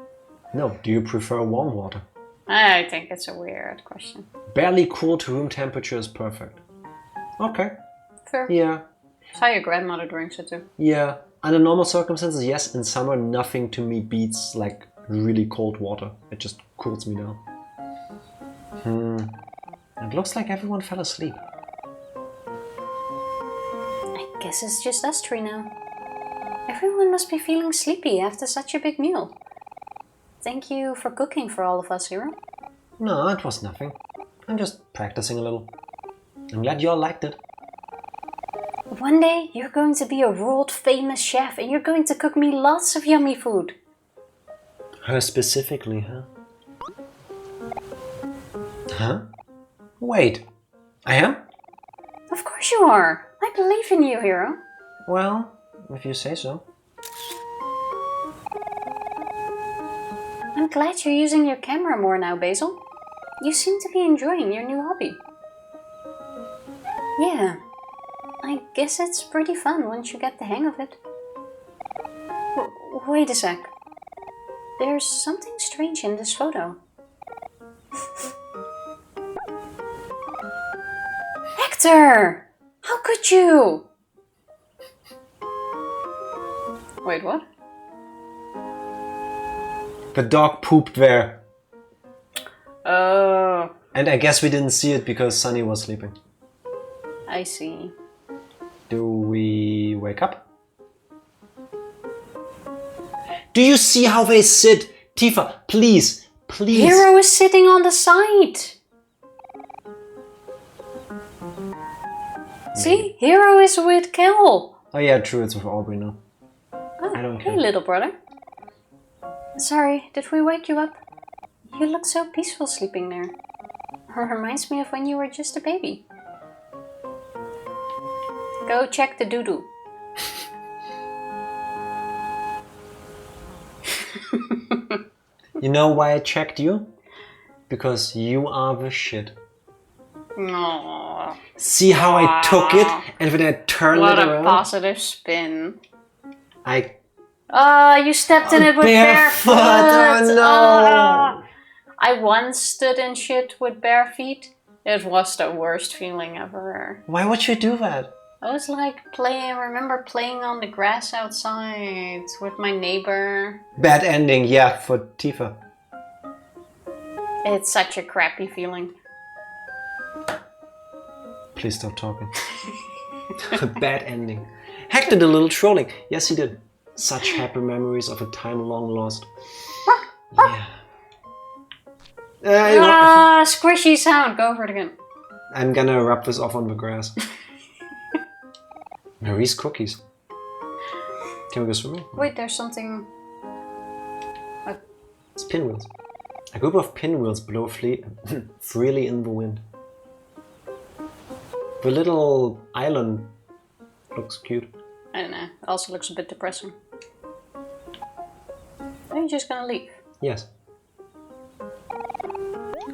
No, do you prefer warm water? I think it's a weird question. Barely cool to room temperature is perfect. Okay. Fair. Yeah. That's how your grandmother drinks it too. Yeah. Under normal circumstances, yes. In summer, nothing to me beats like really cold water. It just cools me down. It looks like everyone fell asleep. I guess it's just us three now. Everyone must be feeling sleepy after such a big meal. Thank you for cooking for all of us, Hero. No, it was nothing. I'm just practicing a little. I'm glad you all liked it. One day you're going to be a world famous chef and you're going to cook me lots of yummy food. Her specifically, huh? Huh? Wait, I am? Of course you are. I believe in you, Hero. Well, if you say so. I'm glad you're using your camera more now, Basil. You seem to be enjoying your new hobby. Yeah, I guess it's pretty fun once you get the hang of it. Wait a sec. There's something strange in this photo. Hector! How could you? Wait, what? The dog pooped there. Oh. And I guess we didn't see it because Sunny was sleeping. I see. Do we wake up? Do you see how they sit? Tifa, please, please. Hero is sitting on the side. See? Hero is with Kel. Oh yeah, true, it's with Aubrey now. Oh, I don't care. Hey, little brother. Sorry, did we wake you up? You look so peaceful sleeping there. Reminds me of when you were just a baby. Go check the doo-doo. You know why I checked you? Because you are the shit. Aww. See how I took it and then I turned it around? What a positive spin. You stepped in it with barefoot. barefoot. Oh no! I once stood in shit with bare feet. It was the worst feeling ever. Why would you do that? I was like I remember playing on the grass outside with my neighbor. Bad ending, yeah, for Tifa. It's such a crappy feeling. Please stop talking. Bad ending. Hector did a little trolling. Yes, he did. Such happy memories of a time long lost. Yeah. Squishy sound. Go for it again. I'm gonna rub this off on the grass. Marie's cookies. Can we go swimming? Wait, there's something... It's pinwheels. A group of pinwheels blow freely in the wind. The little island looks cute. I don't know. It also looks a bit depressing. Are you just gonna leave? Yes.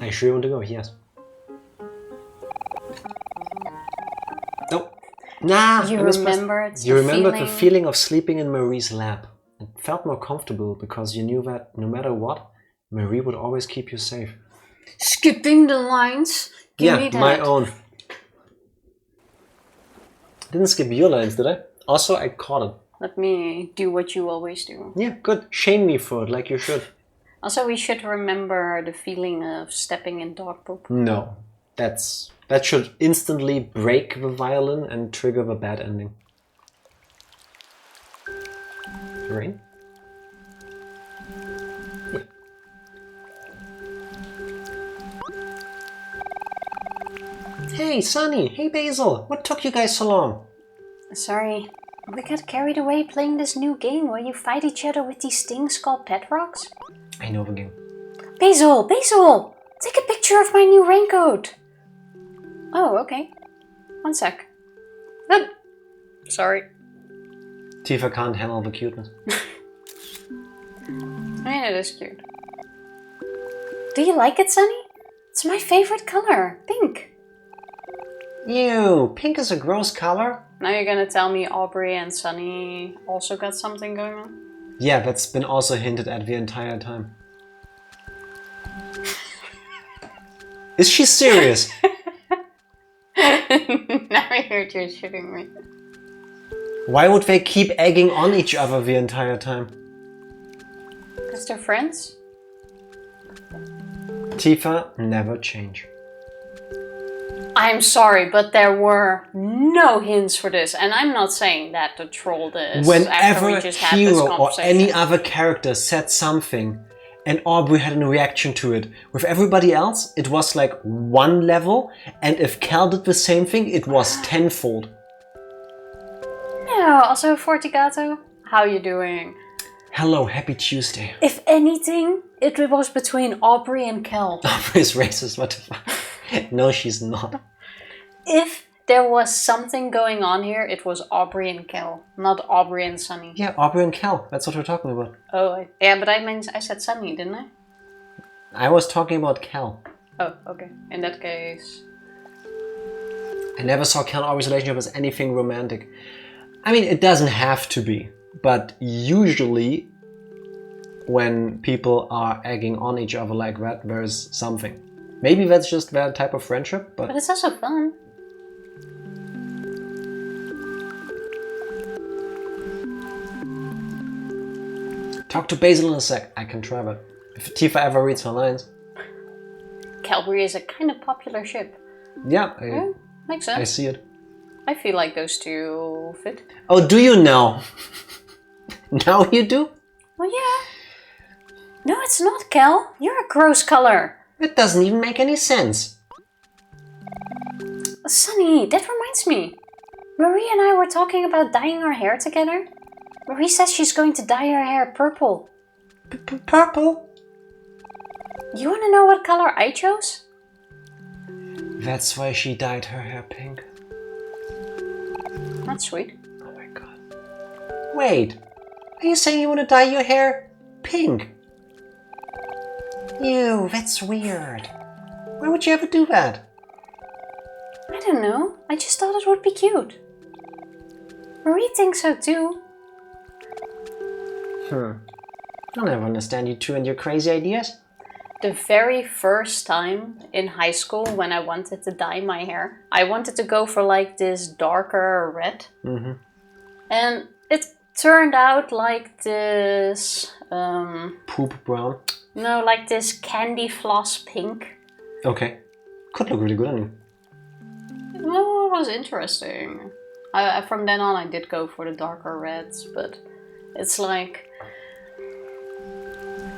I sure want to go, yes. Nope. Nah. You remembered the feeling of sleeping in Marie's lap. It felt more comfortable because you knew that no matter what, Marie would always keep you safe. Skipping the lines? Give me that. My own. Didn't skip your lines, did I? Also, I caught it. Let me do what you always do. Yeah, good. Shame me for it, like you should. Also, we should remember the feeling of stepping in dog poop. No, that should instantly break the violin and trigger the bad ending. Rain? Yeah. Hey, Sunny! Hey, Basil! What took you guys so long? Sorry, we got carried away playing this new game where you fight each other with these things called pet rocks. I know the game. Basil! Basil! Take a picture of my new raincoat! Oh, okay. 1 sec. Oh, sorry. Tifa can't handle the cuteness. I mean, it is cute. Do you like it, Sunny? It's my favorite color, pink. Ew, pink is a gross color. Now you're gonna tell me Aubrey and Sunny also got something going on? Yeah, that's been also hinted at the entire time. Is she serious? Now you're just shitting me. Why would they keep egging on each other the entire time? Because they're friends? Tifa never change. I'm sorry, but there were no hints for this, and I'm not saying that to troll this. Whenever after we just had this Hero or conversation. any other character said something and Aubrey had a reaction to it, with everybody else it was like 1 level, and if Cal did the same thing it was tenfold. No, also Fortigato, how you doing? Hello, happy Tuesday. If anything, it was between Aubrey and Kel. Aubrey's racist, what the fuck? No, she's not. If there was something going on here, it was Aubrey and Kel, not Aubrey and Sunny. Yeah, Aubrey and Cal, that's what we're talking about. Oh, yeah, but I said Sunny, didn't I? I was talking about Cal. Oh, okay. In that case... I never saw Cal and Aubrey's relationship as anything romantic. I mean, it doesn't have to be, but usually when people are egging on each other like that, there's something. Maybe that's just their type of friendship, but... But it's also fun. Talk to Basil in a sec. I can try that. If Tifa ever reads her lines. Calvary is a kind of popular ship. Yeah, Makes sense. I see it. I feel like those two fit. Oh, do you know? Now you do? Well, yeah. No, it's not, Cal. You're a gross color. It doesn't even make any sense. Sunny, that reminds me. Marie and I were talking about dyeing our hair together. Marie says she's going to dye her hair purple. Purple? You want to know what color I chose? That's why she dyed her hair pink. That's sweet. Oh my god. Wait, are you saying you want to dye your hair pink? Ew, that's weird. Why would you ever do that? I don't know. I just thought it would be cute. Marie thinks so too. I'll never understand you two and your crazy ideas. The very first time in high school when I wanted to dye my hair, I wanted to go for like this darker red. Mm-hmm. And it turned out like this... Poop brown? No, like this candy floss pink. Okay. Could look really good on you. Well, it was interesting. From then on I did go for the darker reds, but it's like...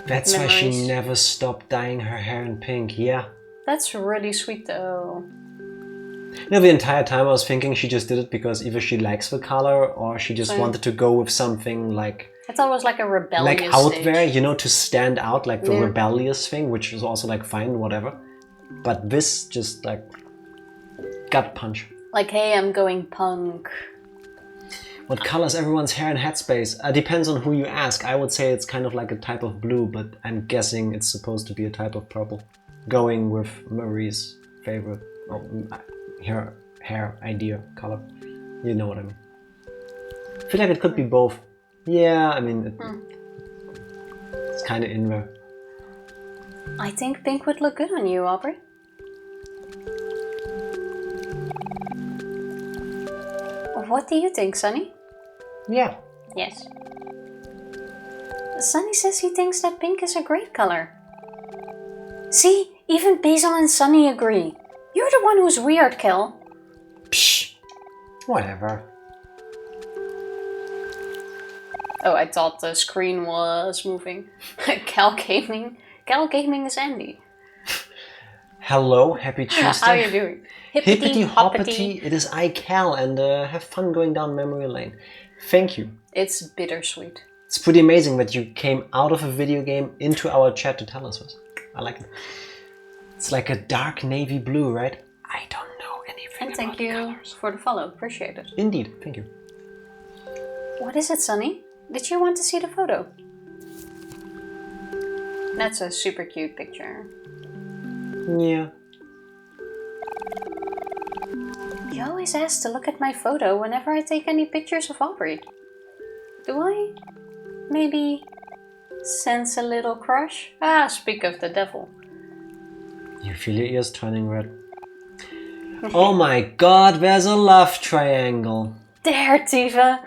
That's memories. why she never stopped dyeing her hair in pink, yeah. That's really sweet though. No, the entire time I was thinking she just did it because either she likes the color or she just wanted to go with something like... I thought it was like a rebellious like out stage. there, you know, to stand out, like the rebellious thing, which is also like fine, whatever. But this just like... gut punch. Like, hey, I'm going punk. What colors everyone's hair and headspace? Depends on who you ask. I would say it's kind of like a type of blue, but I'm guessing it's supposed to be a type of purple. Going with Marie's favorite hair idea color. You know what I mean. I feel like it could be both. Yeah, I mean, it's kind of in there. I think pink would look good on you, Aubrey. What do you think, Sunny? Yeah, Yes. Sunny says he thinks that pink is a great color. See, even Basil and Sunny agree. You're the one who's weird, Kel. Psh, whatever. Oh, I thought the screen was moving. Cal Gaming. Cal Gaming is Andy. Hello, happy Tuesday. How are you doing? Hippity hoppity, it is I, Cal, and have fun going down memory lane. Thank you. It's bittersweet. It's pretty amazing that you came out of a video game into our chat to tell us this. I like it. It's like a dark navy blue, right? I don't know anything and thank about you colors. For the follow. Appreciate it. Indeed, thank you. What is it, Sunny? Did you want to see the photo? That's a super cute picture. Yeah. You always ask to look at my photo whenever I take any pictures of Aubrey. Do I? Maybe sense a little crush? Ah, speak of the devil. You feel your ears turning red. Oh my god, there's a love triangle. There, Tiva.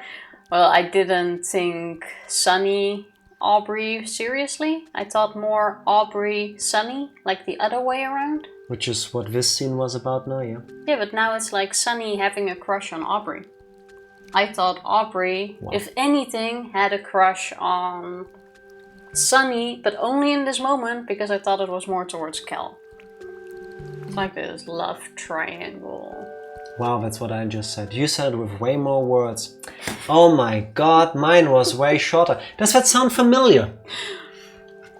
Well, I didn't think Sunny, Aubrey seriously. I thought more Aubrey, Sunny, like the other way around. Which is what this scene was about now, yeah? Yeah, but now it's like Sunny having a crush on Aubrey. I thought Aubrey, if anything, had a crush on Sunny, but only in this moment because I thought it was more towards Cal. It's like this love triangle. Wow, that's what I just said. You said it with way more words. Oh my god, mine was way shorter. Does that sound familiar?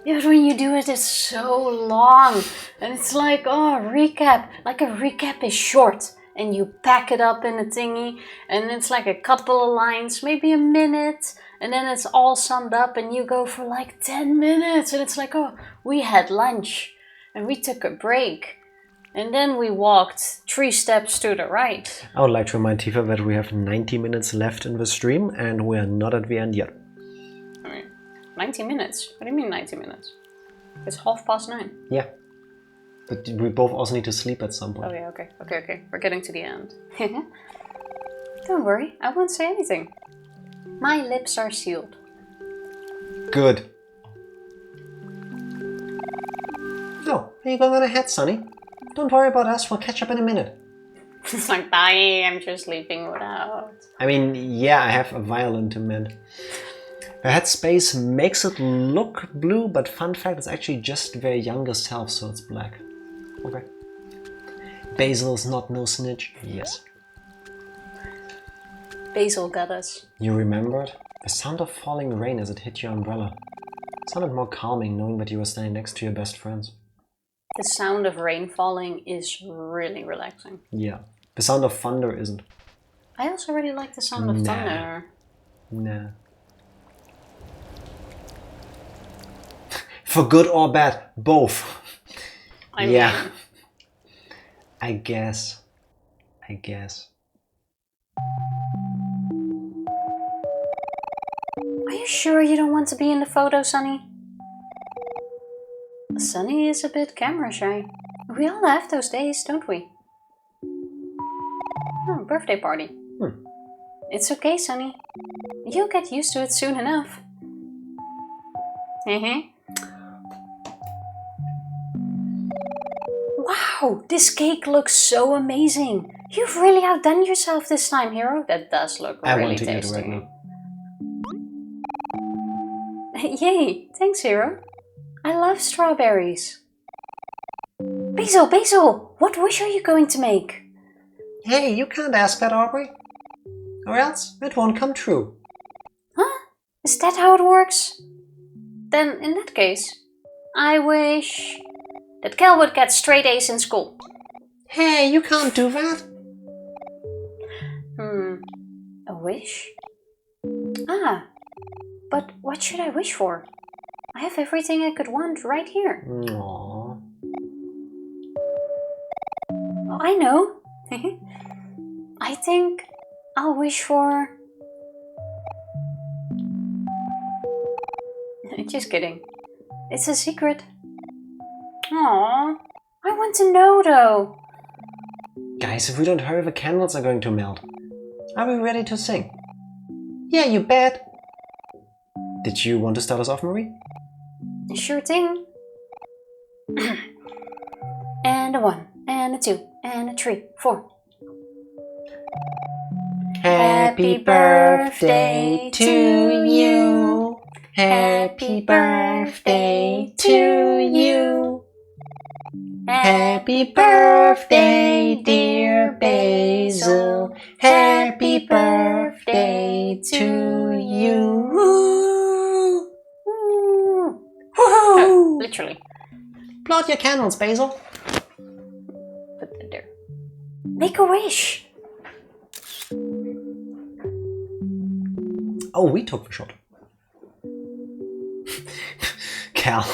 Yeah, but when you do it, it's so long. And it's like, oh, recap. Like a recap is short. And you pack it up in a thingy. And it's like a couple of lines, maybe a minute. And then it's all summed up and you go for like 10 minutes. And it's like, oh, we had lunch. And we took a break. And then we walked 3 steps to the right. I would like to remind Tifa that we have 90 minutes left in the stream. And we're not at the end yet. 90 minutes? What do you mean 90 minutes? It's 9:30. Yeah. But we both also need to sleep at some point. Oh yeah, okay. Okay. We're getting to the end. Don't worry, I won't say anything. My lips are sealed. Good. Oh, are you going on ahead, Sonny? Don't worry about us, we'll catch up in a minute. It's like, bye, I'm just sleeping without. I mean, yeah, I have a violin to mend. Her headspace makes it look blue, but fun fact, it's actually just their younger self, so it's black. Okay. Basil is not no snitch. Yes. Basil got us. You remembered? The sound of falling rain as it hit your umbrella. It sounded more calming knowing that you were standing next to your best friends. The sound of rain falling is really relaxing. Yeah. The sound of thunder isn't. I also really like the sound of thunder. Nah. For good or bad, both. I mean, I guess. Are you sure you don't want to be in the photo, Sunny? Sunny is a bit camera shy. We all have those days, don't we? Oh, birthday party. It's okay, Sunny. You'll get used to it soon enough. Wow, this cake looks so amazing. You've really outdone yourself this time, Hero. That does look really tasty. I want to eat right now. Yay, thanks, Hero. I love strawberries. Basil, what wish are you going to make? Hey, you can't ask that, Aubrey. Or else it won't come true. Huh? Is that how it works? Then, in that case, I wish that Kel would get straight A's in school. Hey, you can't do that. A wish? Ah, but what should I wish for? I have everything I could want right here. Aww. Oh, I know. I think I'll wish for... Just kidding. It's a secret. Aww. I want to know though. Guys, if we don't hurry, the candles are going to melt. Are we ready to sing? Yeah, you bet. Did you want to start us off, Marie? Sure thing. And a 1, and a 2, and a 3, 4. Happy birthday to you. Happy birthday to you. Happy birthday, dear Basil. Happy birthday to you. Oh, literally. Blow out your candles, Basil. Put it there. Make a wish. Oh, we took the shot. Cal.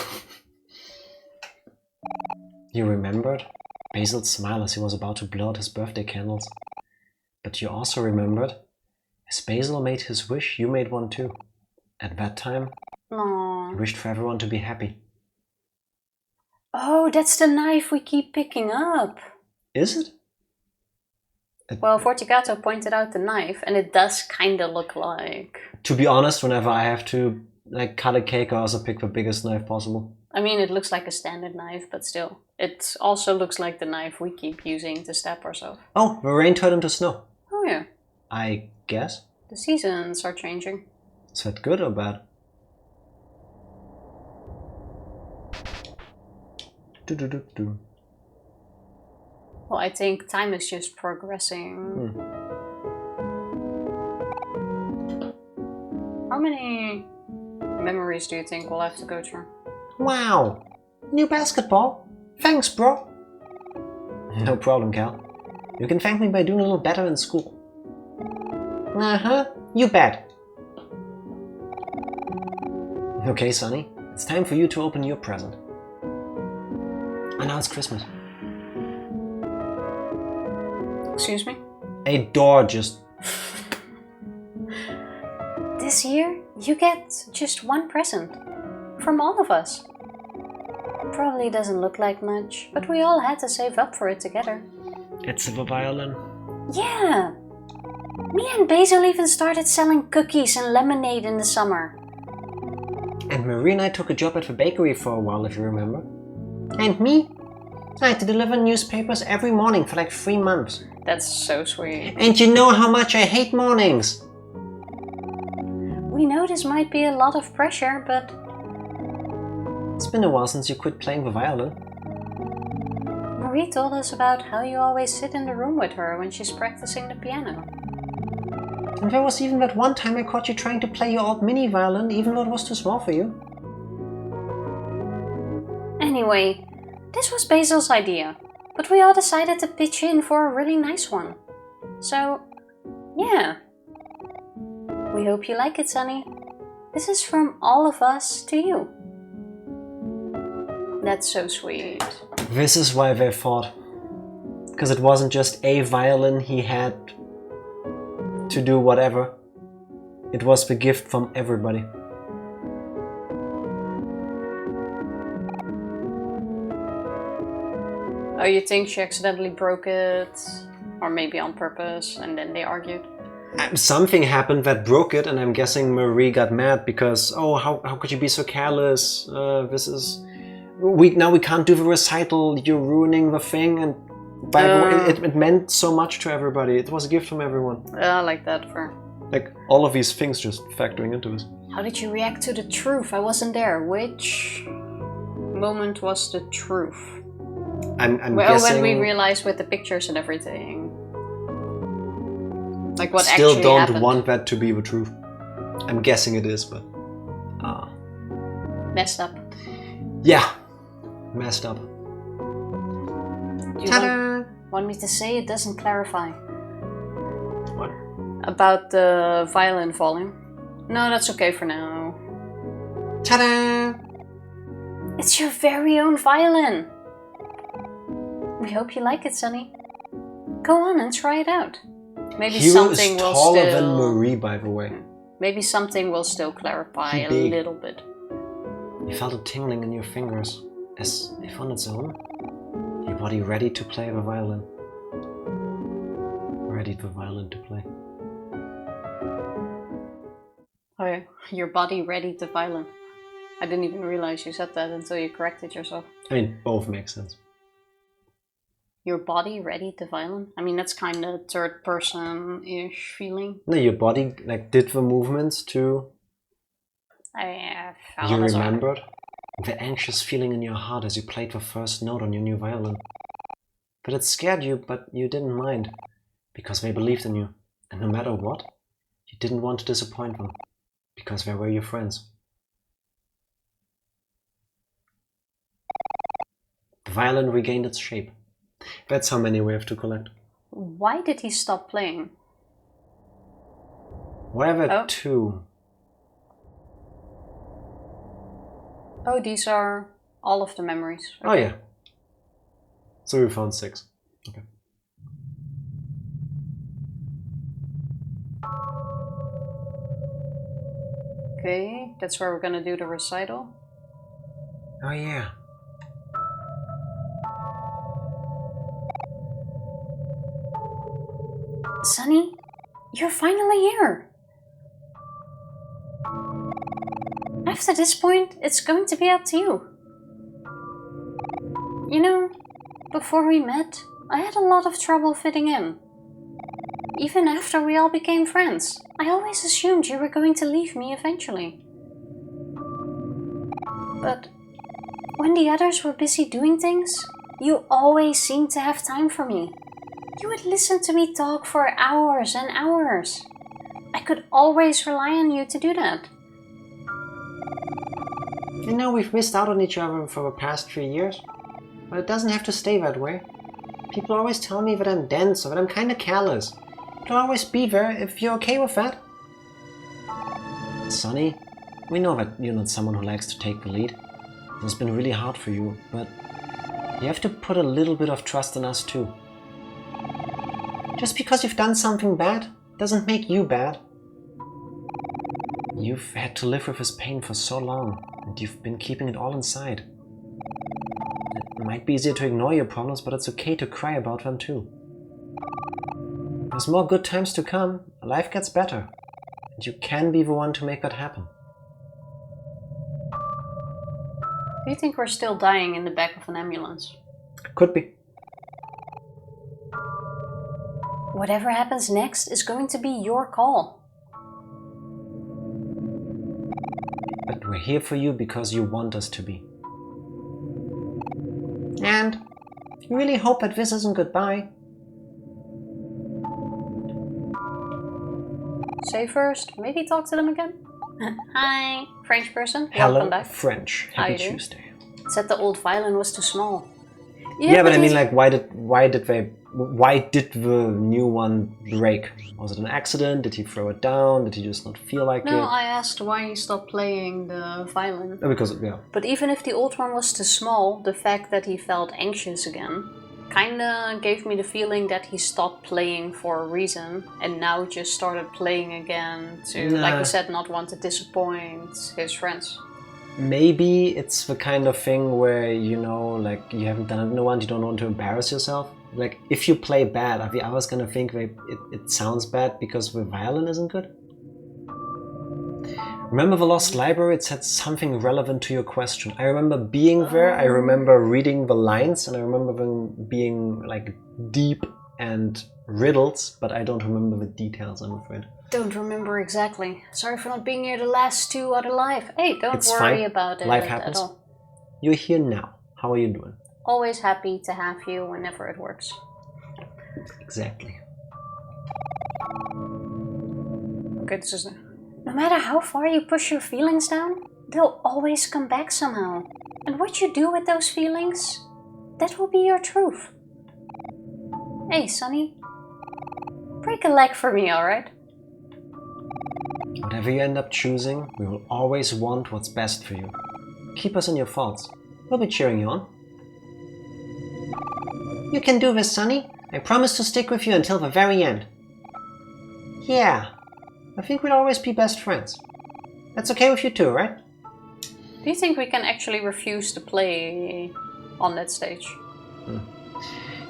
You remembered Basil's smile as he was about to blow out his birthday candles. But you also remembered, as Basil made his wish, you made one too. At that time, Aww. you wished for everyone to be happy. Oh, that's the knife we keep picking up. Is it? Well, Fortigato pointed out the knife, and it does kind of look like... To be honest, whenever I have to cut a cake, I also pick the biggest knife possible. I mean, it looks like a standard knife, but still. It also looks like the knife we keep using to stab ourselves. Oh, the rain turned into snow. Oh yeah. I guess. The seasons are changing. Is that good or bad? Well, I think time is just progressing. How many memories do you think we'll have to go through? Wow! New basketball! Thanks, bro! No problem, Cal. You can thank me by doing a little better in school. Uh-huh, you bet! Okay, Sonny, it's time for you to open your present. And now it's Christmas. Excuse me? A door just... This year, you get just one present. From all of us. Probably doesn't look like much, but we all had to save up for it together. It's the violin. Yeah! Me and Basil even started selling cookies and lemonade in the summer. And Marie and I took a job at the bakery for a while, if you remember. And me? I had to deliver newspapers every morning for like 3 months. That's so sweet. And you know how much I hate mornings! We know this might be a lot of pressure, but... It's been a while since you quit playing the violin. Marie told us about how you always sit in the room with her when she's practicing the piano. And there was even that one time I caught you trying to play your old mini violin, even though it was too small for you. Anyway, this was Basil's idea, but we all decided to pitch in for a really nice one. So, yeah. We hope you like it, Sonny. This is from all of us to you. That's so sweet. This is why they fought. Because it wasn't just a violin he had to do whatever. It was the gift from everybody. Oh, you think she accidentally broke it? Or maybe on purpose, and then they argued? Something happened that broke it, and I'm guessing Marie got mad because, oh, how could you be so careless? Now we can't do the recital, you're ruining the thing, and by the way, it meant so much to everybody. It was a gift from everyone. I like that for... Like, all of these things just factoring into this. How did you react to the truth? I wasn't there. Which moment was the truth? I'm well, guessing... when we realized with the pictures and everything. Like what Still actually don't happened. want that to be the truth. I'm guessing it is, but... Messed up. Yeah. Messed up. Do you want me to say it doesn't clarify? What? About the violin falling? No, that's okay for now. Ta-da! It's your very own violin! We hope you like it, Sonny. Go on and try it out. Maybe Hero something is will taller still... than Marie, by the way. Maybe something will still clarify a Big. little bit. You felt it tingling in your fingers, as if on its own. Your body ready to play the violin. Ready for violin to play. Oh yeah, your body ready to violin. I didn't even realize you said that until you corrected yourself. I mean, both make sense. Your body ready to violin? I mean, that's kind of third person-ish feeling. No, your body like did the movements to... You remembered the anxious feeling in your heart as you played the first note on your new violin. But it scared you, but you didn't mind, because they believed in you. And no matter what, you didn't want to disappoint them, because they were your friends. The violin regained its shape. That's how many we have to collect. Why did he stop playing? Where were two? Oh, these are all of the memories. Okay. Oh yeah. So we found 6. Okay. Okay, that's where we're gonna do the recital. Oh yeah. Sunny, you're finally here. After this point, it's going to be up to you. You know, before we met, I had a lot of trouble fitting in. Even after we all became friends, I always assumed you were going to leave me eventually. But when the others were busy doing things, you always seemed to have time for me. You would listen to me talk for hours and hours. I could always rely on you to do that. You know, we've missed out on each other for the past 3 years, but it doesn't have to stay that way. People always tell me that I'm dense or that I'm kinda careless. But I'll always be there if you're okay with that. Sonny, we know that you're not someone who likes to take the lead. It's been really hard for you, but you have to put a little bit of trust in us too. Just because you've done something bad doesn't make you bad. You've had to live with this pain for so long, and you've been keeping it all inside. It might be easier to ignore your problems, but it's okay to cry about them too. There's more good times to come, life gets better, and you can be the one to make that happen. Do you think we're still dying in the back of an ambulance? Could be. Whatever happens next is going to be your call. But we're here for you because you want us to be. And you really hope that this isn't goodbye. Say first, maybe talk to them again? Hi, French person. Hello, welcome back. French. Happy Tuesday. Said the old violin was too small. Yeah, but I mean, like, why did the new one break? Was it an accident? Did he throw it down? Did he just not feel like it? No, I asked why he stopped playing the violin. Oh, because, yeah. But even if the old one was too small, the fact that he felt anxious again kinda gave me the feeling that he stopped playing for a reason and now just started playing again to, like you said, not want to disappoint his friends. Maybe it's the kind of thing where, you know, like, you haven't done it in a while, you don't want to embarrass yourself. Like, if you play bad, are the others gonna think that it sounds bad because the violin isn't good? Remember the Lost Library? It said something relevant to your question. I remember being there, I remember reading the lines, and I remember them being, like, deep and riddles, but I don't remember the details, I'm afraid. Don't remember exactly. Sorry for not being here the last 2 out of life. Hey, don't it's worry fine. about it Life happens. at all. You're here now. How are you doing? Always happy to have you whenever it works. Exactly. Okay, this is... No matter how far you push your feelings down, they'll always come back somehow. And what you do with those feelings, that will be your truth. Hey, Sonny. Break a leg for me, alright? Whatever you end up choosing, we will always want what's best for you. Keep us in your thoughts. We'll be cheering you on. You can do this, Sonny. I promise to stick with you until the very end. Yeah, I think we'll always be best friends. That's okay with you too, right? Do you think we can actually refuse to play on that stage?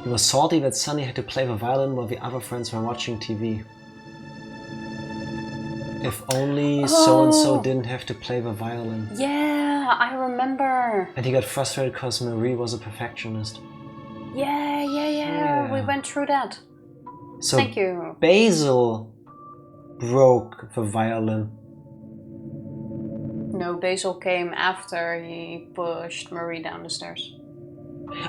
He was salty that Sonny had to play the violin while the other friends were watching TV. If only so-and-so didn't have to play the violin. Yeah, I remember. And he got frustrated because Marie was a perfectionist. Yeah. We went through that. So thank you. Basil broke the violin. No, Basil came after he pushed Marie down the stairs.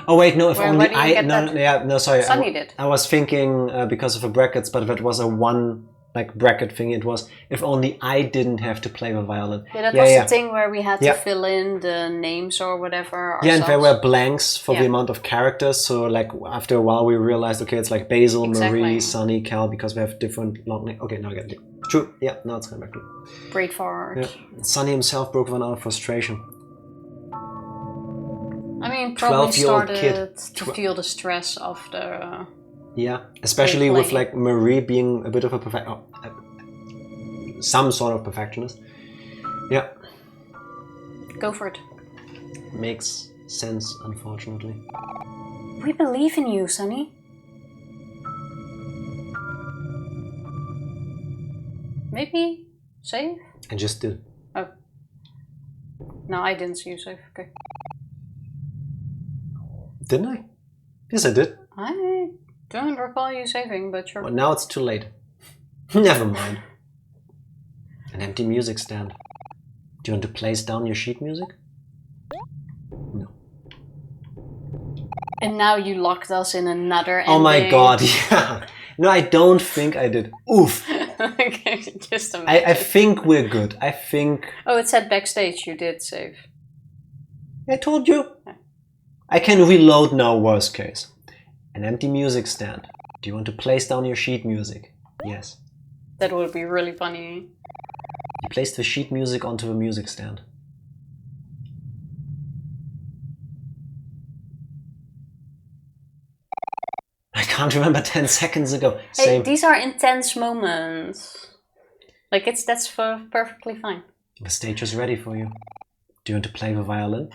Oh wait, no, if only I... No, sorry. Sunny did. I was thinking because of the brackets, but that was a one bracket thing. It was if only I didn't have to play the violin. Yeah, that was the thing where we had to fill in the names or whatever ourselves. Yeah, and there were blanks for the amount of characters. So like after a while we realized, okay, it's like Basil, Marie, Sunny, Cal, because we have different long names. Okay, now I get it. True. Yeah, now it's coming back to. Straightforward. Yeah. Sunny himself broke one out of frustration. I mean, probably started to feel the stress of the... Yeah, especially with like Marie being a bit of a some sort of perfectionist. Yeah. Go for it. Makes sense, unfortunately. We believe in you, Sunny. Maybe save? I just did. Oh. No, I didn't see you save. Okay. Didn't I? Yes, I did. I don't recall you saving, but sure. Well, now it's too late. Never mind. An empty music stand. Do you want to place down your sheet music? No. And now you locked us in another ending. Oh my god, yeah. No, I don't think I did. Oof. Okay, just imagine. I think we're good. I think... Oh, it said backstage you did save. I told you. I can reload now, worst case. An empty music stand. Do you want to place down your sheet music? Yes. That would be really funny. You placed the sheet music onto the music stand. I can't remember 10 seconds ago. Hey, these are intense moments. Like, that's perfectly fine. The stage is ready for you. Do you want to play the violin?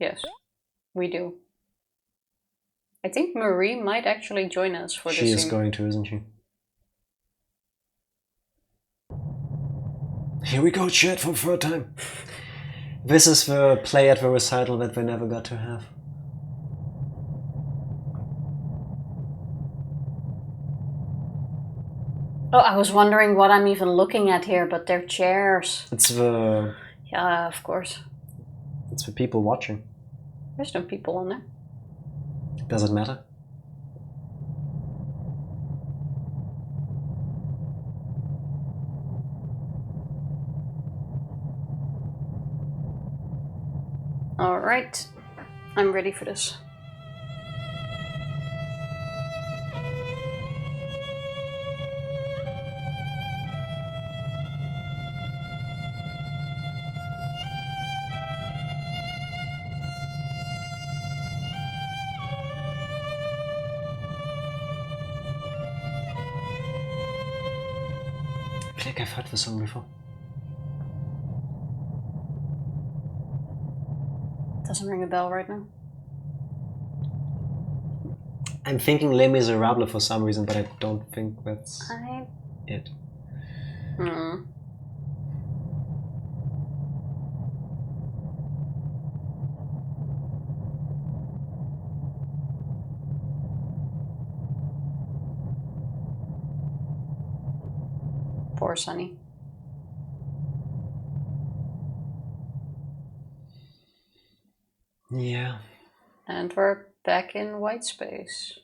Yes, we do. I think Marie might actually join us for this scene. She is going to, isn't she? Here we go, chat, for the third time. This is the play at the recital that we never got to have. Oh, I was wondering what I'm even looking at here, but they're chairs. It's the... Yeah, of course. It's the people watching. There's no people on there. Does it matter? Alright, I'm ready for this. I think I've heard the song before. Doesn't ring a bell right now. I'm thinking Les Miserables for some reason, but I don't think that's it. Hmm. Poor Sunny. Yeah. And we're back in white space.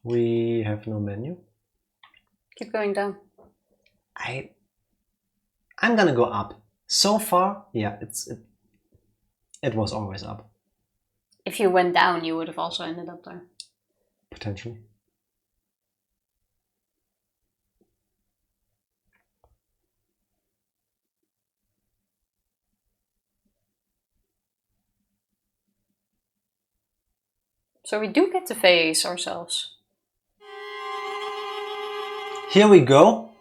We have no menu. Keep going down. I'm gonna go up. So far, yeah, it was always up. If you went down, you would have also ended up there. Potentially. So we do get to face ourselves. Here we go.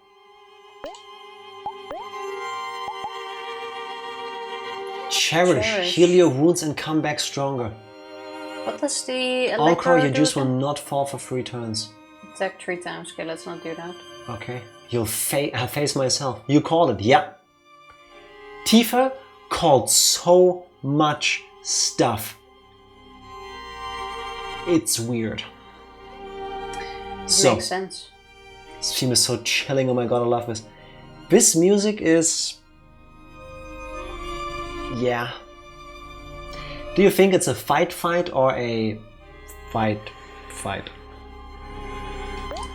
Cherish. Heal your wounds and come back stronger. What does the Encore, your do juice will again? not fall for 3 turns. Attack 3 times. Okay, let's not do that. Okay. I'll face myself. You called it, yeah. Tifa called so much stuff. It's weird. Makes sense. This theme is so chilling. Oh my god, I love this. This music is... yeah. Do you think it's a fight or a fight?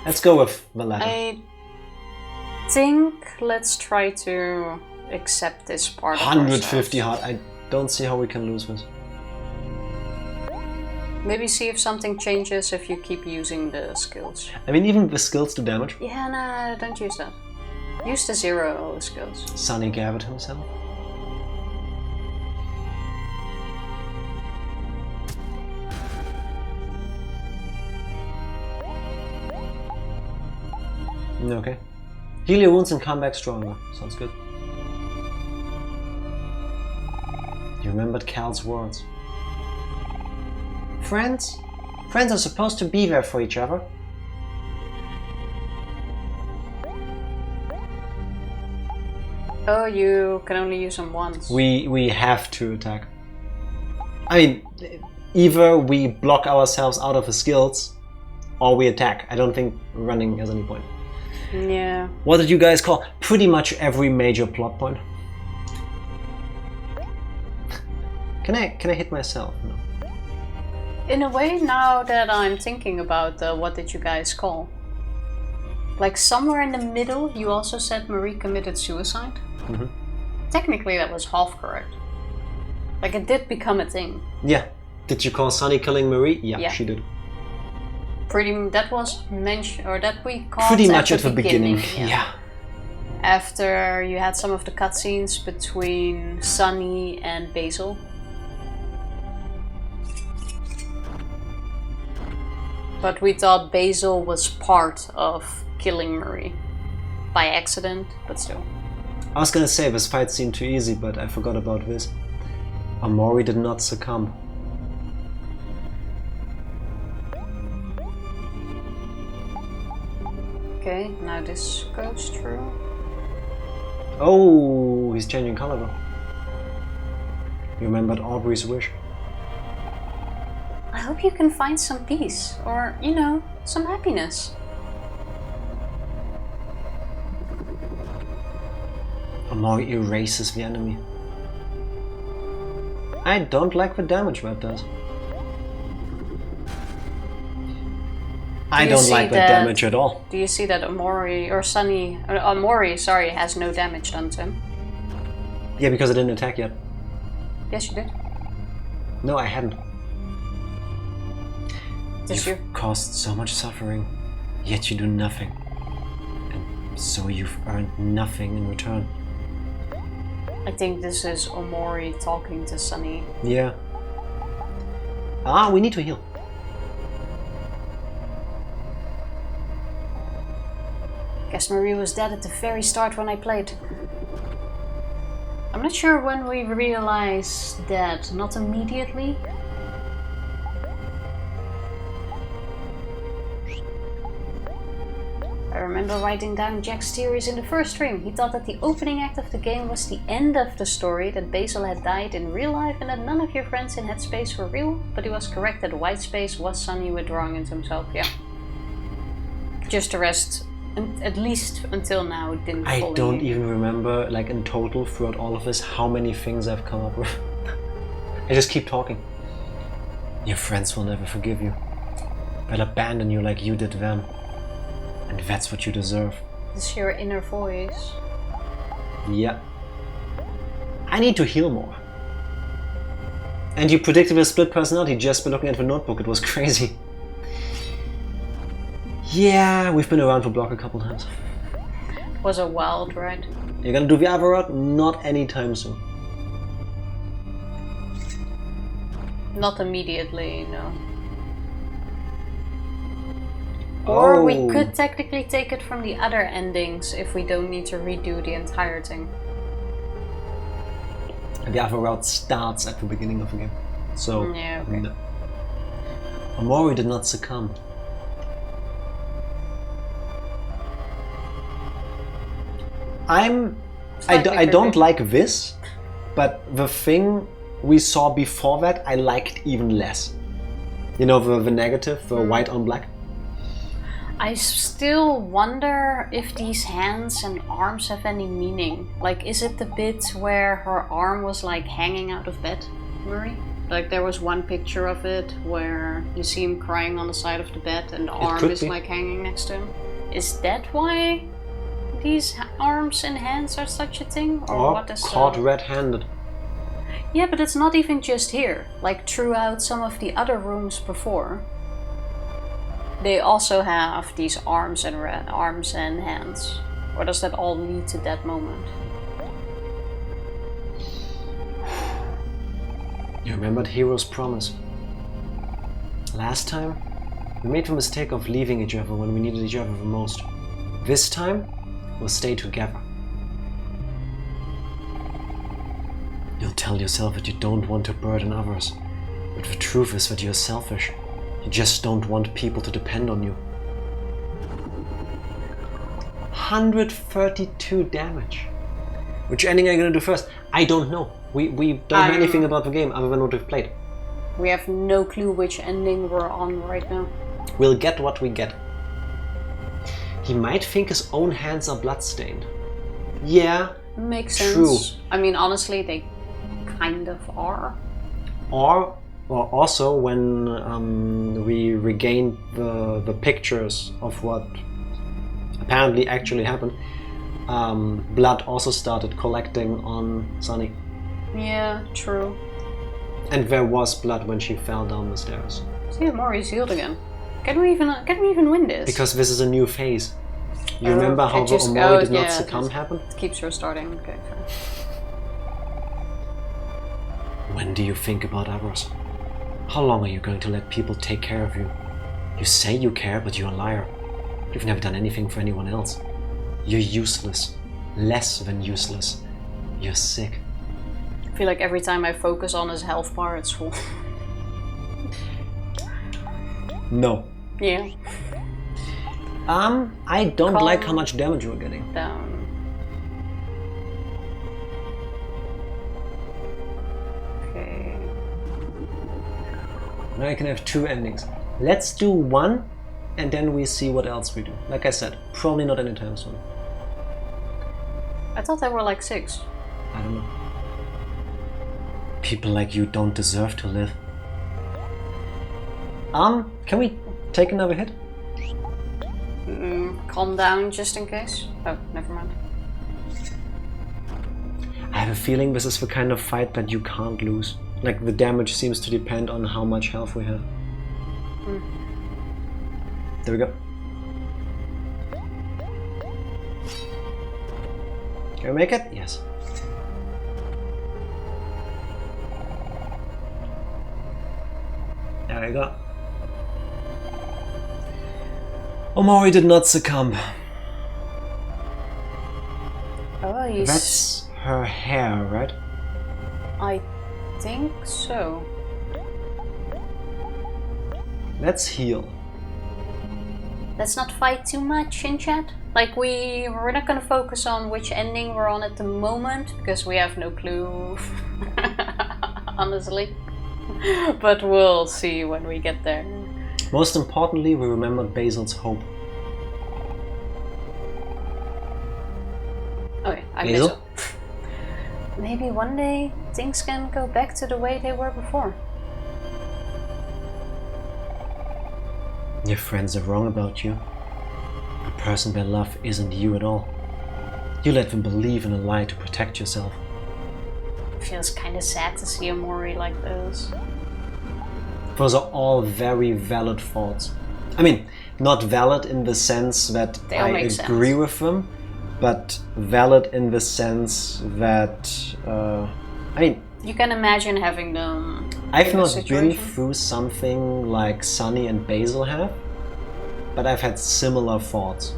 Let's go with the latter. I think let's try to accept this part. 150 heart. I don't see how we can lose this. Maybe see if something changes if you keep using the skills. I mean, even the skills do damage. Yeah, no, don't use that. Use the 0 skills. Sonny gave it himself. Okay. Heal your wounds and come back stronger. Sounds good. You remembered Cal's words. Friends are supposed to be there for each other. Oh, you can only use them once. We have to attack. I mean, either we block ourselves out of the skills, or we attack. I don't think running has any point. Yeah. What did you guys call pretty much every major plot point? Can I hit myself? No. In a way, now that I'm thinking about what did you guys call? Like somewhere in the middle, you also said Marie committed suicide. Mm-hmm. Technically, that was half correct. Like it did become a thing. Yeah. Did you call Sunny killing Marie? Yeah, she did. That was mentioned, or that we called pretty much at the beginning. Yeah. After you had some of the cutscenes between Sunny and Basil. But we thought Basil was part of killing Marie. By accident, but still. I was gonna say this fight seemed too easy, but I forgot about this. OMORI did not succumb. Okay, now this goes through. Oh, he's changing color though. You remembered Aubrey's wish. I hope you can find some peace, or, you know, some happiness. OMORI erases the enemy. I don't like the damage that does. I don't like the damage at all. Do you see that OMORI, sorry, has no damage done to him? Yeah, because I didn't attack yet. Yes, you did. No, I hadn't. You've caused so much suffering, yet you do nothing. And so you've earned nothing in return. I think this is OMORI talking to Sunny. Yeah. Ah, we need to heal. Guess Marie was dead at the very start when I played. I'm not sure when we realized that. Not immediately. I remember writing down Jack's theories in the first stream. He thought that the opening act of the game was the end of the story, that Basil had died in real life and that none of your friends in Headspace were real, but he was correct that White Space was Sunny withdrawing into himself, yeah. Just the rest, at least until now, didn't fully... I don't even remember, like in total, throughout all of this, how many things I've come up with. I just keep talking. Your friends will never forgive you. They'll abandon you like you did them. And that's what you deserve. This is your inner voice. Yeah. I need to heal more. And you predicted a split personality just by looking at the notebook. It was crazy. Yeah, we've been around the block a couple times. It was a wild ride. You're gonna do the other route? Not anytime soon. Not immediately, no. Or we could technically take it from the other endings if we don't need to redo the entire thing. The other route starts at the beginning of the game. So, yeah, okay. No. OMORI did not succumb. I don't like this, but the thing we saw before that I liked even less. You know, the negative, the white on black. I still wonder if these hands and arms have any meaning. Like, is it the bit where her arm was like hanging out of bed, Murray? Like, there was one picture of it where you see him crying on the side of the bed and the arm is like hanging next to him. Is that why these arms and hands are such a thing? Or what is caught red-handed. Yeah, but it's not even just here. Like, throughout some of the other rooms before, they also have these arms and hands. Or does that all lead to that moment? You remembered Hero's promise. Last time, we made the mistake of leaving each other when we needed each other the most. This time, we'll stay together. You'll tell yourself that you don't want to burden others, but the truth is that you're selfish. You just don't want people to depend on you. 132 damage. Which ending are you gonna do first? I don't know. We don't know anything about the game other than what we've played. We have no clue which ending we're on right now. We'll get what we get. He might think his own hands are bloodstained. Yeah. Makes sense. True. I mean, honestly, they kind of are. Or also when we regained the pictures of what apparently actually happened, blood also started collecting on Sunny. Yeah, true. And there was blood when she fell down the stairs. See, Omori's healed again. Can we even win this? Because this is a new phase. You remember how the Omori did not succumb happened? It keeps restarting. Okay, fair. When do you think about others? How long are you going to let people take care of you? You say you care, but you're a liar. You've never done anything for anyone else. You're useless. Less than useless. You're sick. I feel like every time I focus on his health bar, it's full. No. Yeah. I don't like how much damage you're getting. Down. Okay. Now I can have two endings. Let's do one, and then we see what else we do. Like I said, probably not anytime soon. I thought there were like 6. I don't know. People like you don't deserve to live. Can we take another hit? Calm down just in case. Oh, never mind. I have a feeling this is the kind of fight that you can't lose. Like, the damage seems to depend on how much health we have. There we go. Can we make it? Yes. There we go. Omori did not succumb. Oh, That's her hair, right? I think so. Let's heal. Let's not fight too much in chat. Like, we're not gonna focus on which ending we're on at the moment, because we have no clue. Honestly. But we'll see when we get there. Most importantly, we remembered Basil's hope. Okay, I Basil? guess so. Maybe one day things can go back to the way they were before. Your friends are wrong about you. The person they love isn't you at all. You let them believe in a lie to protect yourself. It feels kind of sad to see Omori like this. Those are all very valid thoughts. I mean, not valid in the sense that I agree with them, but valid in the sense that, I mean... You can imagine having them... I've not been through something like Sunny and Basil have, but I've had similar thoughts.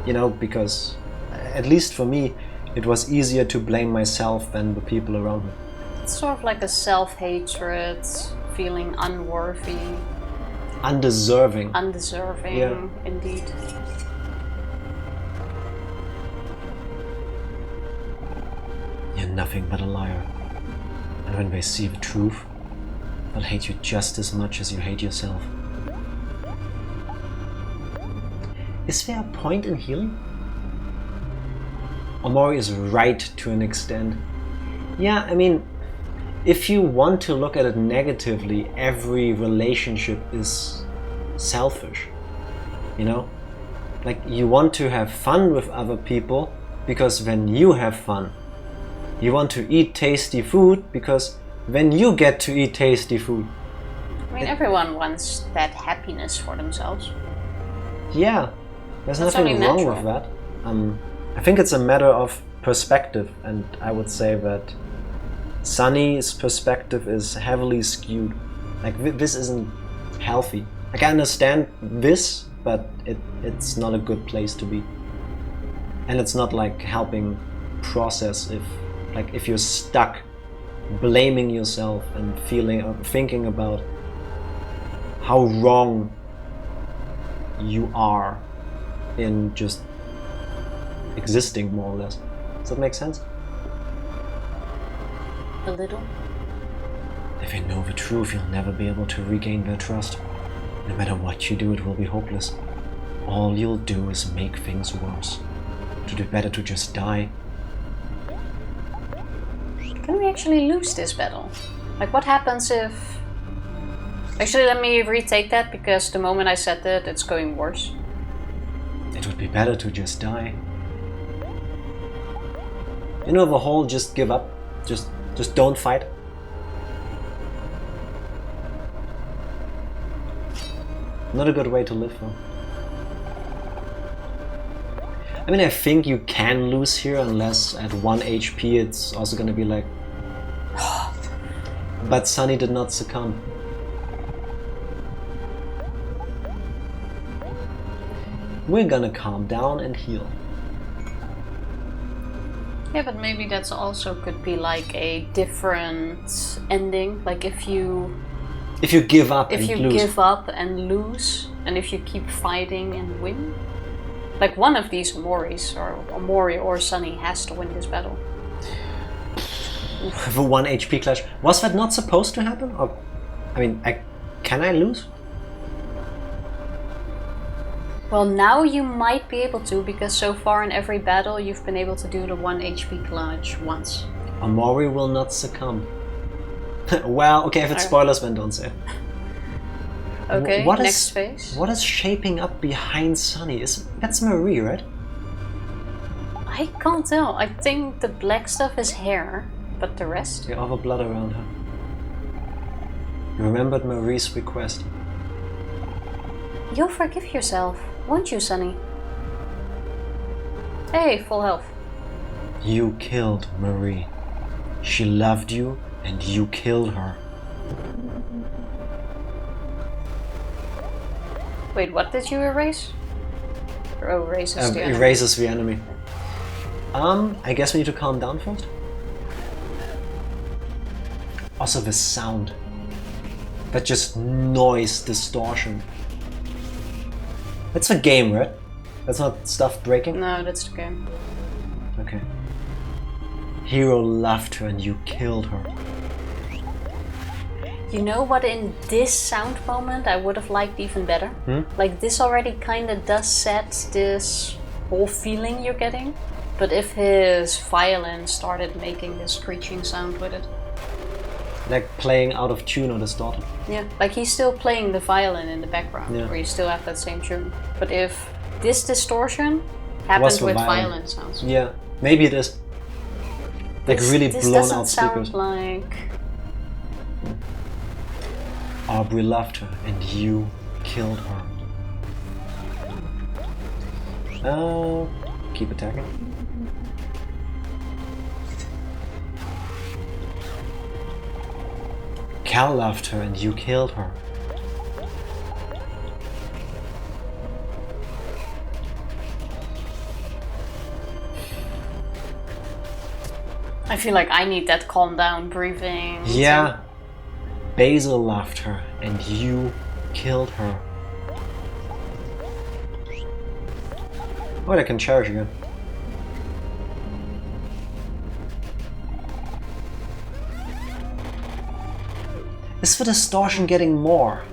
You know, because, at least for me, it was easier to blame myself than the people around me. It's sort of like a self-hatred, feeling unworthy. Undeserving. Undeserving, yeah. Indeed. You're nothing but a liar. And when they see the truth, they'll hate you just as much as you hate yourself. Is there a point in healing? Omori is right to an extent. Yeah, I mean, if you want to look at it negatively, every relationship is selfish. You know? Like, you want to have fun with other people because when you have fun. You want to eat tasty food because when you get to eat tasty food. I mean, everyone wants that happiness for themselves. Yeah, there's nothing wrong with that. I think it's a matter of perspective, and I would say that Sunny's perspective is heavily skewed. Like, this isn't healthy. Like, I understand this, but it's not a good place to be. And it's not like helping process if you're stuck blaming yourself and thinking about how wrong you are in just existing, more or less. Does that make sense? A little. If you know the truth, you'll never be able to regain their trust. No matter what you do, it will be hopeless. All you'll do is make things worse. It'd be better to just die. Can we actually lose this battle? Like, what happens if... Actually, let me retake that, because the moment I said that, it's going worse. It would be better to just die. You know the whole just give up, just don't fight. Not a good way to live, though. I mean, I think you can lose here, unless at 1 HP it's also gonna be like... But Sunny did not succumb. We're gonna calm down and heal. Yeah, but maybe that's also could be like a different ending. Like if you give up and lose. If you give up and lose, and if you keep fighting and win. Like one of these Omori or Sunny has to win this battle. The 1 HP clash. Was that not supposed to happen? Or, I mean, can I lose? Well, now you might be able to, because so far in every battle you've been able to do the 1 HP clash once. Omori will not succumb. Well, okay, if it's spoilers, then don't say it. Okay, next phase. What is shaping up behind Sunny? That's Marie, right? I can't tell. I think the black stuff is hair, but the rest? The other blood around her. You remembered Marie's request. You'll forgive yourself, won't you, Sunny? Hey, full health. You killed Marie. She loved you, and you killed her. Wait, what did you erase? Oh, erases the enemy. Erases the enemy. I guess we need to calm down first. Also the sound. That just noise distortion. That's the game, right? That's not stuff breaking? No, that's the game. Okay. Hero loved her and you killed her. You know what, in this sound moment I would have liked even better? Like, this already kind of does set this whole feeling you're getting. But if his violin started making this screeching sound with it. Like playing out of tune or distorted. Yeah, like he's still playing the violin in the background, yeah. Or you still have that same tune. But if this distortion happened with violin sounds. Yeah, maybe it is. Like really blown out speakers. This doesn't sound like... Aubrey loved her and you killed her. Keep attacking. Cal loved her and you killed her. I feel like I need that calm down breathing. Yeah. Thing. Basil loved her and you killed her. Oh, I can charge again. Is the distortion getting more?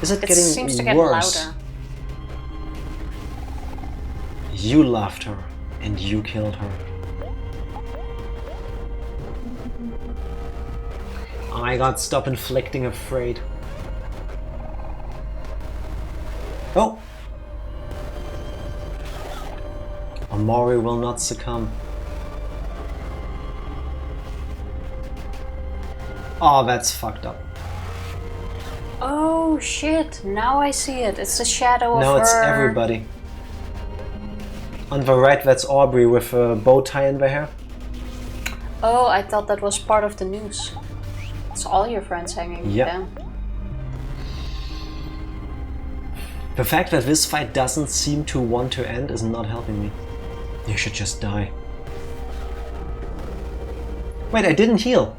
Is it getting worse? It seems to get louder. You loved her, and you killed her. Oh my god, stop inflicting afraid. Oh! OMORI will not succumb. Oh, that's fucked up. Oh shit, now I see it. It's the shadow of her. No, it's everybody. On the right, that's Aubrey with a bow tie in the hair. Oh, I thought that was part of the news. It's all your friends hanging down. The fact that this fight doesn't seem to want to end is not helping me. You should just die. Wait, I didn't heal.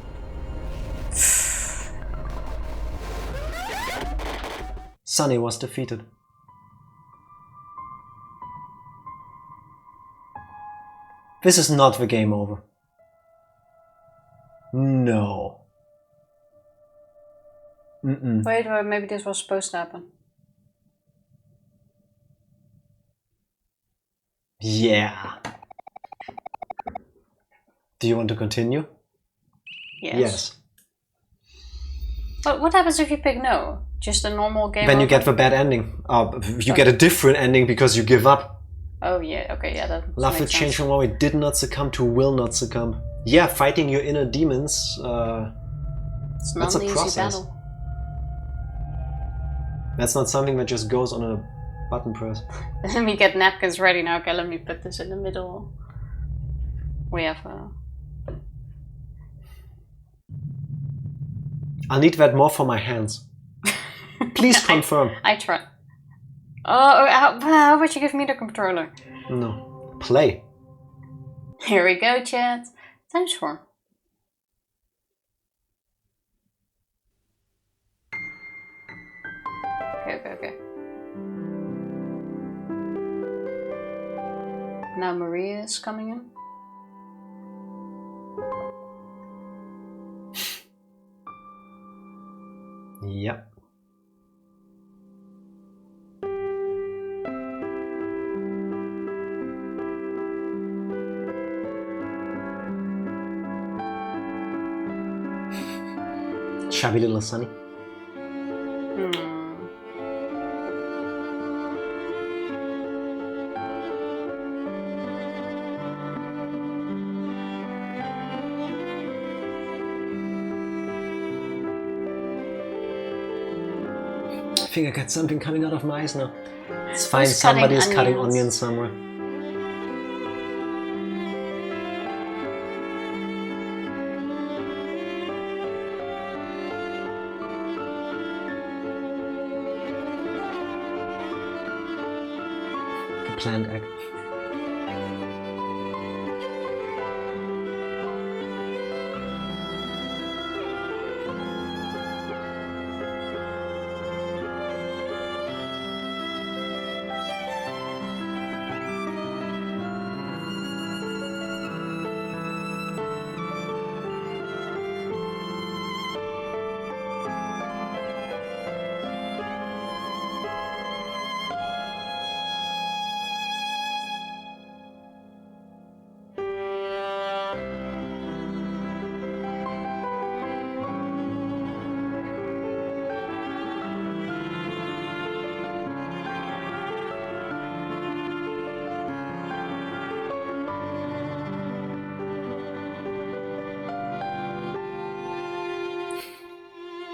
Sunny was defeated. This is not the game over. No. Wait, maybe this was supposed to happen. Yeah. Do you want to continue? Yes. But what happens if you pick no? Just a normal game Then over? You get the bad ending. You get a different ending because you give up. Oh yeah, okay, yeah, that Love will change from what we did not succumb to will not succumb. Yeah, fighting your inner demons, it's not that's an a easy process. battle. That's not something that just goes on a button press. Let me get napkins ready now. Okay, let me put this in the middle. We have I'll need that more for my hands. Please confirm. I try. Oh, how about you give me the controller? No. Play. Here we go, chat. Times 4. Okay. Now Maria is coming in. Yep. Chubby little Sunny. I think I got something coming out of my eyes now. It's fine, somebody is cutting onions somewhere. The planned egg.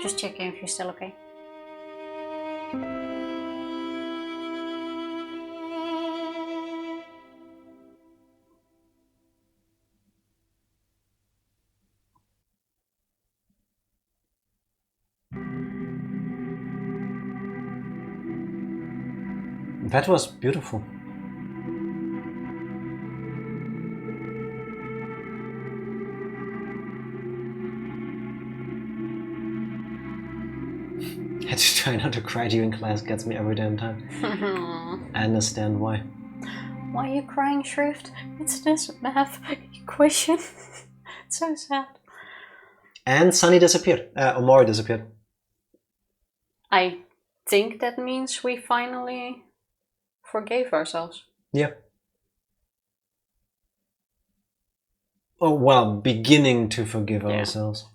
Just checking if you're still okay. That was beautiful. Had to try not to cry to you in class, gets me every damn time. I understand why. Why are you crying, Shrift? It's this math equation. It's so sad. And Sunny disappeared. OMORI disappeared. I think that means we finally forgave ourselves. Yeah. Oh, well, beginning to forgive ourselves.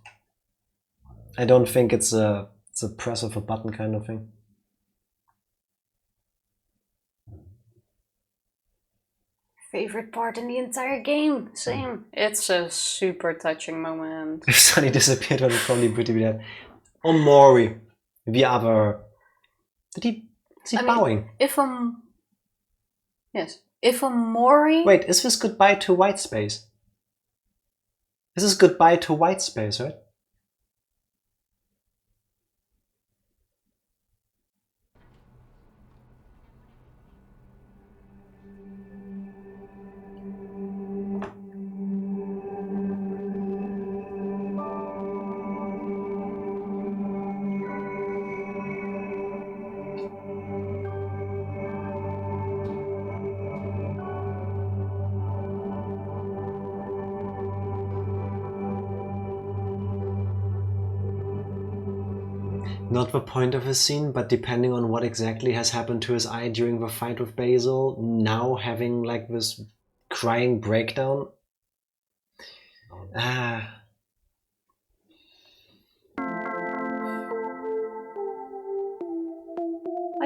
I don't think it's a press of a button kind of thing. Favorite part in the entire game? Same. It's a super touching moment. If Sunny disappeared, I would probably pretty bad. OMORI, the other. Is he bowing? Yes. If OMORI. Wait, is this goodbye to white space? This is goodbye to white space, right? Not the point of his scene, but depending on what exactly has happened to his eye during the fight with Basil, now having like this crying breakdown. I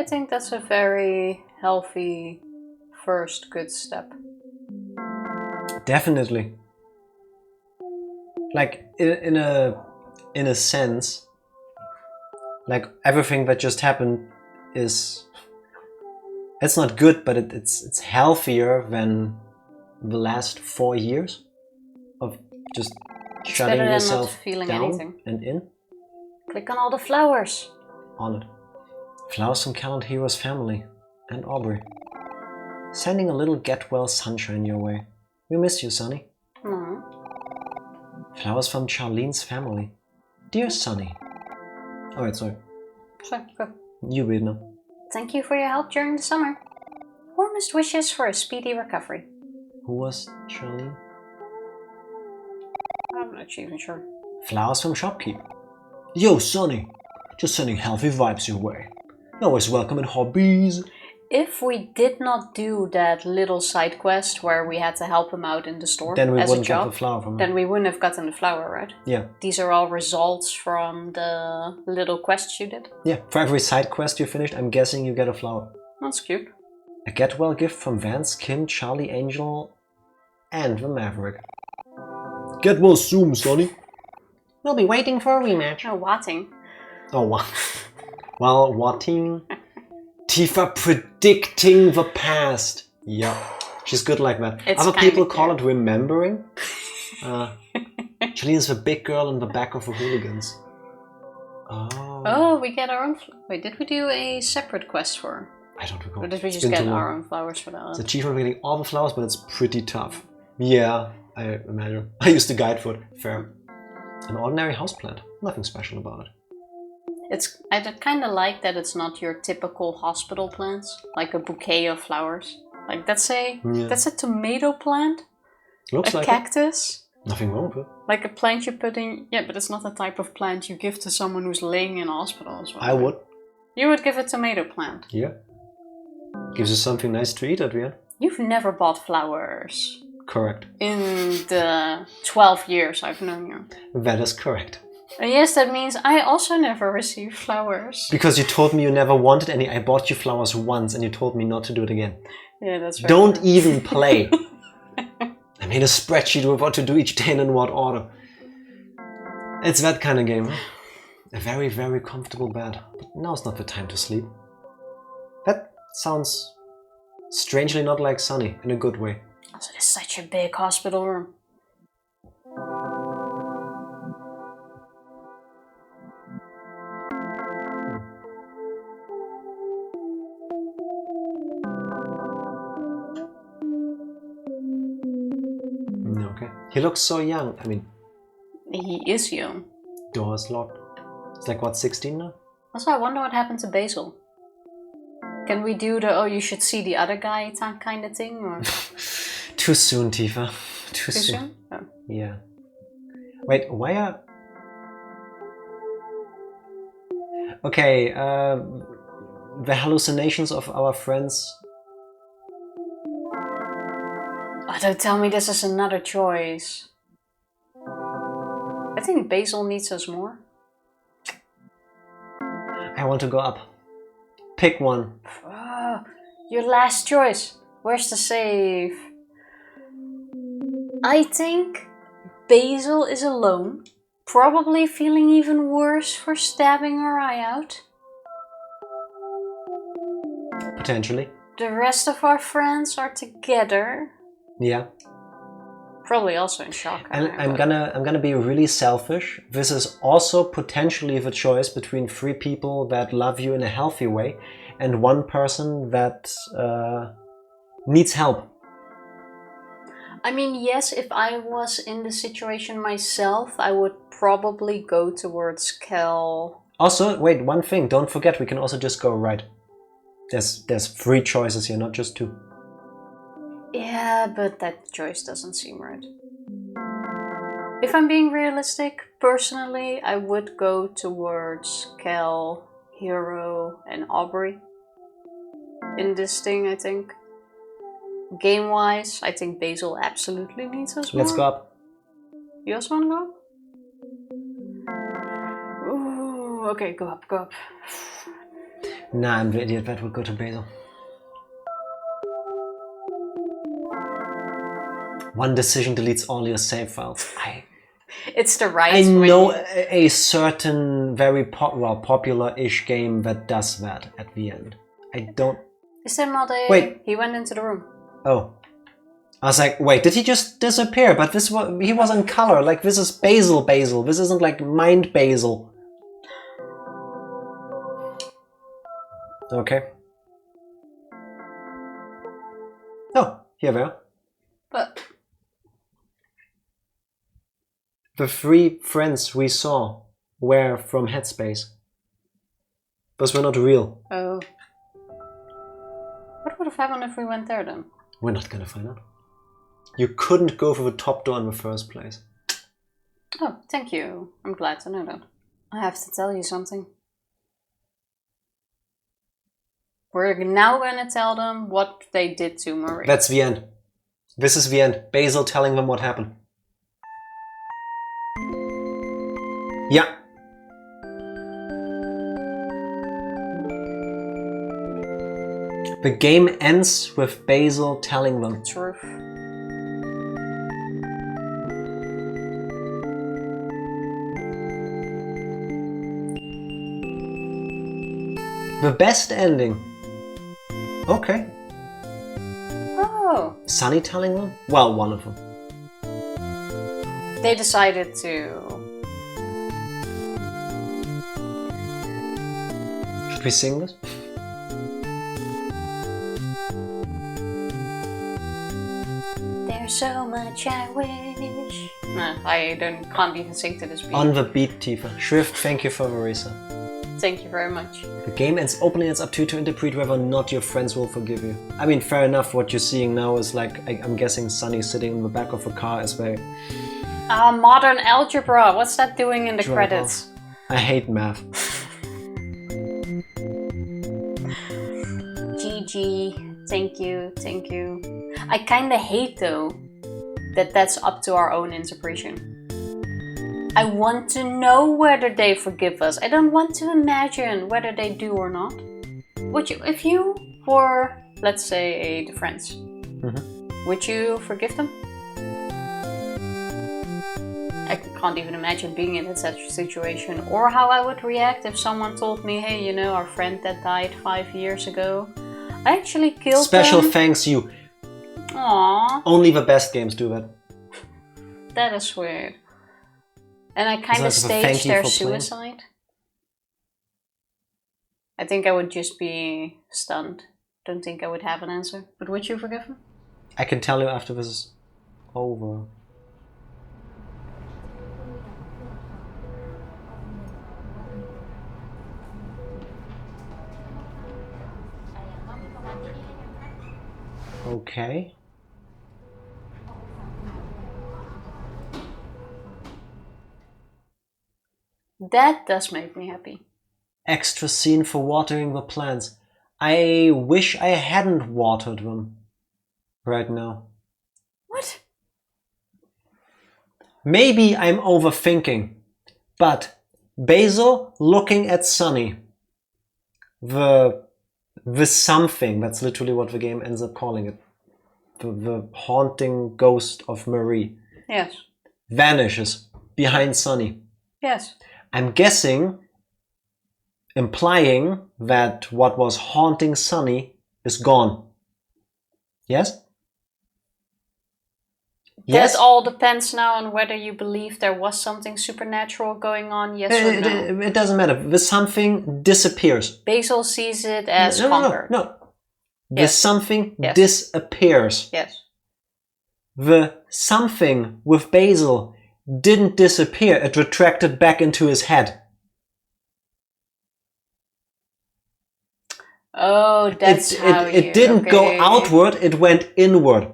think that's a very healthy first good step. Definitely. Like in a sense, like everything that just happened it's not good, but it's healthier than the last 4 years of just shutting yourself not feeling down anything. And in. Click on all the flowers. On it. Flowers from Calent Hero's family and Aubrey. Sending a little get well sunshine your way. We miss you, Sunny. Aww. Flowers from Charlene's family. Dear Sunny. Alright, sorry. Sorry, go. You read now. Thank you for your help during the summer. Warmest wishes for a speedy recovery. Who was Charlene? I'm not even sure. Flowers from Shopkeep. Yo, Sunny. Just sending healthy vibes your way. You're always welcome in hobbies. If we did not do that little side quest where we had to help him out in the store then we as wouldn't a job, get the flower from him. Then we wouldn't have gotten the flower, right? Yeah. These are all results from the little quests you did. Yeah, for every side quest you finished, I'm guessing you get a flower. That's cute. A get well gift from Vance, Kim, Charlie, Angel, and the Maverick. Get well soon, Sonny. We'll be waiting for a rematch. Oh, watting. Oh, what? Well, watting. Tifa predicting the past. Yeah, she's good like that. It's other people call cute. it remembering. Charlene's the big girl in the back of the hooligans. Oh, we get our own... Wait, did we do a separate quest for her? I don't recall. Or did we just get our own flowers for that? It's achievement for getting all the flowers, but it's pretty tough. Yeah, I imagine. I used the guide for it. Fair. An ordinary houseplant. Nothing special about it. I kind of like that it's not your typical hospital plants, like a bouquet of flowers. Like that's a tomato plant, Looks a like cactus. Nothing wrong with it. Like a plant you put in, but it's not the type of plant you give to someone who's laying in a hospital as well. I would. You would give a tomato plant. Yeah. Gives you something nice to eat at the end. You've never bought flowers. Correct. In the 12 years I've known you. That is correct. And yes, that means I also never received flowers. Because you told me you never wanted any. I bought you flowers once and you told me not to do it again. Yeah, that's right. Don't even play. I made a spreadsheet of what to do each day and in what order. It's that kind of game. A very, very comfortable bed. But now's not the time to sleep. That sounds strangely not like Sunny, in a good way. Also, it's such a big hospital room. Okay. He looks so young. I mean... He is young. Door's locked. It's like, what, 16 now? Also, I wonder what happened to Basil. Can we do the, oh, you should see the other guy kind of thing? Or? Too soon, Tifa. Too soon? Oh. Yeah. Wait, why are... Okay, the hallucinations of our friends. Oh, don't tell me this is another choice. I think Basil needs us more. I want to go up. Pick one. Oh, your last choice. Where's the save? I think Basil is alone, probably feeling even worse for stabbing her eye out. Potentially. The rest of our friends are together. Yeah. Probably also in shock. And I'm gonna be really selfish. This is also potentially the choice between 3 people that love you in a healthy way and 1 person that needs help. I mean, yes, if I was in the situation myself, I would probably go towards Kel. Also, wait, one thing, don't forget, we can also just go right. There's 3 choices here, not just 2. Yeah, but that choice doesn't seem right. If I'm being realistic, personally, I would go towards Kel, Hero, and Aubrey. In this thing, I think. Game-wise, I think Basil absolutely needs us more. Let's go up. You also want to go up? Ooh, okay, go up, go up. Nah, I'm the idiot that would go to Basil. One decision deletes all your save files. It's the right. I know a certain very popular-ish game that does that at the end. I don't. Is there not a? Wait. He went into the room. Oh, I was like, wait, did he just disappear? But he was in color. Like this is Basil. This isn't like Mind Basil. Okay. Oh, here we are. But the 3 friends we saw were from Headspace. Those were not real. Oh. What would have happened if we went there then? We're not gonna find out. You couldn't go through the top door in the first place. Oh, thank you. I'm glad to know that. I have to tell you something. We're now gonna tell them what they did to Marie. That's the end. This is the end. Basil telling them what happened. Yeah. The game ends with Basil telling them. The truth. The best ending. Okay. Oh. Sunny telling them? Well, one of them. They decided to. Should we sing this? There's so much I wish. No, I can't even sing to this beat. On the beat, Tifa. Shrift, thank you for the reason. Thank you very much. The game ends openly. It's up to you to interpret whether or not your friends will forgive you. I mean, fair enough. What you're seeing now is like, I'm guessing Sunny sitting in the back of a car as they... Modern algebra. What's that doing in the credits? I hate math. GG. Thank you. Thank you. I kinda hate though that that's up to our own interpretation. I want to know whether they forgive us. I don't want to imagine whether they do or not. Would you, if you were, let's say, the friends, would you forgive them? I can't even imagine being in such a situation, or how I would react if someone told me, hey, you know, our friend that died 5 years ago, I actually killed Special them. thanks you. Aww. Only the best games do that. That is weird. And I kind of staged their suicide. I think I would just be stunned. Don't think I would have an answer. But would you forgive him? I can tell you after this is over. Okay. That does make me happy. extra scene for watering the plants. I wish I hadn't watered them right now. What? Maybe I'm overthinking, but Basil looking at Sunny, the something, that's literally what the game ends up calling it, the haunting ghost of Marie. Yes. Vanishes behind Sunny. Yes. I'm guessing, implying that what was haunting Sunny is gone. Yes? Yes? That all depends now on whether you believe there was something supernatural going on, yes or no. It doesn't matter. The something disappears. Basil sees it as conquered. No. The something Yes. disappears. Yes. The something with Basil didn't disappear. It retracted back into his head. Oh, that's how it didn't go outward, it went inward.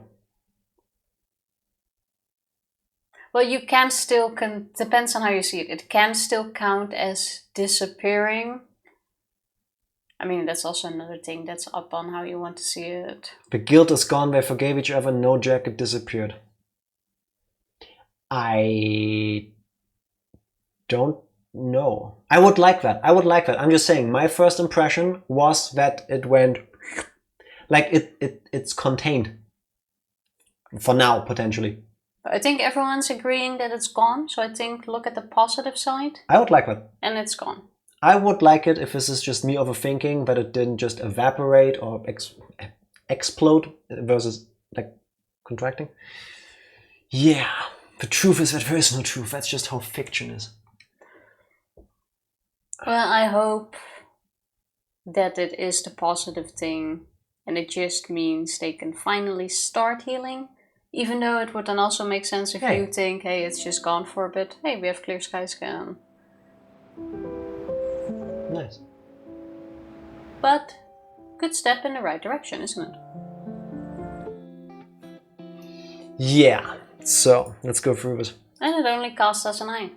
Well, you can still, depends on how you see it. It can still count as disappearing. I mean, that's also another thing. That's up on how you want to see it. The guilt is gone, they forgave each other, no jacket disappeared. I don't know. I would like that. I'm just saying, my first impression was that it went, like it's contained. For now, potentially. I think everyone's agreeing that it's gone, so I think look at the positive side. I would like that. And it's gone. I would like it if this is just me overthinking, that it didn't just evaporate or explode versus like contracting. Yeah, the truth is that there is no truth. That's just how fiction is. Well, I hope that it is the positive thing and it just means they can finally start healing. Even though it would then also make sense if you think, hey, it's just gone for a bit. Hey, we have clear skies again. Nice. But, good step in the right direction, isn't it? Yeah, so let's go through this. And it only cost us a 9.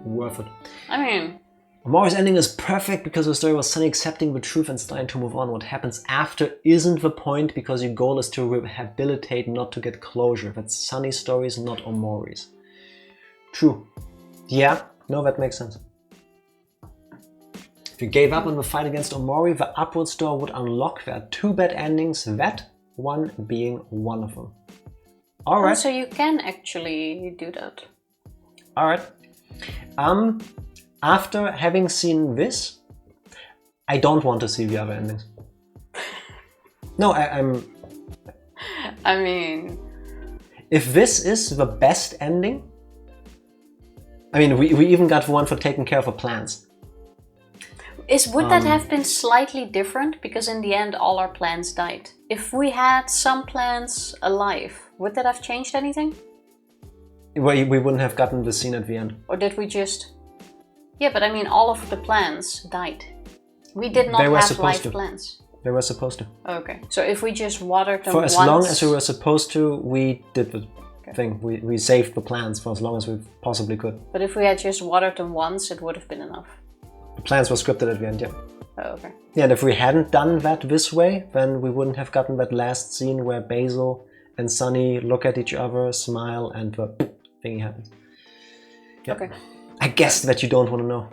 Worth it. I mean... Omori's ending is perfect because the story was Sunny accepting the truth and starting to move on. What happens after isn't the point because your goal is to rehabilitate, not to get closure. That's Sunny's stories, not Omori's. True. Yeah, no, that makes sense. If you gave up on the fight against Omori, the upwards door would unlock. There are 2 bad endings, that one being one of them. Alright. So you can actually do that. Alright. After having seen this, I don't want to see the other endings. No, I mean... If this is the best ending... I mean, we even got the one for taking care of the plants. Would that have been slightly different? Because in the end, all our plants died. If we had some plants alive, would that have changed anything? Well, we wouldn't have gotten the scene at the end. Or did we just... Yeah, but I mean, all of the plants died. We did not have live plants. They were supposed to. Okay, so if we just watered them for as long as we were supposed to, we did the thing. We saved the plants for as long as we possibly could. But if we had just watered them once, it would have been enough. The plants were scripted at the end, yeah. Oh, okay. Yeah, and if we hadn't done that this way, then we wouldn't have gotten that last scene where Basil and Sunny look at each other, smile, and the thingy happens. Yeah. Okay. I guess that you don't want to know.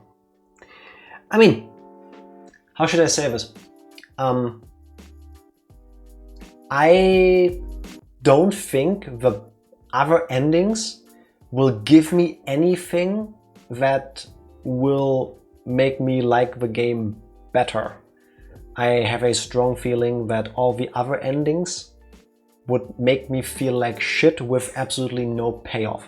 I mean, how should I say this? I don't think the other endings will give me anything that will make me like the game better. I have a strong feeling that all the other endings would make me feel like shit with absolutely no payoff.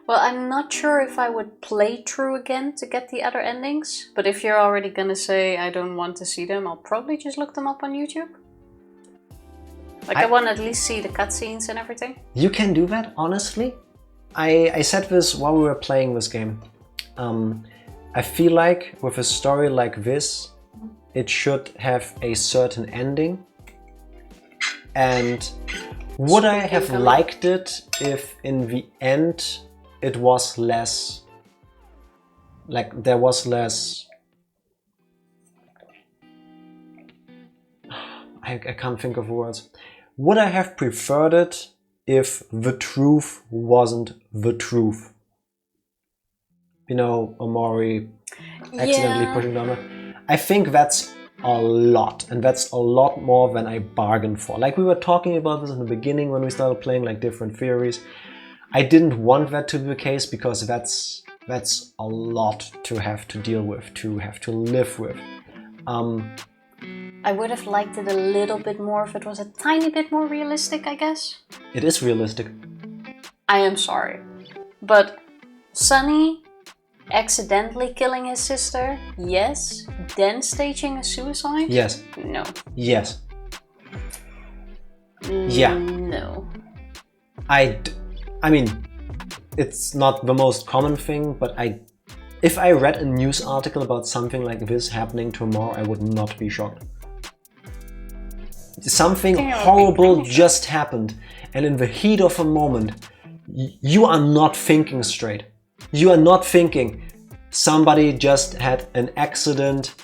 Well, I'm not sure if I would play through again to get the other endings, but if you're already gonna say I don't want to see them, I'll probably just look them up on YouTube. Like I want to at least see the cutscenes and everything. You can do that, honestly. I said this while we were playing this game. I feel like with a story like this, it should have a certain ending. And would I have liked it if in the end it was less like there was less. I can't think of words. Would I have preferred it if the truth wasn't the truth? You know, OMORI accidentally pushing down. I think that's a lot, and that's a lot more than I bargained for. Like we were talking about this in the beginning when we started playing like different theories. I didn't want that to be the case because that's a lot to have to deal with, to have to live with. I would have liked it a little bit more if it was a tiny bit more realistic, I guess. It is realistic. I am sorry. But Sonny accidentally killing his sister, yes. Then staging a suicide? Yes. No. Yes. Yeah. No. I mean, it's not the most common thing, but if I read a news article about something like this happening tomorrow, I would not be shocked. Something horrible just happened, and in the heat of a moment, you are not thinking straight. You are not thinking, somebody just had an accident,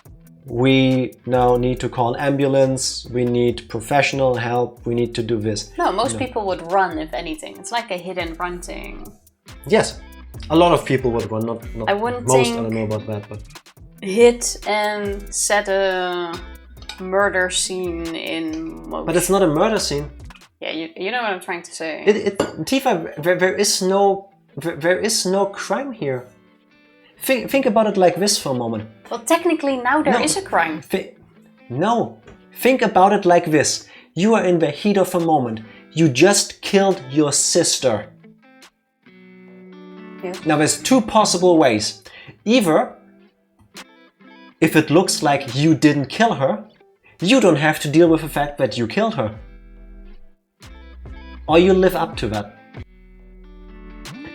we now need to call an ambulance, we need professional help, we need to do this. No, most people would run, if anything. It's like a hit and run thing. Yes, a lot of people would run, not I wouldn't most, think I don't know about that, but... Hit and set a murder scene in motion. But it's not a murder scene. Yeah, you know what I'm trying to say. Tifa, there is no crime here. Think about it like this for a moment. Well, technically now there is a crime. No. Think about it like this. You are in the heat of a moment. You just killed your sister. Yes. Now there's two possible ways. Either, if it looks like you didn't kill her, you don't have to deal with the fact that you killed her. Or you live up to that.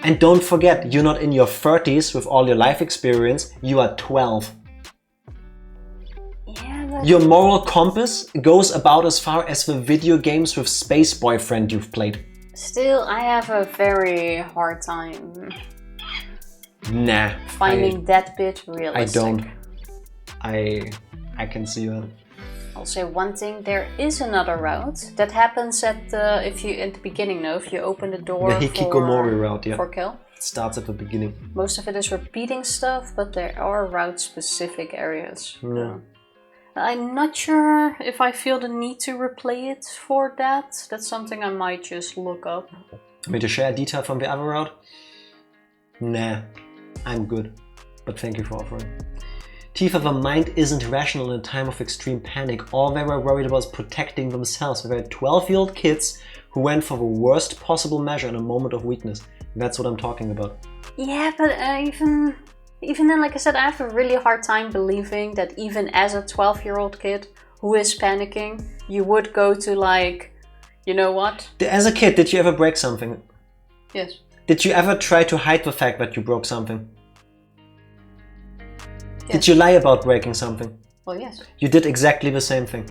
And don't forget, you're not in your 30s with all your life experience, you are 12. Yeah, but... Your moral compass goes about as far as the video games with Space Boyfriend you've played. Still, I have a very hard time finding that bit realistic. I don't. I can see that. I'll say one thing, there is another route that happens at the beginning, no? If you open the door the Hikikomori route, yeah. For kill. It starts at the beginning. Most of it is repeating stuff, but there are route-specific areas. Yeah. I'm not sure if I feel the need to replay it for that. That's something I might just look up. Want me to share a detail from the other route? Nah, I'm good. But thank you for offering. Tifa, the mind isn't rational in a time of extreme panic. All they were worried about was protecting themselves. They were 12-year-old kids who went for the worst possible measure in a moment of weakness. That's what I'm talking about. Yeah, but even then, like I said, I have a really hard time believing that even as a 12-year-old kid who is panicking, you would go to like, you know what? As a kid, did you ever break something? Yes. Did you ever try to hide the fact that you broke something? Yes. Did you lie about breaking something? Well, yes. You did exactly the same thing.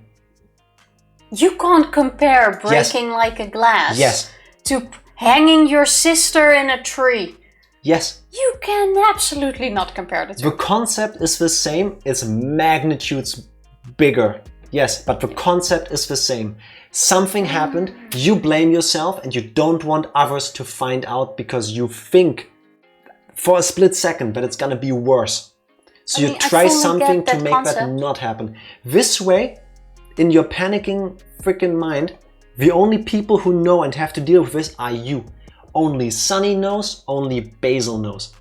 You can't compare breaking like a glass to hanging your sister in a tree. Yes. You can absolutely not compare the two. The concept is the same, it's magnitudes bigger. Yes, but the concept is the same. Something happened, you blame yourself and you don't want others to find out because you think for a split second that it's gonna be worse. So you try something to make that not happen. This way, in your panicking freaking mind, the only people who know and have to deal with this are you. Only Sunny knows, only Basil knows.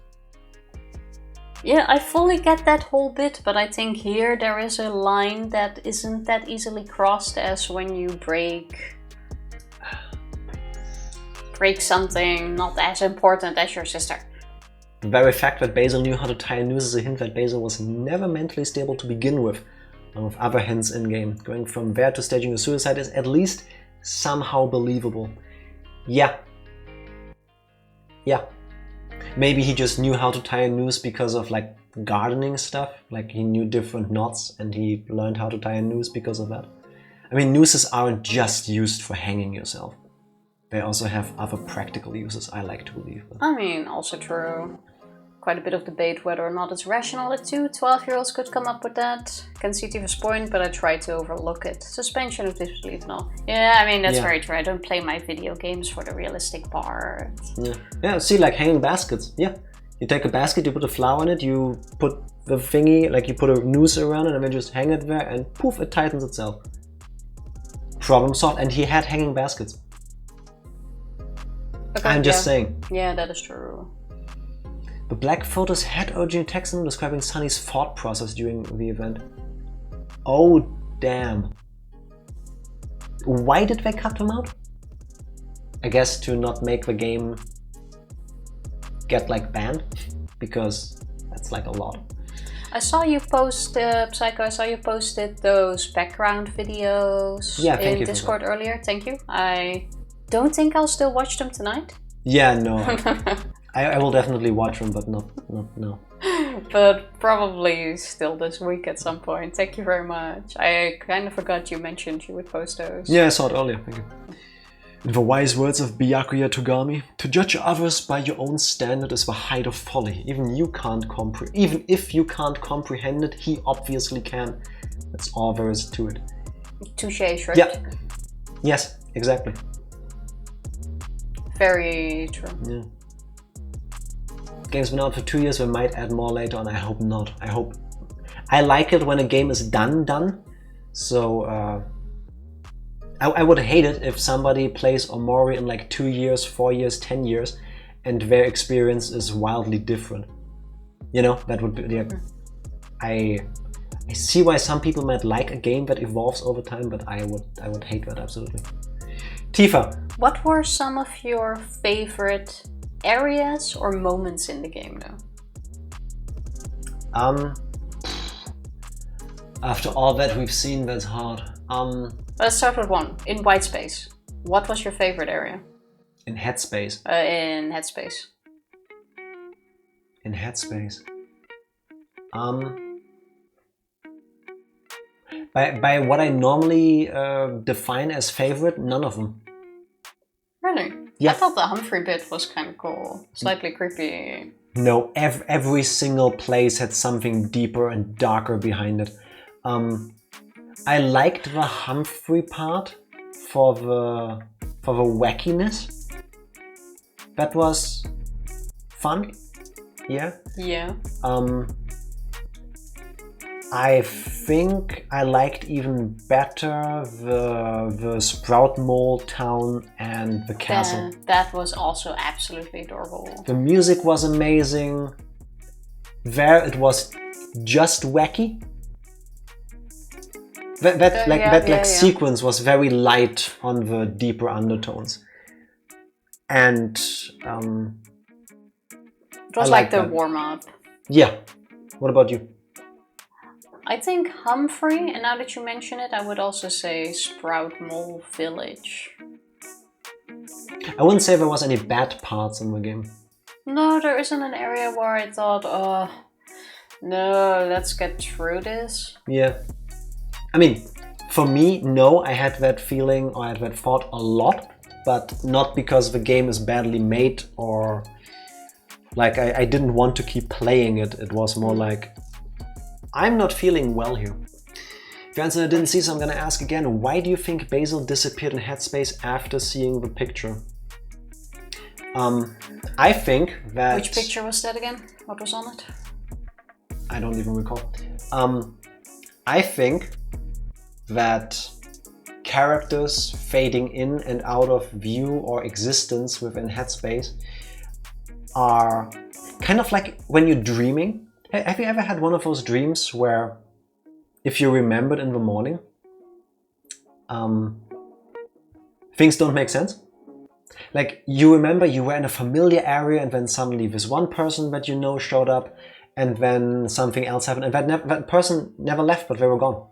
Yeah, I fully get that whole bit, but I think here there is a line that isn't that easily crossed as when you break something not as important as your sister. The very fact that Basil knew how to tie a noose is a hint that Basil was never mentally stable to begin with, along with other hints in-game. Going from there to staging a suicide is at least somehow believable. Yeah. Maybe he just knew how to tie a noose because of like gardening stuff, like he knew different knots and he learned how to tie a noose because of that. I mean, nooses aren't just used for hanging yourself. They also have other practical uses, I like to believe. I mean, also true. quite a bit of debate whether or not it's rational that 2 12-year-olds could come up with that. Can see Tifa's point, but I try to overlook it. Suspension of disbelief and all. Yeah, I mean, that's very true. I don't play my video games for the realistic part. Yeah, see, like hanging baskets. Yeah. You take a basket, you put a flower in it, you put the thingy, like you put a noose around it and then just hang it there and poof, it tightens itself. Problem solved. And he had hanging baskets. Okay, I'm just saying. Yeah, that is true. The black photos had original text in them describing Sunny's thought process during the event. Oh, damn. Why did they cut them out? I guess to not make the game get like banned, because that's like a lot. I saw you post, Psycho, I saw you posted those background videos in Discord earlier. Thank you. I don't think I'll still watch them tonight. Yeah, no. I will definitely watch them, but not no. But probably still this week at some point. Thank you very much. I kind of forgot you mentioned you would post those. Yeah, I saw it earlier. Thank you. In the wise words of Byakuya Togami, to judge others by your own standard is the height of folly. Even if you can't comprehend it, he obviously can. That's all there is to it. Touché, right? Yeah. Yes, exactly. Very true. Yeah. Game's been out for 2 years, we might add more later on. I hope not. I like it when a game is done. So I would hate it if somebody plays OMORI in like 2 years, 4 years, 10 years, and their experience is wildly different. You know, that would be. Yeah, I see why some people might like a game that evolves over time, but I would hate that absolutely. Tifa, what were some of your favorite areas or moments in the game, though? After all that we've seen, that's hard. Let's start with one. In white space, what was your favorite area? In headspace. In headspace. In headspace. By what I normally define as favorite, none of them. Really? Yeah. I thought the Humphrey bit was kind of cool. Slightly creepy. No, every single place had something deeper and darker behind it. I liked the Humphrey part for the wackiness. That was fun. Yeah. Yeah. I think I liked even better the Sprout Mole town and the castle. That was also absolutely adorable. The music was amazing. There it was just wacky. That sequence was very light on the deeper undertones. And it was like the warm-up. Yeah. What about you? I think Humphrey, and now that you mention it, I would also say Sprout Mole Village. I wouldn't say there was any bad parts in the game. No, there isn't an area where I thought, oh, no, let's get through this. Yeah. I mean, for me, no, I had that feeling or I had that thought a lot, but not because the game is badly made or like I didn't want to keep playing it. It was more like, I'm not feeling well here. If you answered I didn't see, so I'm gonna ask again, why do you think Basil disappeared in Headspace after seeing the picture? I think that... Which picture was that again? What was on it? I don't even recall. I think that characters fading in and out of view or existence within Headspace are kind of like when you're dreaming. Have you ever had one of those dreams where if you remembered in the morning, things don't make sense? Like you remember you were in a familiar area and then suddenly this one person that you know showed up and then something else happened and that person never left but they were gone.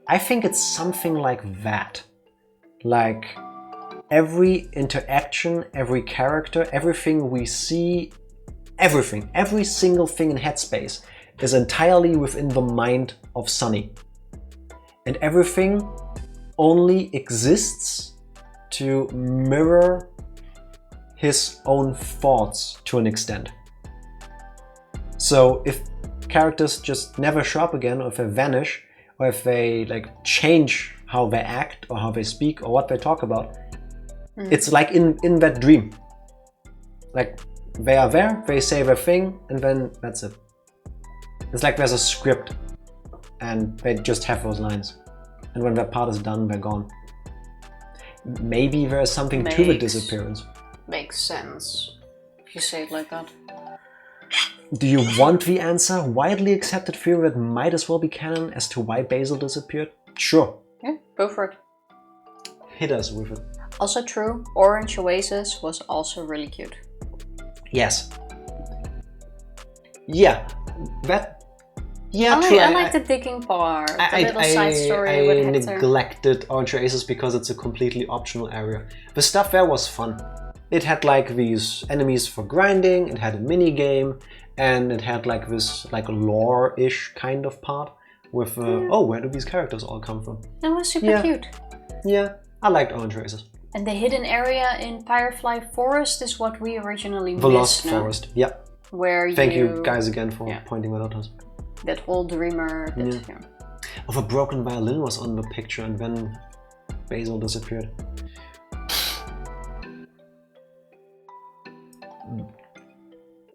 I think it's something like that. Like every interaction, every character, everything we see, every single thing in Headspace is entirely within the mind of Sunny. And everything only exists to mirror his own thoughts to an extent. So if characters just never show up again, or if they vanish, or if they like change how they act or how they speak or what they talk about, it's like in that dream. Like they are there, they say their thing, and then that's it. It's like there's a script and they just have those lines. And when that part is done, they're gone. Maybe there's something to the disappearance. Makes sense if you say it like that. Do you want the answer? Widely accepted theory that might as well be canon as to why Basil disappeared? Sure. Yeah, go for it. Hit us with it. Also true, Orange Oasis was also really cute. Yes. Yeah. True. I like the digging part, the little side story with Hector. I neglected Orange Oasis because it's a completely optional area. The stuff there was fun. It had like these enemies for grinding, it had a mini game, and it had like this like lore-ish kind of part with where do these characters all come from? That was super cute. Yeah, I liked Orange Oasis. And the hidden area in Firefly Forest is what we originally missed. The Lost Forest, yeah. Where Thank you guys again for pointing that out to us. That whole dreamer bit. Yeah. Of a broken violin was on the picture, and then Basil disappeared.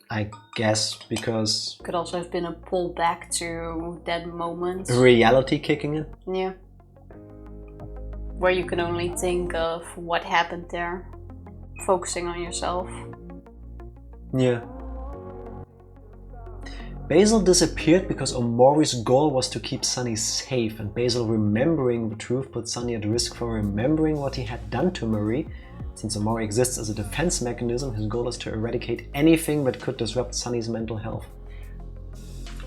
I guess because... Could also have been a pull back to that moment. Reality kicking in? Yeah. Where you can only think of what happened there. Focusing on yourself. Yeah. Basil disappeared because Omori's goal was to keep Sunny safe, and Basil remembering the truth put Sunny at risk for remembering what he had done to Marie. Since Omori exists as a defense mechanism, his goal is to eradicate anything that could disrupt Sunny's mental health.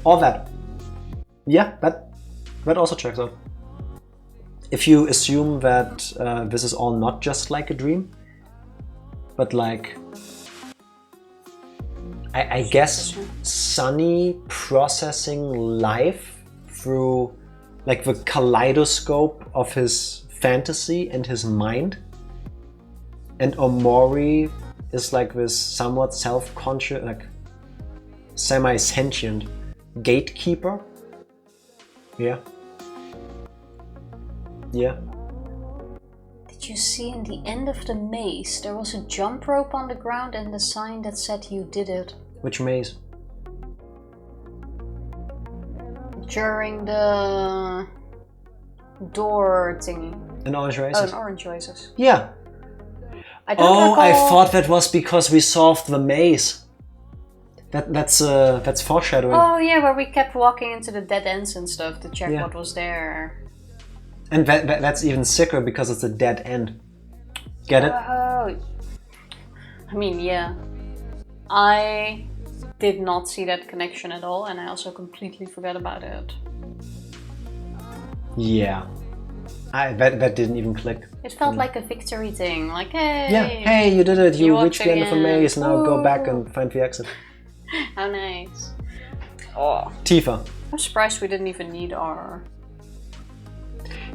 All that. Yeah, that also checks out. If you assume that this is all not just like a dream, but like... I guess Sunny processing life through like the kaleidoscope of his fantasy and his mind. And Omori is like this somewhat self-conscious, like semi-sentient gatekeeper. Yeah. Yeah. Did you see in the end of the maze, there was a jump rope on the ground and the sign that said you did it? Which maze? During the door thingy. An Orange Oasis? Oh, an Orange Oasis. Yeah. I don't recall... I thought that was because we solved the maze. That's foreshadowing. Oh yeah, where we kept walking into the dead ends and stuff to check what was there. And that's even sicker because it's a dead end. Get it? Oh. I mean, yeah. I did not see that connection at all, and I also completely forgot about it. Yeah. That didn't even click. It felt like a victory thing, like, hey! Yeah, hey, you did it, you reached the end of a maze, now Ooh. go back and find the exit. How nice. Oh. Tifa. I'm surprised we didn't even need our...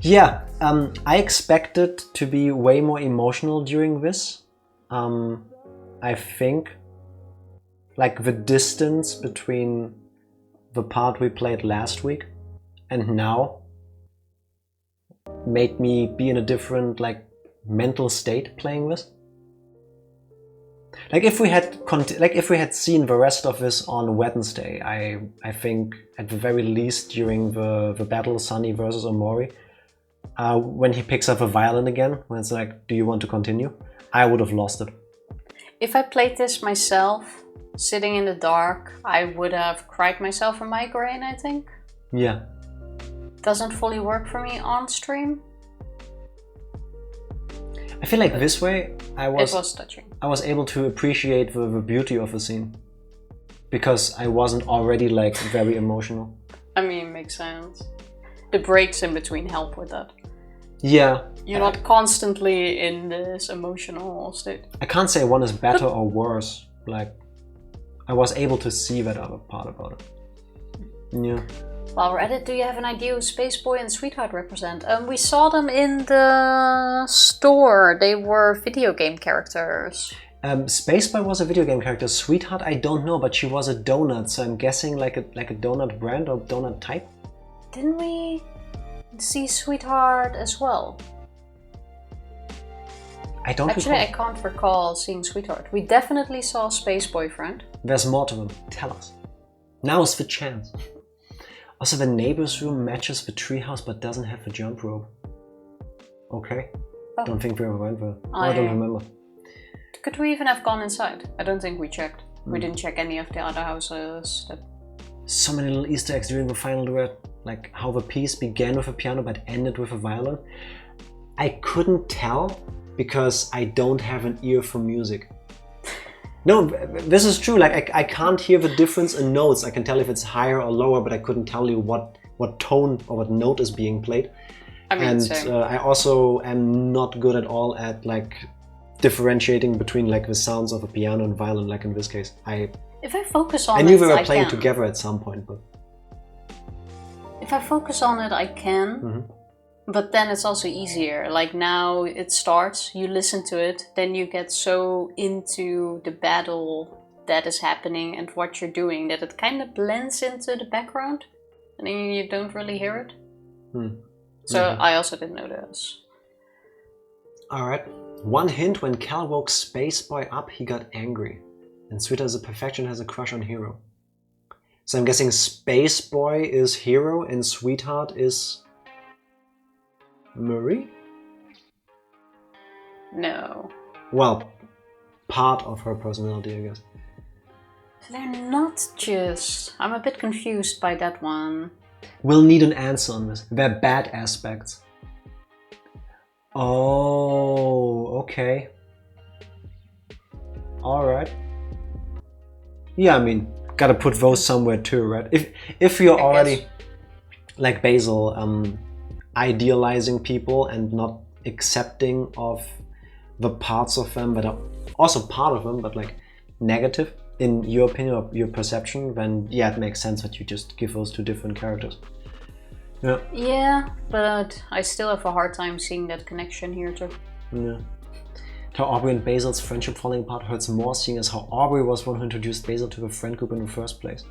Yeah, I expected to be way more emotional during this. I think like the distance between the part we played last week and now made me be in a different like mental state playing this. Like if we had seen the rest of this on Wednesday, I think at the very least during the battle Sunny versus Omori, when he picks up a violin again, when it's like, do you want to continue? I would have lost it. If I played this myself, sitting in the dark, I would have cried myself a migraine, I think. Yeah. Doesn't fully work for me on stream. I feel like this way, it was touching. I was able to appreciate the beauty of the scene. Because I wasn't already like very emotional. I mean, makes sense. The breaks in between help with that. Yeah. You're not constantly in this emotional state. I can't say one is better or worse. Like, I was able to see that other part about it. Yeah. Well, Reddit, do you have an idea who Space Boy and Sweetheart represent? We saw them in the store. They were video game characters. Space Boy was a video game character. Sweetheart, I don't know, but she was a donut, so I'm guessing like a donut brand or donut type. Didn't we see Sweetheart as well? I don't Actually, recall. I can't recall seeing Sweetheart. We definitely saw Space Boyfriend. There's more to them. Tell us. Now's the chance. Also, the neighbor's room matches the treehouse but doesn't have the jump rope. Okay. Oh. Don't think we ever went there. I don't remember. Could we even have gone inside? I don't think we checked. We didn't check any of the other houses. So many little Easter eggs during the final duet. Like how the piece began with a piano but ended with a violin. I couldn't tell because I don't have an ear for music. No, this is true. Like I can't hear the difference in notes. I can tell if it's higher or lower, but I couldn't tell you what tone or what note is being played. I mean, and I also am not good at all at like differentiating between like the sounds of a piano and violin, like in this case. If I focus on it, I knew we were playing together at some point, but if I focus on it, I can. But then it's also easier. Like now it starts, you listen to it, then you get so into the battle that is happening and what you're doing that it kind of blends into the background, and then you don't really hear it. So I also didn't know this. Alright. One hint: when Cal woke Space Boy up, he got angry. And Sweetheart as a perfection has a crush on Hero. So I'm guessing Space Boy is Hero and Sweetheart is Marie? No. Well, part of her personality, I guess. They're not just... I'm a bit confused by that one. We'll need an answer on this. They're bad aspects. Oh, okay. Alright. Yeah, I mean, gotta put those somewhere too, right? If you're already, like Basil, idealizing people and not accepting of the parts of them that are also part of them, but like negative, in your opinion or your perception, then yeah, it makes sense that you just give those two different characters. Yeah. Yeah, but I still have a hard time seeing that connection here too. Yeah. How Aubrey and Basil's friendship falling apart hurts more, seeing as how Aubrey was one who introduced Basil to the friend group in the first place.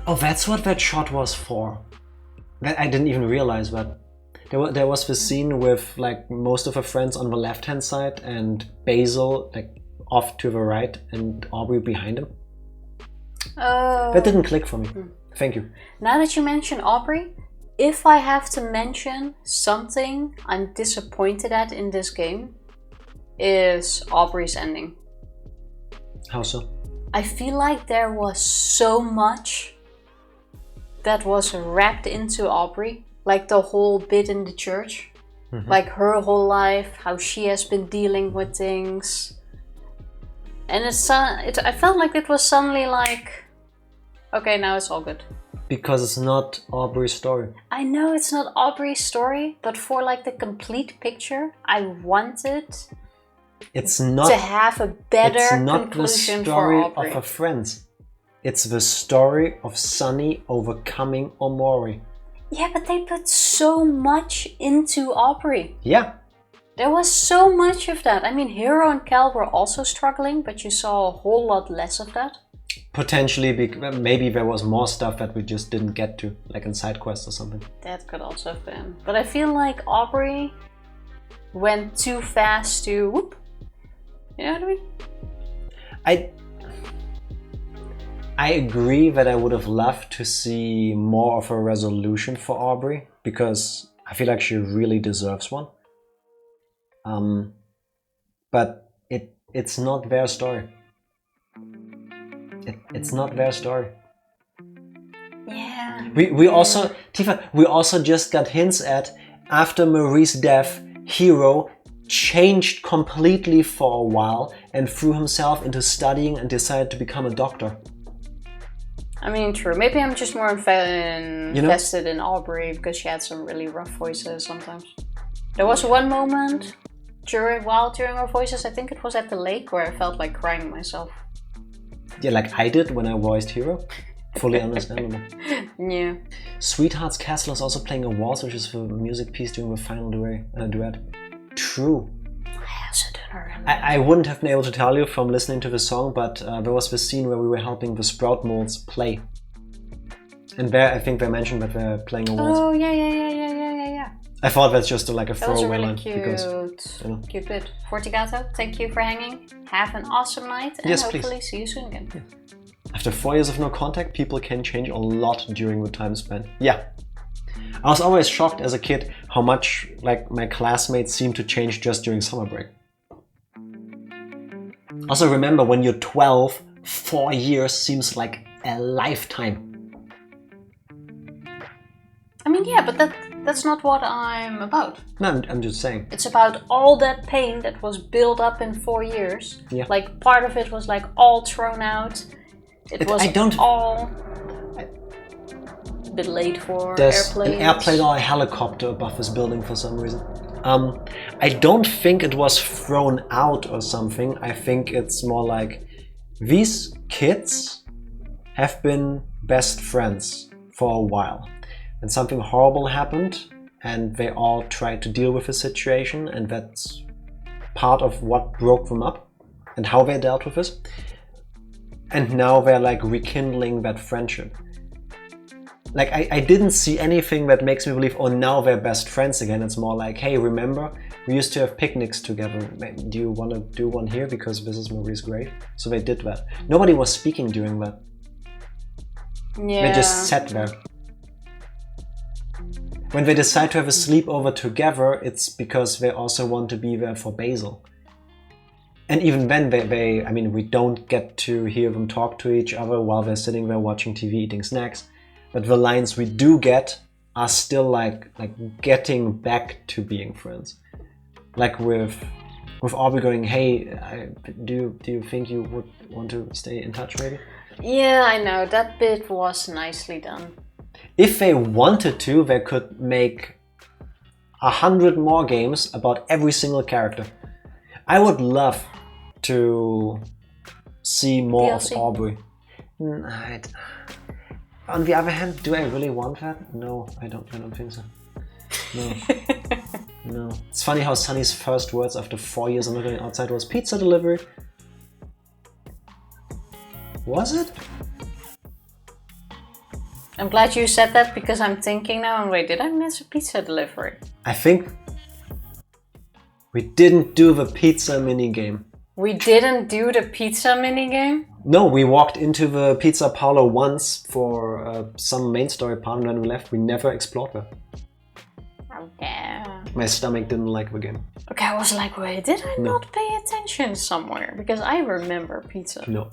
Oh, that's what that shot was for. That I didn't even realize that. There was this scene with like most of her friends on the left hand side and Basil like off to the right and Aubrey behind him. Oh. That didn't click for me. Thank you. Now that you mention Aubrey, if I have to mention something I'm disappointed at in this game, is Aubrey's ending. How so? I feel like there was so much that was wrapped into Aubrey. Like the whole bit in the church. Like her whole life, how she has been dealing with things. And I felt like it was suddenly like, okay, now it's all good. Because it's not Aubrey's story. I know it's not Aubrey's story, but for like the complete picture, I wanted to have a better conclusion for Aubrey. It's not the story of her friends. It's the story of Sunny overcoming Omori. Yeah, but they put so much into Aubrey. Yeah. There was so much of that. I mean, Hero and Cal were also struggling, but you saw a whole lot less of that. Potentially, maybe there was more stuff that we just didn't get to, like in side quests or something. That could also have been. But I feel like Aubrey went too fast to whoop. You know what I mean? I agree that I would have loved to see more of a resolution for Aubrey, because I feel like she really deserves one. But it's not their story. It's not their story. Yeah. We also, Tifa, we also just got hints at, after Marie's death, Hero changed completely for a while and threw himself into studying and decided to become a doctor. I mean, true. Maybe I'm just more invested in Aubrey because she had some really rough voices sometimes. There was one moment during her voices, I think it was at the lake, where I felt like crying myself. Yeah, like I did when I voiced Hero. Fully understandable. Yeah. Sweetheart's Castle is also playing a waltz, which is the music piece during the final duet. True. I also don't I wouldn't have been able to tell you from listening to the song, but there was this scene where we were helping the sprout molds play. And there, I think they mentioned that they're playing a waltz. Oh, yeah. I thought that's just like a throwaway really line. Cute. Because, you know. Cute bit. Fortigato, thank you for hanging. Have an awesome night, and hopefully see you soon again. Yeah. After 4 years of no contact, people can change a lot during the time span. Yeah. I was always shocked as a kid how much like my classmates seem to change just during summer break. Also remember, when you're 12, 4 years seems like a lifetime. I mean, yeah, but that's not what I'm about. No, I'm just saying. It's about all that pain that was built up in 4 years. Yeah. Like, part of it was like all thrown out. It was all a bit late for There's airplanes. an airplane or a helicopter above this building for some reason. I don't think it was thrown out or something. I think it's more like these kids have been best friends for a while. And something horrible happened and they all tried to deal with the situation, and that's part of what broke them up and how they dealt with this. And now they're like rekindling that friendship. Like I didn't see anything that makes me believe, oh, now they're best friends again. It's more like, hey, remember we used to have picnics together. Do you want to do one here because this is Marie's grave? So they did that. Nobody was speaking during that. Yeah. They just sat there. When they decide to have a sleepover together, it's because they also want to be there for Basil. And even then, I mean, we don't get to hear them talk to each other while they're sitting there watching TV, eating snacks. But the lines we do get are still like getting back to being friends. Like with Aubrey going, hey, do you think you would want to stay in touch maybe? Yeah, I know. That bit was nicely done. If they wanted to, they could make 100 more games about every single character. I would love to see more DLC. of Aubrey. On the other hand, do I really want that? No, I don't think so. No. No. It's funny how Sunny's first words after 4 years of not going outside was pizza delivery. Was it? I'm glad you said that, because I'm thinking now, and wait, did I miss a pizza delivery? I think we didn't do the pizza minigame. We didn't do the pizza minigame? No, we walked into the pizza parlor once for some main story part, and when we left, we never explored that. Okay. My stomach didn't like the game. Okay, I was like, wait, did I not pay attention somewhere? Because I remember pizza. No.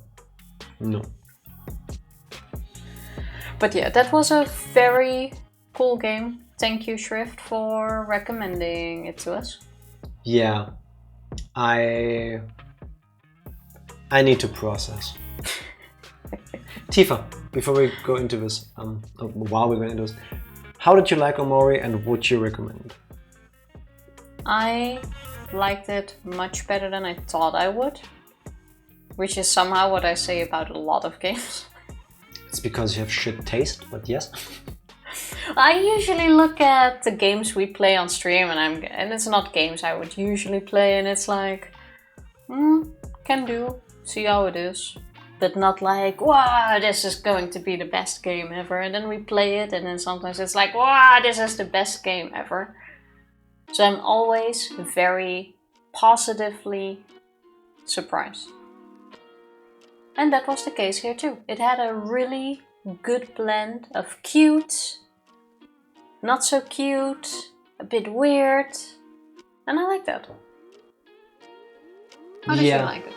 But yeah, that was a very cool game. Thank you, Shrift, for recommending it to us. Yeah. I need to process. Tifa, before we go into this, while we're going into this, how did you like OMORI and would you recommend it? I liked it much better than I thought I would, which is somehow what I say about a lot of games. It's because you have shit taste, but yes. I usually look at the games we play on stream, and it's not games I would usually play, and it's like, can do, see how it is. But not like, wow, this is going to be the best game ever. And then we play it, and then sometimes it's like, wow, this is the best game ever. So I'm always very positively surprised. And that was the case here too. It had a really good blend of cute, not so cute, a bit weird, and I like that. How did you like it?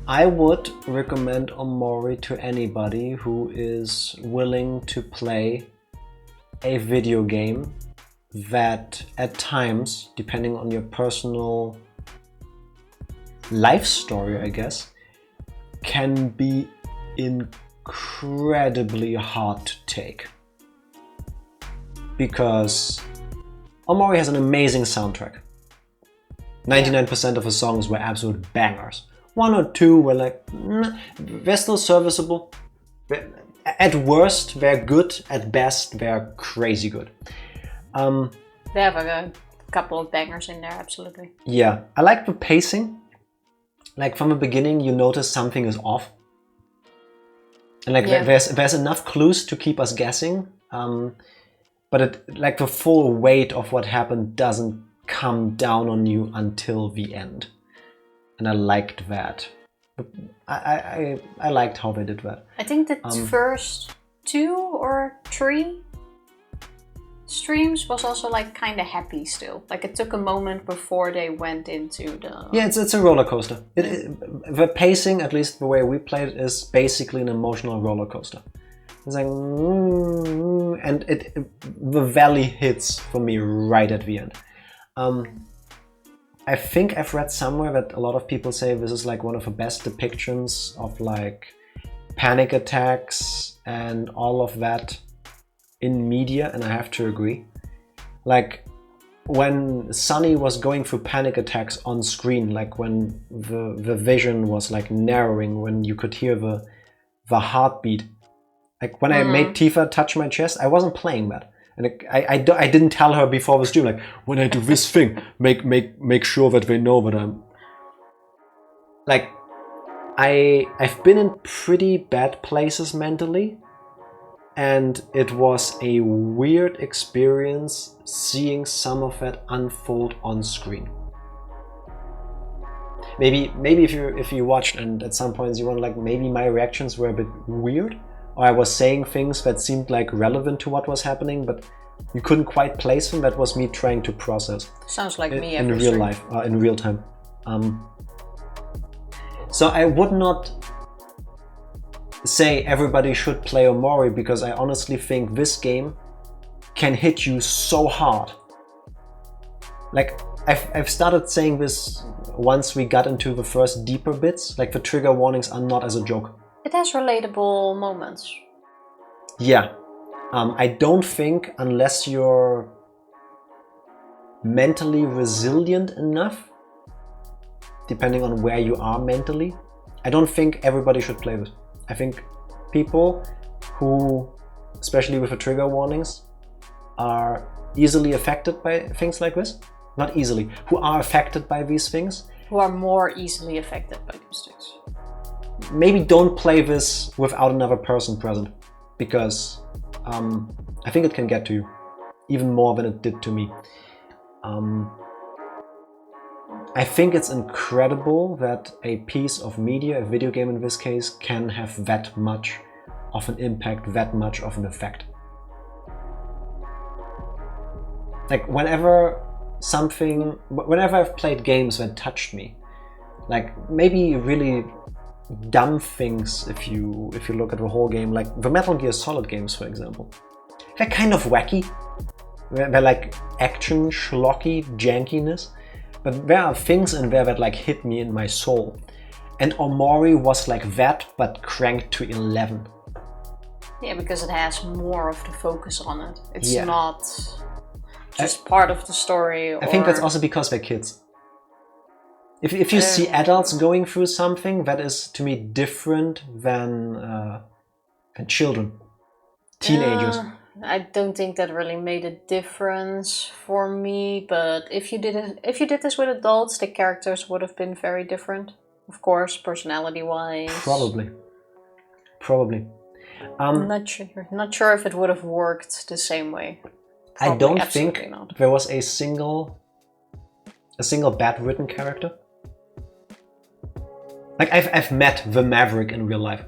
I would recommend OMORI to anybody who is willing to play a video game that at times, depending on your personal life story, I guess, can be incredibly hard to take. Because OMORI has an amazing soundtrack. 99% of the songs were absolute bangers. 1 or 2 were like, they're still serviceable. At worst, they're good. At best, they're crazy good. They have a couple of bangers in there, absolutely. Yeah, I like the pacing. Like from the beginning, you notice something is off, and like there's enough clues to keep us guessing. But it, like the full weight of what happened doesn't come down on you until the end, and I liked that. I liked how they did that. I think the first 2 or 3 streams was also like kind of happy still. Like it took a moment before they went into the... Yeah, it's a roller coaster. The pacing, at least the way we played it, is basically an emotional roller coaster. It's like... and the valley hits for me right at the end. I think I've read somewhere that a lot of people say this is like one of the best depictions of like panic attacks and all of that in media, and I have to agree. Like when Sunny was going through panic attacks on screen, like when the vision was like narrowing, when you could hear the heartbeat. Like when I made Tifa touch my chest, I wasn't playing that. And I didn't tell her before the stream, like, when I do this thing, make sure that they know that I'm... Like, I've been in pretty bad places mentally, and it was a weird experience seeing some of that unfold on screen. Maybe if you watched and at some points you want, like, maybe my reactions were a bit weird, or I was saying things that seemed like relevant to what was happening, but you couldn't quite place them. That was me trying to process. Sounds like me in real life, in real time. So I would not say everybody should play OMORI, because I honestly think this game can hit you so hard. Like I've started saying this once we got into the first deeper bits, like the trigger warnings are not as a joke. It has relatable moments. Yeah. I don't think, unless you're mentally resilient enough, depending on where you are mentally, I don't think everybody should play this. I think people who, especially with the trigger warnings, are easily affected by things like this. Not easily, who are affected by these things. Who are more easily affected by these things. Maybe don't play this without another person present, because I think it can get to you, even more than it did to me. I think it's incredible that a piece of media, a video game in this case, can have that much of an impact, that much of an effect. Like whenever I've played games that touched me, like maybe really dumb things, if you look at the whole game, like the Metal Gear Solid games, for example. They're kind of wacky. They're like action, schlocky jankiness. But there are things in there that like hit me in my soul. And OMORI was like that, but cranked to 11. Yeah, because it has more of the focus on it. It's not just part of the story. I think that's also because they're kids. If you see adults going through something, that is to me different than children, teenagers. I don't think that really made a difference for me. But if you did this with adults, the characters would have been very different. Of course, personality-wise. Probably. I'm not sure if it would have worked the same way. Probably, I don't think there was a single bad written character. Like I've met the Maverick in real life,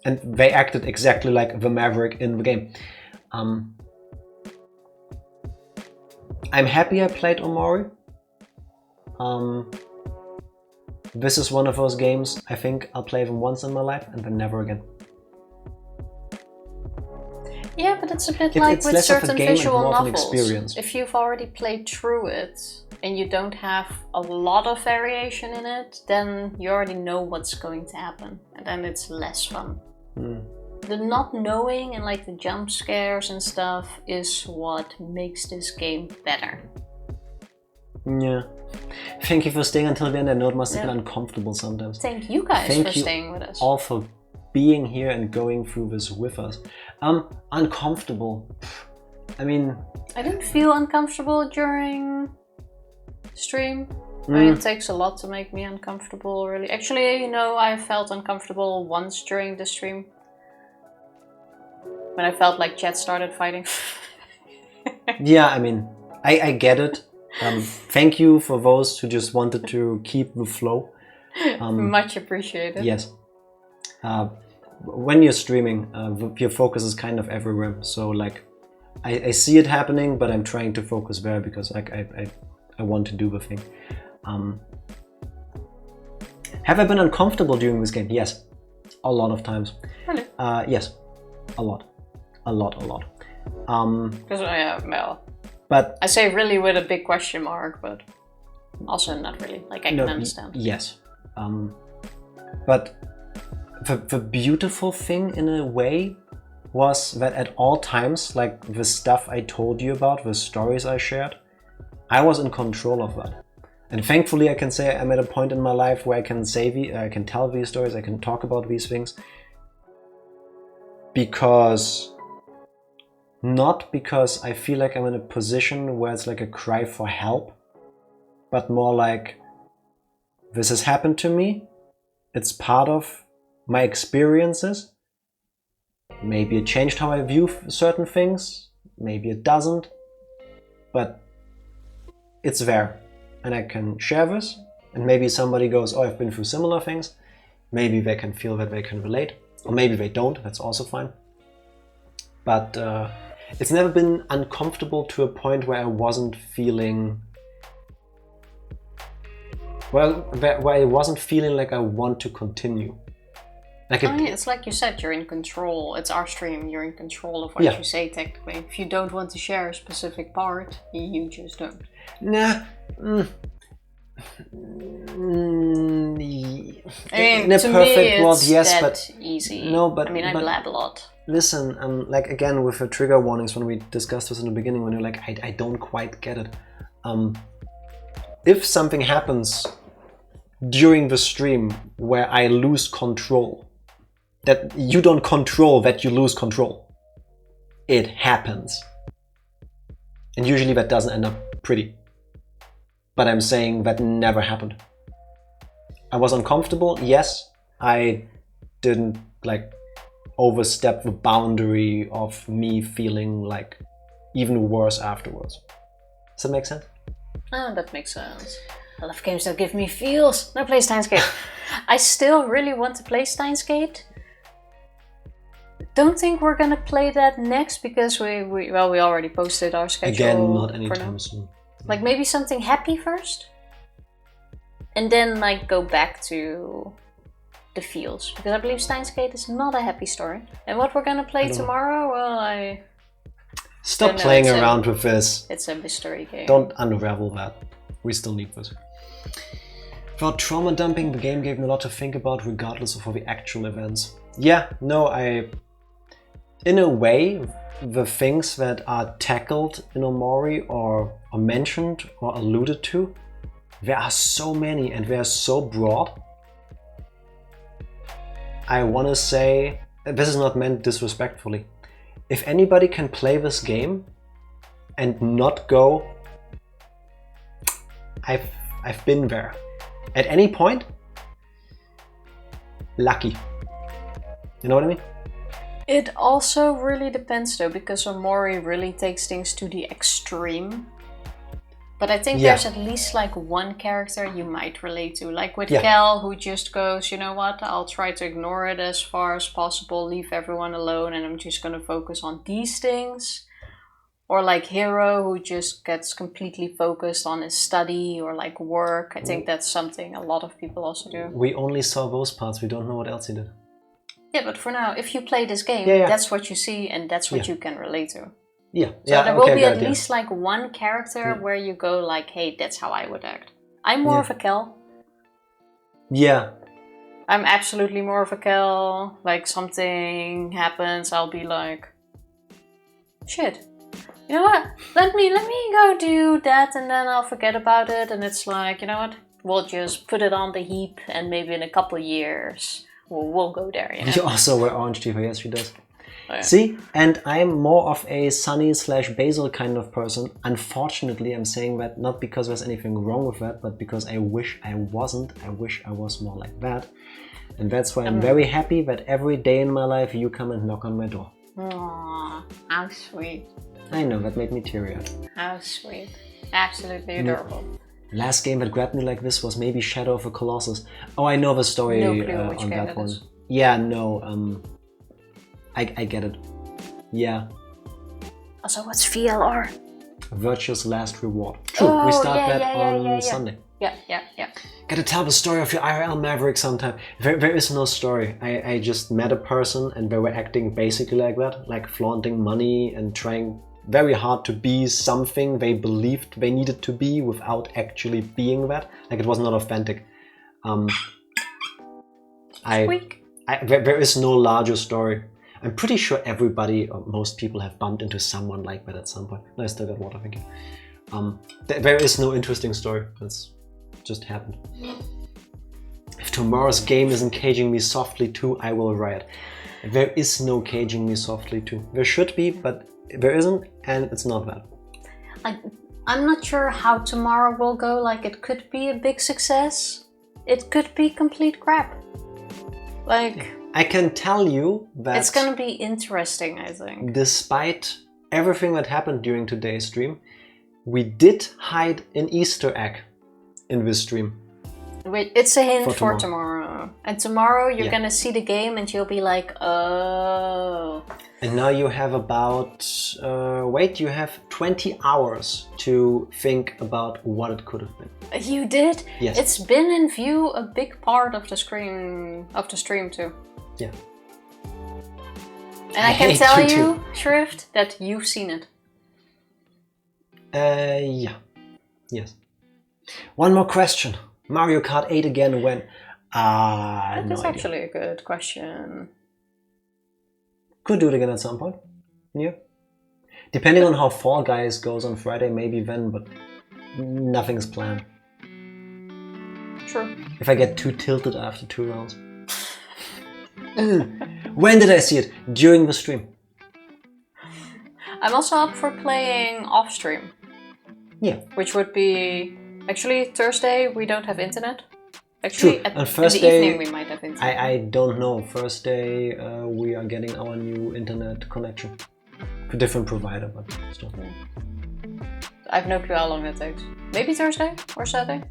and they acted exactly like the Maverick in the game. I'm happy I played OMORI. This is one of those games, I think I'll play them once in my life and then never again. Yeah, but it's a bit like with certain visual novels. Experience. If you've already played through it and you don't have a lot of variation in it, then you already know what's going to happen, and then it's less fun. The not knowing and like the jump scares and stuff is what makes this game better. Yeah. Thank you for staying until the end. I know it must have been uncomfortable sometimes. Thank you guys for staying with us. All for being here and going through this with us. Uncomfortable. I mean... I didn't feel uncomfortable during stream. I mean, it takes a lot to make me uncomfortable, really. Actually, you know, I felt uncomfortable once during the stream. When I felt like chat started fighting. Yeah, I mean, I get it. Thank you for those who just wanted to keep the flow. Much appreciated. Yes. When you're streaming, your focus is kind of everywhere. So like, I see it happening, but I'm trying to focus there because like I want to do the thing. Have I been uncomfortable during this game? Yes, a lot of times. Really? Yes, a lot. Because well, but I say really with a big question mark, but also not really. Like I can understand. Yes, but the beautiful thing in a way was that at all times, like the stuff I told you about, the stories I shared, I was in control of that. And thankfully, I can say I'm at a point in my life where I can I can tell these stories, I can talk about these things, not because I feel like I'm in a position where it's like a cry for help, but more like, this has happened to me, it's part of my experiences, maybe it changed how I view certain things, maybe it doesn't, but it's there, and I can share this, and maybe somebody goes, oh, I've been through similar things, maybe they can feel that they can relate, or maybe they don't, that's also fine. But it's never been uncomfortable to a point where I wasn't feeling... Well, where I wasn't feeling like I want to continue. Like it's like you said, you're in control. It's our stream, you're in control of what you say technically. If you don't want to share a specific part, you just don't. Nah. I mean, in a perfect world, yes, but easy. No, but I mean, I blab a lot. Listen, like again with the trigger warnings when we discussed this in the beginning, when you're like, I don't quite get it. If something happens during the stream where I lose control, that you don't control that you lose control, it happens. And usually that doesn't end up pretty. But I'm saying that never happened. I was uncomfortable, yes. I didn't like overstep the boundary of me feeling like even worse afterwards. Does that make sense? Oh, that makes sense. I love games that give me feels. No, play Steins Gate. I still really want to play Steins Gate. Don't think we're gonna play that next because we already posted our schedule. Again, not anytime soon. Like maybe something happy first, and then like go back to the feels, because I believe Steins Gate is not a happy story. And what we're gonna play tomorrow, well, Stop playing around with this. It's a mystery game. Don't unravel that. We still need this. For trauma dumping, the game gave me a lot to think about regardless of all the actual events. Yeah, no, in a way, the things that are tackled in OMORI or mentioned or alluded to, there are so many and they are so broad. I want to say, this is not meant disrespectfully, if anybody can play this game and not go, I've been there, at any point, lucky. You know what I mean? It also really depends though, because OMORI really takes things to the extreme. But I think there's at least like one character you might relate to. Like with Kel, who just goes, you know what, I'll try to ignore it as far as possible, leave everyone alone, and I'm just gonna focus on these things. Or like Hero, who just gets completely focused on his study or like work. I think that's something a lot of people also do. We only saw those parts, we don't know what else he did. Yeah, but for now, if you play this game, that's what you see and that's what you can relate to. Yeah. So there will be at least like one character where you go like, hey, that's how I would act. I'm more of a Kel. Yeah. I'm absolutely more of a Kel. Like something happens, I'll be like, shit. You know what? Let me go do that and then I'll forget about it. And it's like, you know what? We'll just put it on the heap and maybe in a couple of years we'll go there. You know? You also wear orange teeth, yes, she does. Oh, yeah. See, and I'm more of a Sunny/Basil kind of person. Unfortunately, I'm saying that not because there's anything wrong with that, but because I wish I wasn't. I wish I was more like that. And that's why I'm very happy that every day in my life you come and knock on my door. Aww, how sweet. I know, that made me teary-eyed. How sweet. Absolutely adorable. Last game that grabbed me like this was maybe Shadow of the Colossus. Oh, I know the story on that one. Yeah, no, I get it. Yeah. Also, what's VLR? Virtue's Last Reward. True, we start on Sunday. Yeah. Gotta tell the story of your IRL Maverick sometime. There is no story. I just met a person and they were acting basically like that, like flaunting money and trying very hard to be something they believed they needed to be without actually being that. Like it was not authentic. There is no larger story. I'm pretty sure everybody or most people have bumped into someone like that at some point. No, I still got water, thank you. There is no interesting story. That's just happened. If tomorrow's game isn't caging me softly too, I will riot. There is no caging me softly too. There should be, but there isn't, and it's not that. I'm not sure how tomorrow will go. Like, it could be a big success. It could be complete crap. Like, I can tell you that it's gonna be interesting, I think. Despite everything that happened during today's stream, we did hide an Easter egg in this stream. Wait, it's a hint for tomorrow. And tomorrow you're gonna see the game and you'll be like, oh. And now you have about, you have 20 hours to think about what it could have been. You did? Yes. It's been in view a big part of the stream too. Yeah. And I can tell you, Shrift, that you've seen it. Yeah. Yes. One more question. Mario Kart 8 again when? That is actually a good question. Could do it again at some point. Yeah. Depending on how Fall Guys goes on Friday, maybe then, but nothing's planned. True. If I get too tilted after 2 rounds. When did I see it? During the stream. I'm also up for playing off stream. Yeah. Which would be... Actually, Thursday we don't have internet. Actually, in the evening we might have internet. I don't know. Thursday we are getting our new internet connection. A different provider, but still. I have no clue how long that takes. Maybe Thursday or Saturday?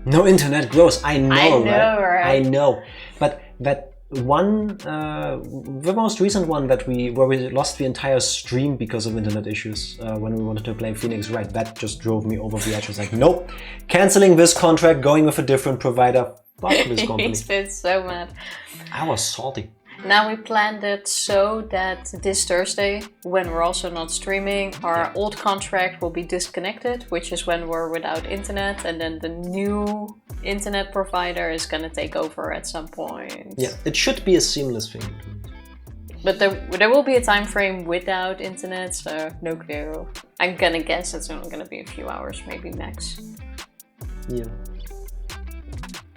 No internet grows. I know, right? I know. But that one, the most recent one where we lost the entire stream because of internet issues when we wanted to play Phoenix Wright, that just drove me over the edge. I was like, nope, cancelling this contract, going with a different provider. Fuck this company. He's been so mad. I was salty. Now we planned it so that this Thursday, when we're also not streaming, our old contract will be disconnected, which is when we're without internet, and then the new internet provider is gonna take over at some point. Yeah, it should be a seamless thing. But there will be a time frame without internet, so no clue. I'm gonna guess it's only gonna be a few hours, maybe max. Yeah.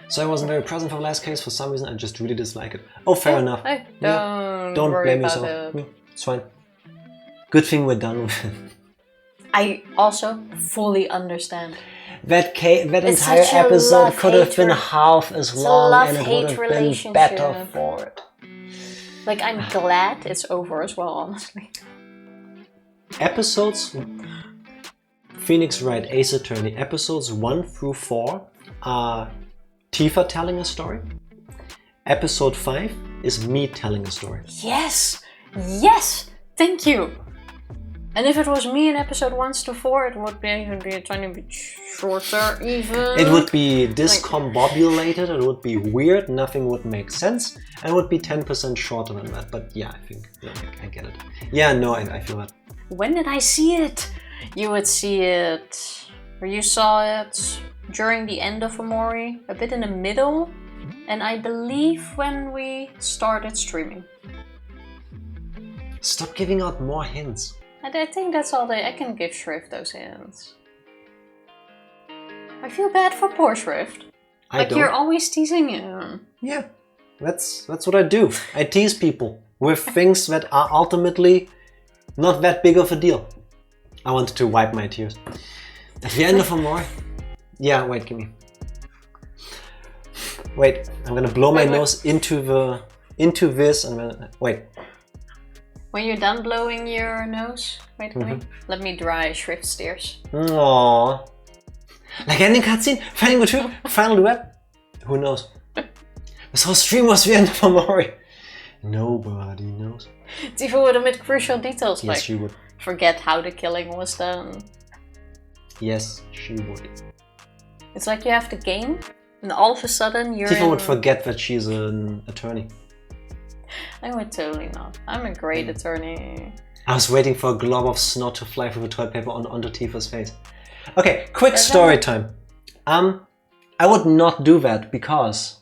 So I wasn't very present for the last case. For some reason, I just really dislike it. Oh, fair enough. Hey, don't blame yourself. Yeah, it's fine. Good thing we're done with it. I also fully understand. That entire episode could have been half as long, and it would have been better for it. Like, I'm glad it's over as well, honestly. Episodes Phoenix Wright, Ace Attorney, episodes 1 through 4 are Tifa telling a story. Episode 5 is me telling a story. Yes! Yes! Thank you! And if it was me in episode 1 to 4, it would even be a tiny bit shorter, even. It would be discombobulated, it would be weird, nothing would make sense, and it would be 10% shorter than that. But yeah, I think, I get it. Yeah, no, I feel that. When did I see it? You would see it, or you saw it during the end of OMORI, a bit in the middle, and I believe when we started streaming. Stop giving out more hints. I think that's all I can give Shrift those hints. I feel bad for poor Shrift. You're always teasing him. Yeah, that's what I do. I tease people. with things that are ultimately not that big of a deal. I wanted to wipe my tears. At the end of OMORI. Yeah, wait, give me. Wait, I'm gonna blow my nose into this and then wait. When you're done blowing your nose, wait for me. Let me dry Shrift's tears. Aww. Like ending cutscene, final two, final duet. Who knows? This whole stream was the end of OMORI. Nobody knows. Tifa would omit crucial details, yes, like she would. Forget how the killing was done. Yes, she would. It's like you have the game, and all of a sudden you're Tifa would forget that she's an attorney. I would totally not. I'm a great attorney. I was waiting for a glob of snot to fly through the toilet paper onto Tifa's face. Okay, quick story time. I would not do that because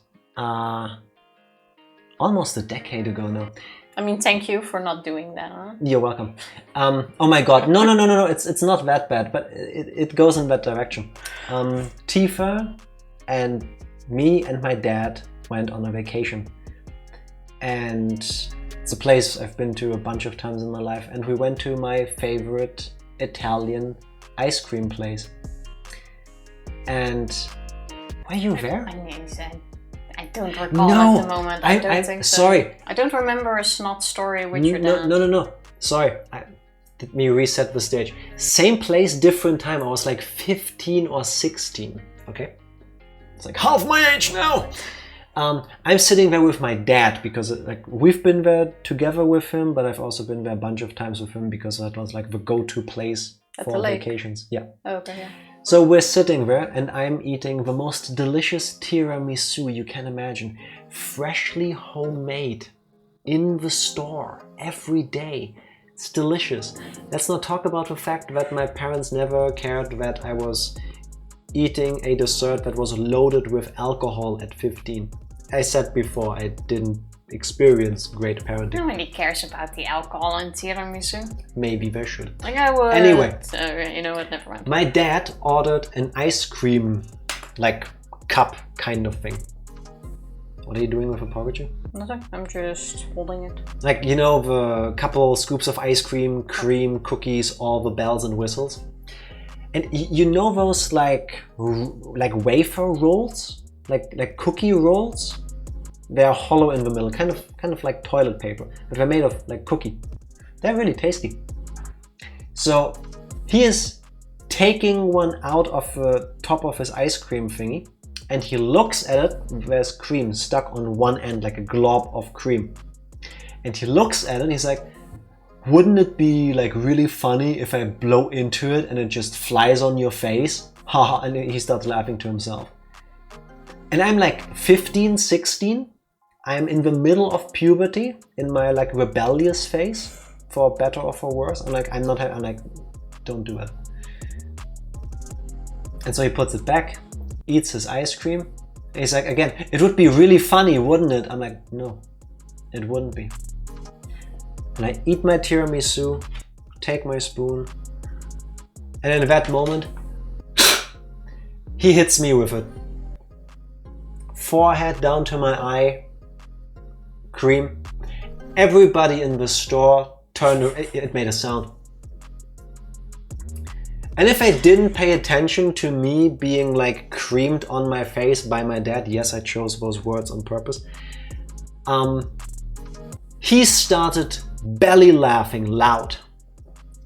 almost a decade ago now. I mean, thank you for not doing that, huh? You're welcome. Oh my god, no, it's not that bad, but it goes in that direction. Tifa and me and my dad went on a vacation. And it's a place I've been to a bunch of times in my life, and we went to my favorite Italian ice cream place. And were you there? I don't recall at the moment. I don't think so. Sorry. I don't remember a snot story with your dad. No. Sorry. Let me reset the stage. Same place, different time. I was like 15 or 16. Okay? It's like half my age now. I'm sitting there with my dad because like we've been there together with him, but I've also been there a bunch of times with him because that was like the go-to place for vacations. Yeah. Oh, okay, yeah. So we're sitting there and I'm eating the most delicious tiramisu you can imagine. Freshly homemade in the store every day. It's delicious. Let's not talk about the fact that my parents never cared that I was eating a dessert that was loaded with alcohol at 15. I said before, I didn't experience great parenting. Nobody cares about the alcohol in tiramisu. Maybe they should. Like I would. Anyway. You know what, never mind. My dad ordered an ice cream, like, cup kind of thing. What are you doing with a porridge? Nothing, I'm just holding it. Like, you know, the couple scoops of ice cream, cream, cookies, all the bells and whistles? And you know those like wafer rolls, like cookie rolls. They are hollow in the middle, kind of like toilet paper, but they're made of like cookie. They're really tasty. So he is taking one out of the top of his ice cream thingy, and he looks at it. There's cream stuck on one end, like a glob of cream. And he looks at it. And he's like, wouldn't it be like really funny if I blow into it and it just flies on your face? Haha, and he starts laughing to himself. And I'm like 15, 16. I'm in the middle of puberty, in my like rebellious phase, for better or for worse. I'm like, I'm like, don't do it. And so he puts it back, eats his ice cream. And he's like, again, it would be really funny, wouldn't it? I'm like, no, it wouldn't be. And I eat my tiramisu, take my spoon, and in that moment, he hits me with it. Forehead down to my eye, cream. Everybody in the store turned, it made a sound. And if I didn't pay attention to me being like creamed on my face by my dad, yes, I chose those words on purpose, he started belly laughing loud.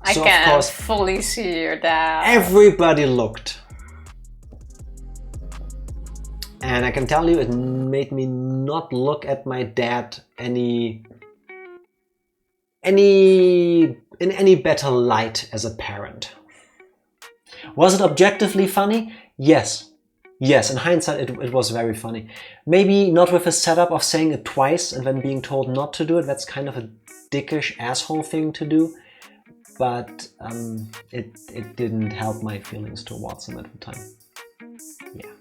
I so can of course, fully see your dad. Everybody looked. And I can tell you, it made me not look at my dad in any better light as a parent. Was it objectively funny? Yes. Yes, in hindsight it was very funny. Maybe not with a setup of saying it twice and then being told not to do it. That's kind of a dickish asshole thing to do. But it didn't help my feelings towards him at the time. Yeah.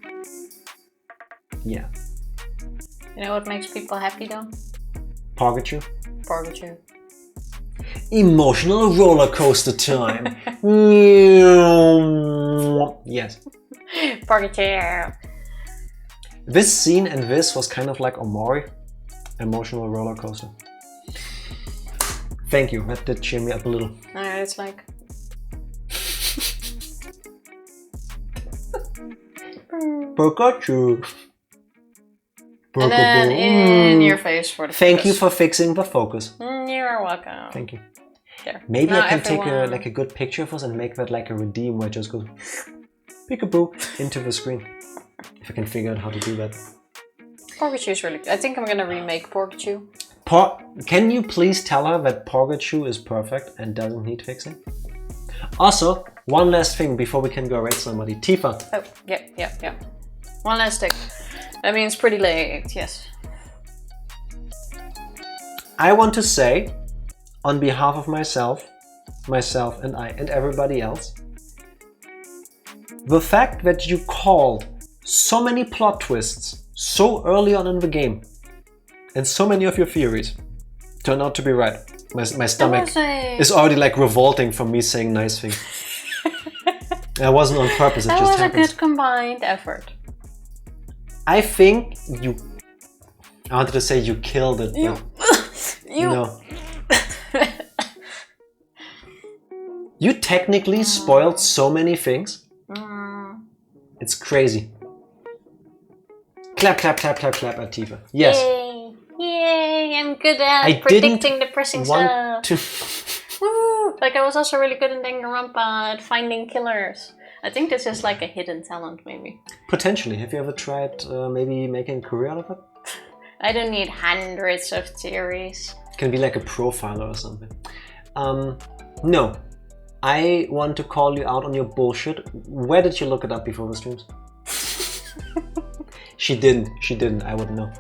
Yeah. You know what makes people happy though? Purgatory? Purgatory. Emotional roller coaster time. Yes. Purgatory. This scene and this was kind of like OMORI. Emotional roller coaster. Thank you, that did cheer me up a little. It's like... Pikachu. And then in your face for the Thank focus. you for fixing the focus. You're welcome. Thank you. There. Maybe Now I can everyone... take a good picture of us and make that like a redeem where it just goes peekaboo into the screen. If I can figure out how to do that. Porkachu is really good. I think I'm gonna remake Porkachu. Can you please tell her that Porkachu is perfect and doesn't need fixing? Also, one last thing before we can go raid somebody. Tifa. Oh, yeah. One last thing. That means pretty late, yes. I want to say, on behalf of myself and I and everybody else, the fact that you called so many plot twists so early on in the game and so many of your theories turned out to be right. My stomach is already like revolting from me saying nice things. It wasn't on purpose, it just happens. That was a good combined effort. I think you... I wanted to say you killed it, but... No. You technically spoiled so many things. It's crazy. Clap, clap, clap, clap, clap at Tifa. Yes. Yay, I'm good at predicting the pressing stuff. Woo! Like I was also really good in Danganronpa at finding killers. I think this is like a hidden talent, maybe. Potentially. Have you ever tried maybe making a career out of it? I don't need hundreds of theories. It can be like a profiler or something. No. I want to call you out on your bullshit. Where did you look it up before the streams? She didn't, I wouldn't know.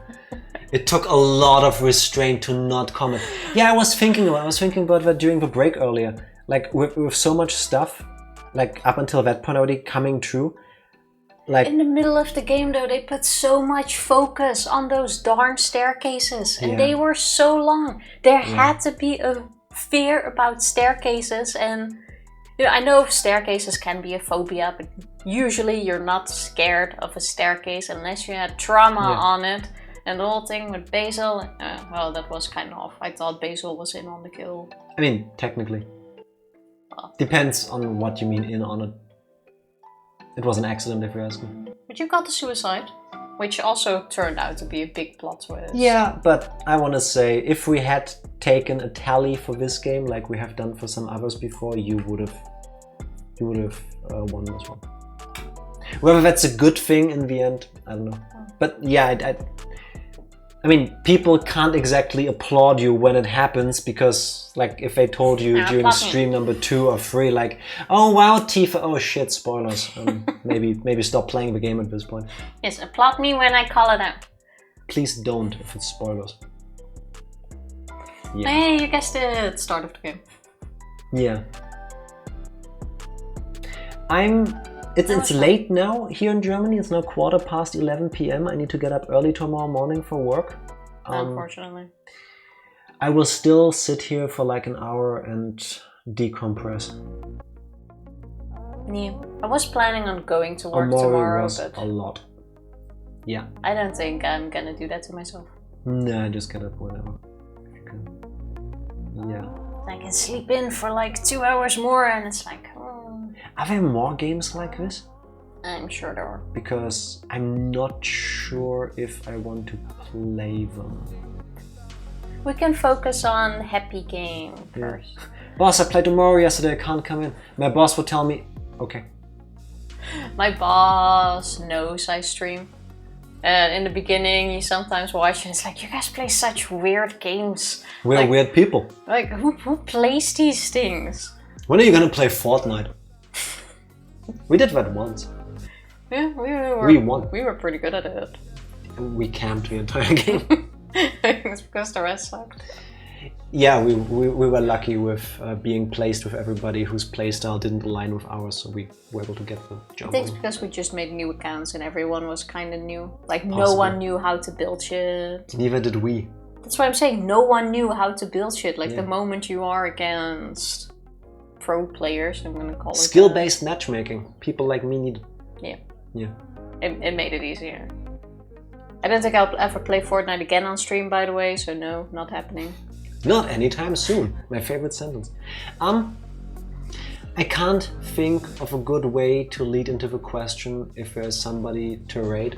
It took a lot of restraint to not comment. Yeah, I was thinking about that during the break earlier. Like with so much stuff, like up until that point already coming true. Like in the middle of the game though, they put so much focus on those darn staircases and they were so long. There had to be a fear about staircases, and you know, I know staircases can be a phobia, but usually you're not scared of a staircase unless you had trauma on it. And the whole thing with Basil, well, that was kind of off. I thought Basil was in on the kill. I mean, technically. Depends on what you mean in on it. It was an accident, if you ask me. But you got the suicide, which also turned out to be a big plot twist. Yeah, but I want to say, if we had taken a tally for this game, like we have done for some others before, you would have won this one. Whether that's a good thing in the end, I don't know. But yeah, I mean, people can't exactly applaud you when it happens, because, like, if they told you during stream number 2 or 3, like, oh wow, Tifa, oh shit, spoilers. Maybe stop playing the game at this point. Yes, applaud me when I call it out. Please don't, if it's spoilers. Yeah. Hey, you guessed it, start of the game. Yeah. It's late now here in Germany. It's now 11:15 p.m. I need to get up early tomorrow morning for work. Unfortunately. I will still sit here for like an hour and decompress. Yeah. I was planning on going to work OMORI tomorrow, was but a lot. Yeah. I don't think I'm gonna do that to myself. Nah, just get up whenever. Yeah. I can sleep in for like 2 hours more, and it's like, Are there more games like this? I'm sure there are. Because I'm not sure if I want to play them. We can focus on happy game first. Boss, I played OMORI yesterday, I can't come in. My boss would tell me, okay. My boss knows I stream. And in the beginning, he sometimes watches and it's like, you guys play such weird games. We're like, weird people. Like, who plays these things? When are you gonna play Fortnite? We did that once. Yeah, we won. We were pretty good at it. We camped the entire game. It's because the rest sucked. Yeah, we were lucky with being placed with everybody whose playstyle didn't align with ours, so we were able to get the job. I think it's because we just made new accounts and everyone was kind of new. Like, no one knew how to build shit. Neither did we. That's what I'm saying. No one knew how to build shit. Like, the moment you are against pro players, I'm gonna call it skill-based matchmaking. People like me need. Yeah. It made it easier. I don't think I'll ever play Fortnite again on stream, by the way, so no, not happening. Not anytime soon. My favorite sentence. I can't think of a good way to lead into the question if there's somebody to rate.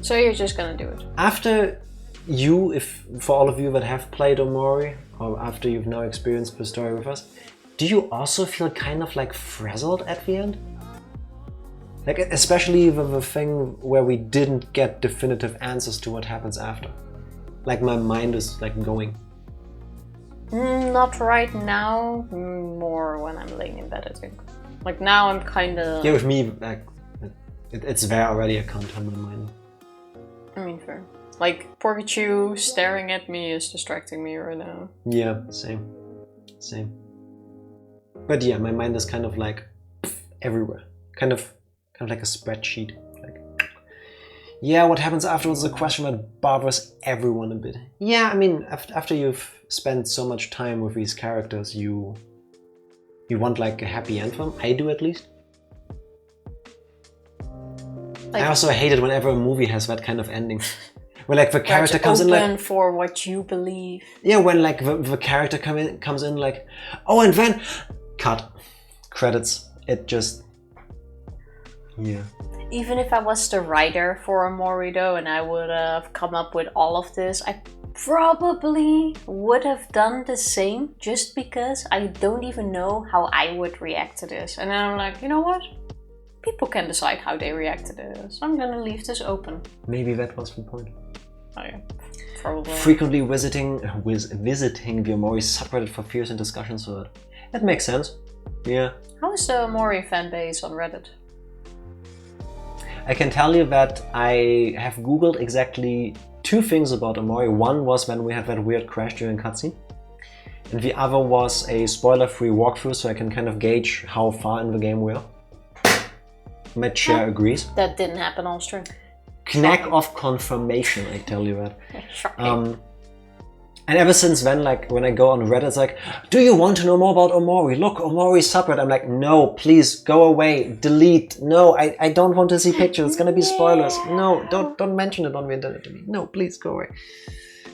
So you're just gonna do it? After you, for all of you that have played OMORI, or after you've now experienced the story with us, do you also feel kind of like frazzled at the end? Like, especially the thing where we didn't get definitive answers to what happens after. Like, my mind is like going. Not right now, more when I'm laying in bed, I think. Like now I'm kind of... Yeah, with me, like, it's there already, I can't turn my mind. I mean, fair. Like, Pikachu staring at me is distracting me right now. Yeah, same. But yeah, my mind is kind of like everywhere. Kind of like a spreadsheet. Like, yeah, what happens afterwards is a question that bothers everyone a bit. Yeah, I mean, after you've spent so much time with these characters, you want like a happy end for them. I do, at least. Like, I also hate it whenever a movie has that kind of ending. Where like the character comes in like... for what you believe. Yeah, when like the character comes in like, oh, and then... Cut. Credits. It just... Yeah. Even if I was the writer for OMORI though, and I would have come up with all of this, I probably would have done the same, just because I don't even know how I would react to this. And then I'm like, you know what? People can decide how they react to this. I'm gonna leave this open. Maybe that was the point. Oh yeah, probably. Frequently visiting the OMORI subreddit for fears and discussions, so that makes sense. Yeah. How is the OMORI fan base on Reddit? I can tell you that I have googled exactly 2 things about OMORI. One was when we had that weird crash during cutscene, and the other was a spoiler-free walkthrough, so I can kind of gauge how far in the game we are. My chair agrees. That didn't happen on stream. Knack of confirmation, I tell you that. Shocking. And ever since then, like when I go on Reddit, it's like, do you want to know more about OMORI? Look, OMORI subreddit. I'm like, no, please go away, delete. No, I don't want to see pictures. It's gonna be spoilers. No, don't mention it on the internet to me. No, please go away.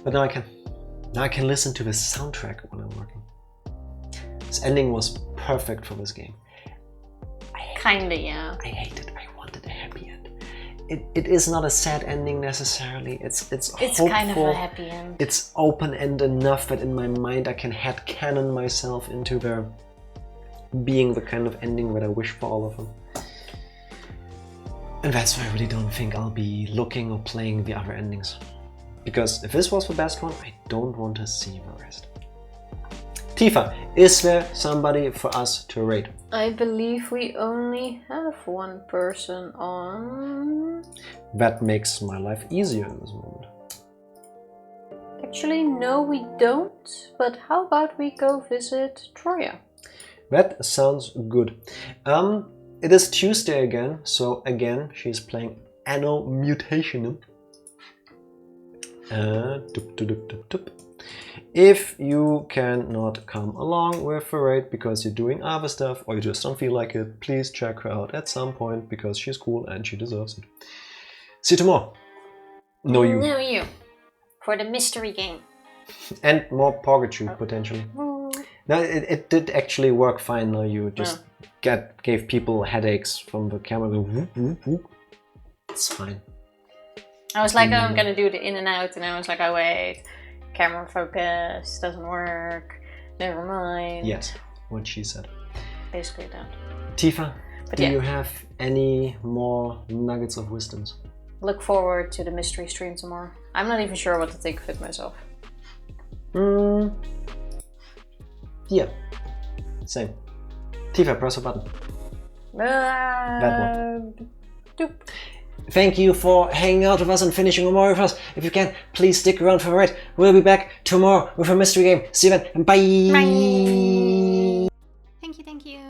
But now I can listen to the soundtrack when I'm working. This ending was perfect for this game. Kinda, yeah. I hate it. I wanted a happy end. It is not a sad ending necessarily. It's hopeful. Kind of a happy end. It's open-ended enough that in my mind I can headcanon myself into their being the kind of ending that I wish for all of them. And that's why I really don't think I'll be looking or playing the other endings. Because if this was the best one, I don't want to see the rest. Tifa, is there somebody for us to rate? I believe we only have one person on... That makes my life easier in this moment. Actually, no, we don't. But how about we go visit Troya? That sounds good. It is Tuesday again, so again, she's playing Anno Mutationum. If you cannot come along with the raid because you're doing other stuff or you just don't feel like it, please check her out at some point because she's cool and she deserves it. See you tomorrow. No you. No you. For the mystery game. And more Pikachu potentially. No, it did actually work fine. Now you just gave people headaches from the camera. Whoop, whoop, whoop. It's fine. I was like, oh, I'm gonna do the in and out, and I was like, oh wait. Camera focus doesn't work. Never mind. Yes, what she said. Basically that. Tifa, do you have any more nuggets of wisdoms? Look forward to the mystery stream tomorrow. I'm not even sure what to think of it myself. Yeah. Same. Tifa, press a button. That one. Doop. Thank you for hanging out with us and finishing OMORI with us. If you can, please stick around for the raid. We'll be back tomorrow with a mystery game. See you then, and bye! Bye! Thank you.